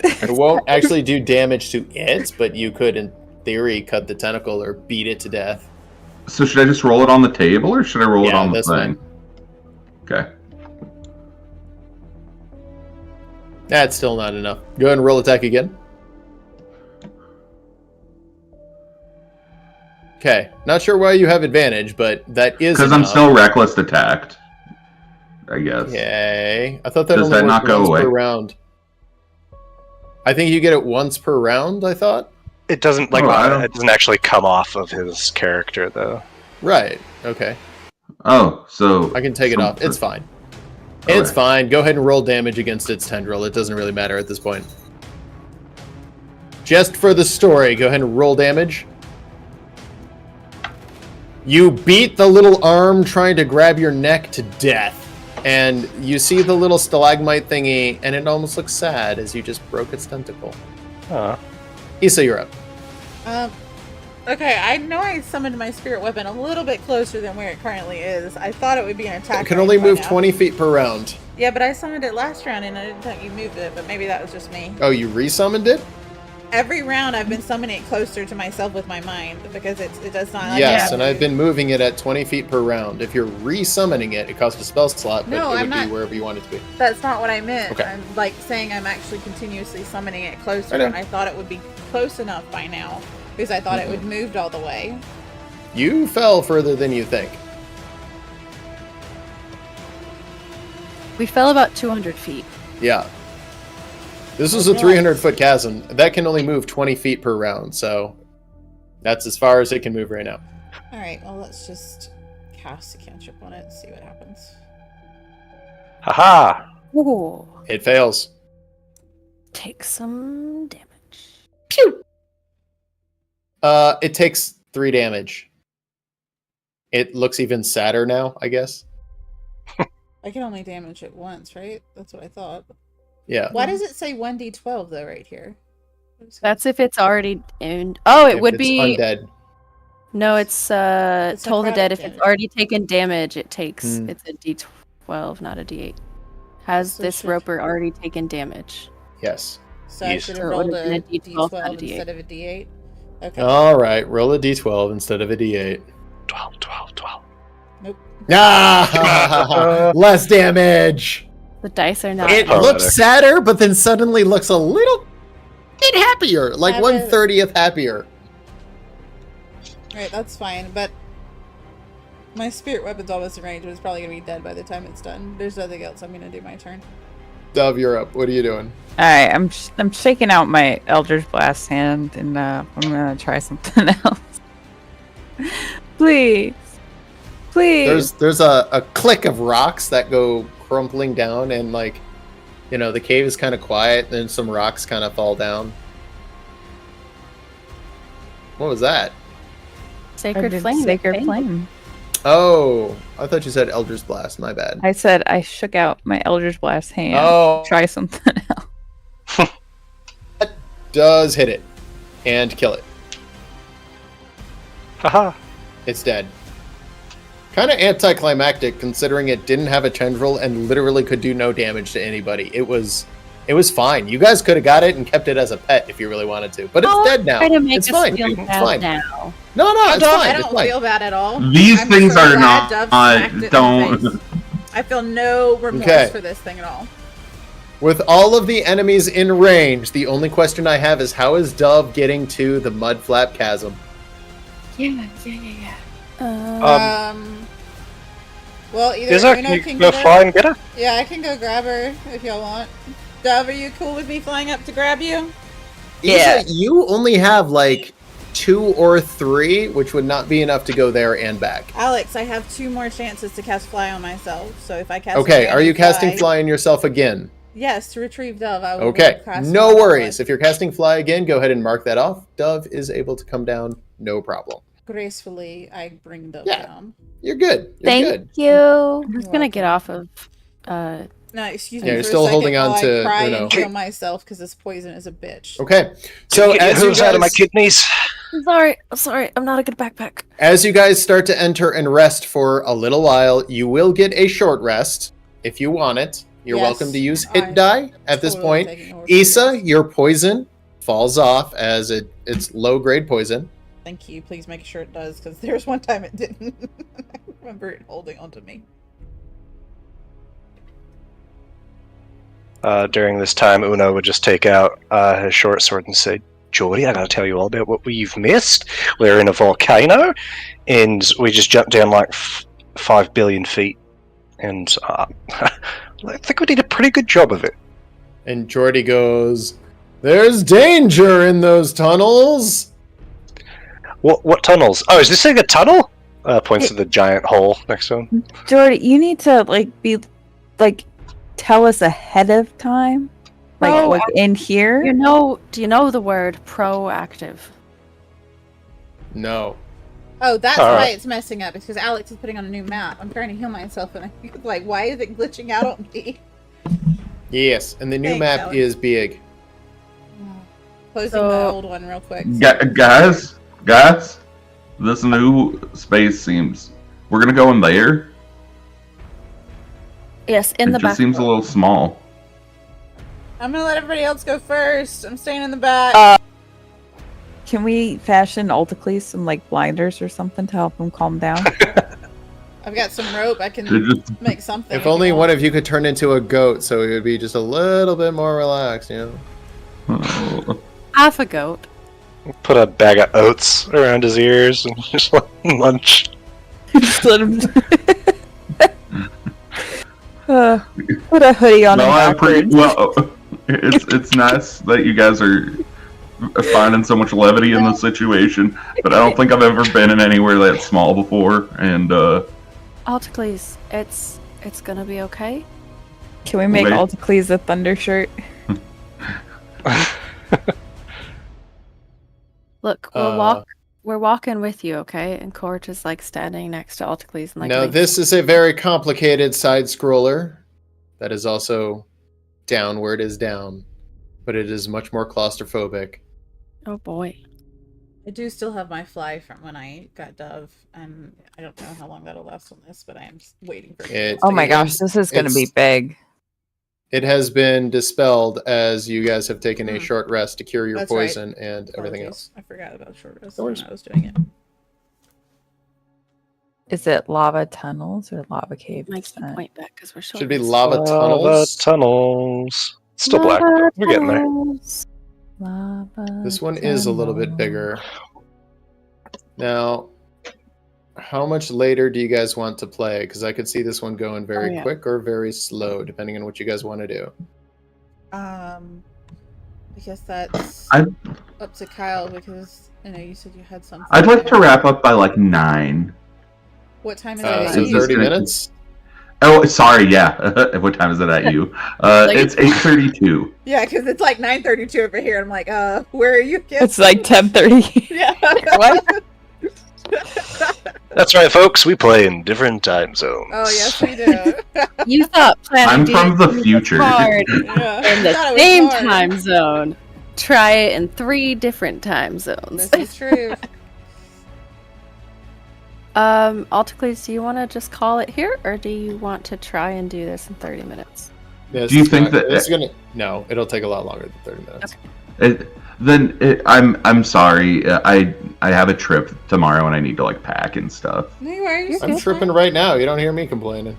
It won't actually do damage to it, but you could, in theory, cut the tentacle or beat it to death. So should I just roll it on the table, or should I roll it Yeah, on the that's thing? Okay. That's still not enough. Go ahead and roll attack again. Okay. Not sure why you have advantage, but that is Because I'm enough. still reckless attacked, I guess. Okay. I thought that Does only that worked not go once away? per round. I think you get it once per round, I thought. It doesn't I it doesn't actually come off of his character though. Right. Okay. Oh, so I can take it off. It's fine. Okay. It's fine. Go ahead and roll damage against its tendril. It doesn't really matter at this point. Just for the story, go ahead and roll damage. You beat the little arm trying to grab your neck to death. And you see the little stalagmite thingy, and it almost looks sad as you just broke its tentacle. Issa, you're up. Okay, I know I summoned my spirit weapon a little bit closer than where it currently is. I thought it would be an attack. It can only move now. 20 feet per round. Yeah, but I summoned it last round and I didn't think you moved it, but maybe that was just me. Oh, you resummoned it? Every round I've been summoning it closer to myself with my mind because it does not. Yes, and I've been moving it at 20 feet per round. If you're resummoning it, it costs a spell slot, but No, it I'm would not. be wherever you want it to be. That's not what I meant. Okay. I'm like saying I'm actually continuously summoning it closer, I know. and I thought it would be close enough by now because I thought it would moved all the way. You fell further than you think. We fell about 200 feet. Yeah. This was a 300-foot chasm. That can only move 20 feet per round, so that's as far as it can move right now. All right, well let's just cast a cantrip on it and see what happens. Haha! Ooh. It fails. Take some damage. Pew! It takes 3 damage. It looks even sadder now, I guess. I can only damage it once, right? That's what I thought. Yeah. Why does it say 1d12 though right here? That's if it's already in. Oh, it If would it's be. undead. No, it's Toll the necrotic Dead. If damage. it's already taken damage, it takes. Hmm. It's a D12, not a D8. Has So this should- roper already taken damage? Yes. So I Yes. should So have it rolled would've a been a D12, d12 not a D8. instead of a d8. Okay. All right. Roll a d12 instead of a d8. 12, 12, 12. Nope. Ah! Less damage. The dice are not. It Pathetic. looks sadder, but then suddenly looks a little bit happier, like Yeah, 1/30th happier. Alright, that's fine, but my spirit weapon's almost in range, but it's probably gonna be dead by the time it's done. There's nothing else. I'm gonna do my turn. Dove, you're up. What are you doing? Alright, I'm shaking out my Eldritch Blast hand and I'm gonna try something else. Please. Please. There's a click of rocks that go crumpling down, and like, you know, the cave is kind of quiet, then some rocks kind of fall down. What was that? Sacred I did Flame. Sacred okay. Flame. Oh, I thought you said Eldritch Blast. My bad. I said I shook out my Eldritch Blast hand. Oh. Try something else. Does hit it and kill it. Haha! It's dead. Kind of anticlimactic considering it didn't have a tendril and literally could do no damage to anybody. It was fine. You guys could have got it and kept it as a pet if you really wanted to, but it's Don't dead now. Try to make It's us fine. feel It's bad fine. now. No, it's I fine. It's don't fine. feel bad at all. These I'm things so are glad Dove smacked it in the don't. face. I feel no remorse Okay. for this thing at all. With all of the enemies in range, the only question I have is how is Dove getting to the Mudflap Chasm? Yeah. Well, either Izza, Uno can can you go get fly her. and get her? Yeah, I can go grab her if y'all want. Dove, are you cool with me flying up to grab you? Yeah. Isa, you only have like 2 or 3, which would not be enough to go there and back. Alex, I have 2 more chances to cast fly on myself. So if I cast Okay, again are you and casting fly on yourself again? Yes, to retrieve Dove. I will Okay, cast no fly on worries. one. If you're casting fly again, go ahead and mark that off. Dove is able to come down, no problem. Gracefully, I bring Dove Yeah. down. You're good. You're Thank good. you. I'm just You're gonna get welcome. off of. No, excuse Yeah, me. you're for still a second holding on while to I cry Uno. and heal myself because this poison is a bitch. Okay, so Get as your you hooves out of my guys, kidneys. I'm sorry. I'm not a good backpack. as you guys start to enter and rest for a little while, you will get a short rest if you want it. You're Yes, welcome to use hit I'm die at this Totally point. taking horse Issa, rest. your poison falls off as it's low grade poison. Thank you. Please make sure it does, because there was one time it didn't. I remember it holding onto me. During this time, Uno would just take out his short sword and say, Geordie, I gotta tell you all about what we've missed. We're in a volcano, and we just jumped down like 5 billion feet. And I think we did a pretty good job of it. And Jordy goes, There's danger in those tunnels. What tunnels? Oh, is this thing a tunnel? Points to the giant hole next to him. Jordy, you need to tell us ahead of time, what's in here. Do you know the word proactive? No. Oh, that's why it's messing up. It's because Alex is putting on a new map. I'm trying to heal myself, and I'm like, why is it glitching out on me? Yes, and the new Thanks, map Alex. is big. Closing the old one real quick. Guys, this new space seems. We're gonna go in there. Yes, in the It back. just seems a little small. I'm gonna let everybody else go first. I'm staying in the back. Can we fashion Alticles some blinders or something to help him calm down? I've got some rope. I can make something. If only one of you could turn into a goat, so it would be just a little bit more relaxed, Oh. Half a goat. Put a bag of oats around his ears and just let him munch. Just let him. Put a hoodie on him. It's nice that you guys are finding so much levity in the situation, but I don't think I've ever been in anywhere that small before. And Alticles, it's gonna be okay. Can we make Wait. Alticles a thunder shirt? Look, we're walking with you, okay? And Court is standing next to Alticles and Now, this is a very complicated side scroller that is also downward is down, but it is much more claustrophobic. Oh boy. I do still have my fly from when I got Dove, and I don't know how long that'll last on this, but I am waiting for it. Oh my gosh, this is going to be big. It has been dispelled as you guys have taken a short rest to cure your That's poison right. and everything else. I forgot about short rest No when worries. I was doing it. Is it lava tunnels or lava caves? Makes the point back because we're short. Should be lava tunnels. Lava tunnels. It's still black. But we're getting there. Lava This one is a little bit bigger. Now, how much later do you guys want to play? Because I could see this one going very quick or very slow, depending on what you guys want to do. I guess that's up to Kyle because I know you said you had something. I'd like to wrap up by 9. What time is So it? 30 minutes? Oh, sorry, yeah. What time is it at you? It's 8:32. Yeah, because it's 9:32 over here. I'm like, where are you kids? It's 10:30. Yeah. What? That's right, folks. We play in different time zones. Oh, yes, we do. You thought I'm planning from the future. hard Yeah. in the Thought it was same hard. time zone. Try it in 3 different time zones. This is true. Alticles, do you want to just call it here, or do you want to try and do this in 30 minutes? Yes, Do you think that- it's gonna? No, it'll take a lot longer than 30 minutes. I'm sorry. I have a trip tomorrow and I need to pack and stuff. No worries. I'm tripping right now. You don't hear me complaining.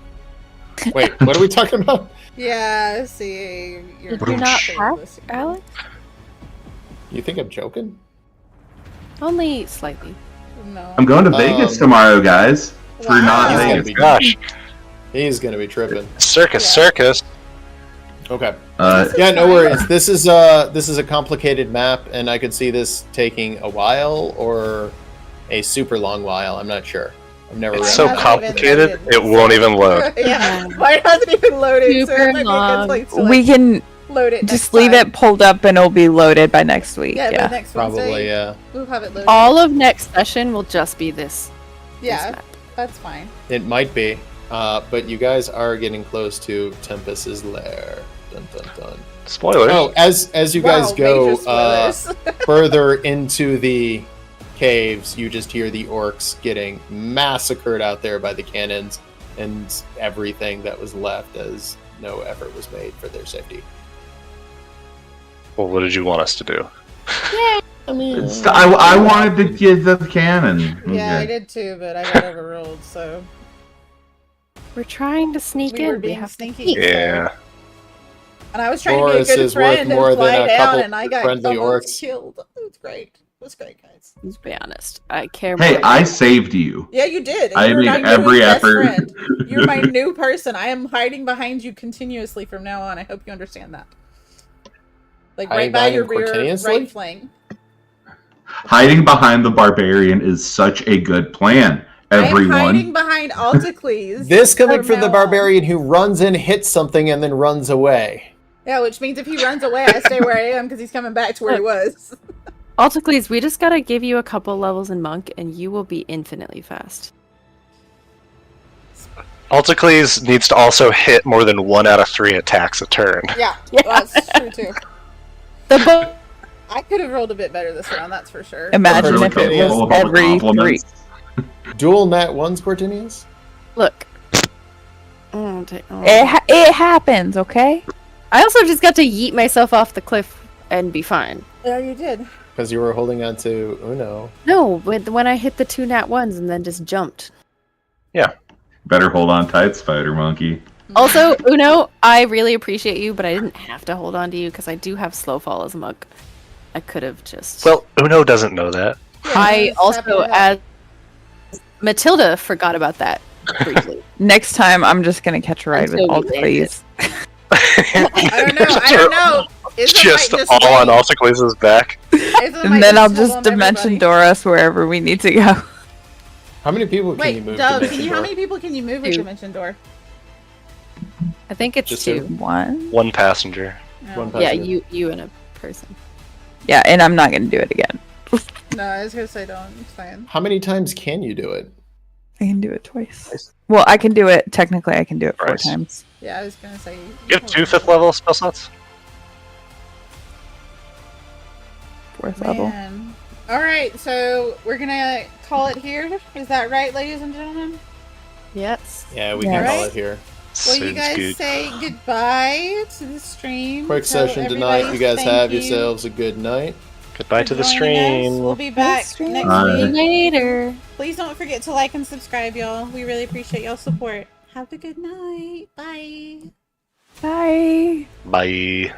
Wait, what are we talking about? Yeah, see. Did you not pack, Alex? You think I'm joking? Only slightly. No. I'm going to Vegas tomorrow, guys. For Wow. not He's gonna Vegas. be- Gosh, He's gonna be tripping. circus. Okay. Uh, Yeah, no worries. This is a complicated map, and I could see this taking a while or a super long while. I'm not sure. I've never. It's ran so it. complicated, it won't even load. Yeah, mine hasn't even loaded, so Super it might be a good long. place to We can load it. just next leave time. it pulled up and it'll be loaded by next week. Yeah, Yeah. by next Probably, Wednesday, yeah. we'll have it loaded. All of next session will just be this. Yeah, map. that's fine. It might be, but you guys are getting close to Tempest's lair. Dun, dun, dun. Spoilers. Oh, as you guys Wow, go major spoilers. further into the caves, you just hear the orcs getting massacred out there by the cannons and everything that was left, as no effort was made for their safety. Well, what did you want us to do? I mean, I wanted to get the cannon. Yeah, I Okay. did too, but I got overruled, so We're trying to sneak we in. were We being have to sneaky. sneak. Yeah. And I was trying Boris to be a is good worth friend more and than fly a down, couple and I got friendly almost orcs. killed. It was great. It was great, guys. Let's be honest. I care Hey, more. I saved you. Yeah, you did. I You're made my every new best effort. friend. You're my new person. I am hiding behind you continuously from now on. I hope you understand that. Like Hiding right by your behind rear Cortinius, right flank. Hiding behind the barbarian is such a good plan, everyone. I'm hiding behind Altacles. This coming from the now on. barbarian who runs in, hits something, and then runs away. Yeah, which means if he runs away, I stay where I am because he's coming back to where he was. Altacles, we just gotta give you a couple levels in Monk, and you will be infinitely fast. Altacles needs to also hit more than 1 out of 3 attacks a turn. Yeah, Yeah. that's true too. The I could have rolled a bit better this round, that's for sure. Imagine Really if it capable was of all the every 3. compliments. Dual nat ones, Cortinius? Look. It happens, okay? I also just got to yeet myself off the cliff and be fine. Yeah, you did. Because you were holding on to Uno. No, when I hit the 2 nat 1s and then just jumped. Better hold on tight, Spider Monkey. Also, Uno, I really appreciate you, but I didn't have to hold on to you because I do have slow fall as a monk. I could have just. Well, Uno doesn't know that. Yeah, I just happy also, to help. as Matilda, forgot about that briefly. Next time, I'm just gonna catch a ride with Until all you land please. I don't know. Isn't Just like all on wait. Altacles' back. Isn't And like then I'll hold just on dimension everybody. door us wherever we need to go. How many people can you Wait, move? Dove, Dimension how Door? many people can you move with Two. Dimension Door? I think it's Just 2. 1? 1 passenger. No. One Yeah, passenger. you and a person. Yeah, and I'm not gonna do it again. No, I was gonna say don't. It's fine. How many times can you do it? I can do it twice. Well, I can do it, technically I can do it 4 Twice. times. Yeah, I was gonna say. You have 2 5th level spell slots? 4th level. Man. All right, so we're gonna call it here. Is that right, ladies and gentlemen? Yes. Yeah, we Yeah. can call Alright. it here. Will you Sounds guys good. say goodbye to the stream? Quick Tell session tonight. everybody You guys thank have you yourselves a good night. Goodbye for to the joining us. stream. We'll be back stream. next Bye. week. Later. Please don't forget to like and subscribe, y'all. We really appreciate y'all's support. Have a good night. Bye. Bye. Bye.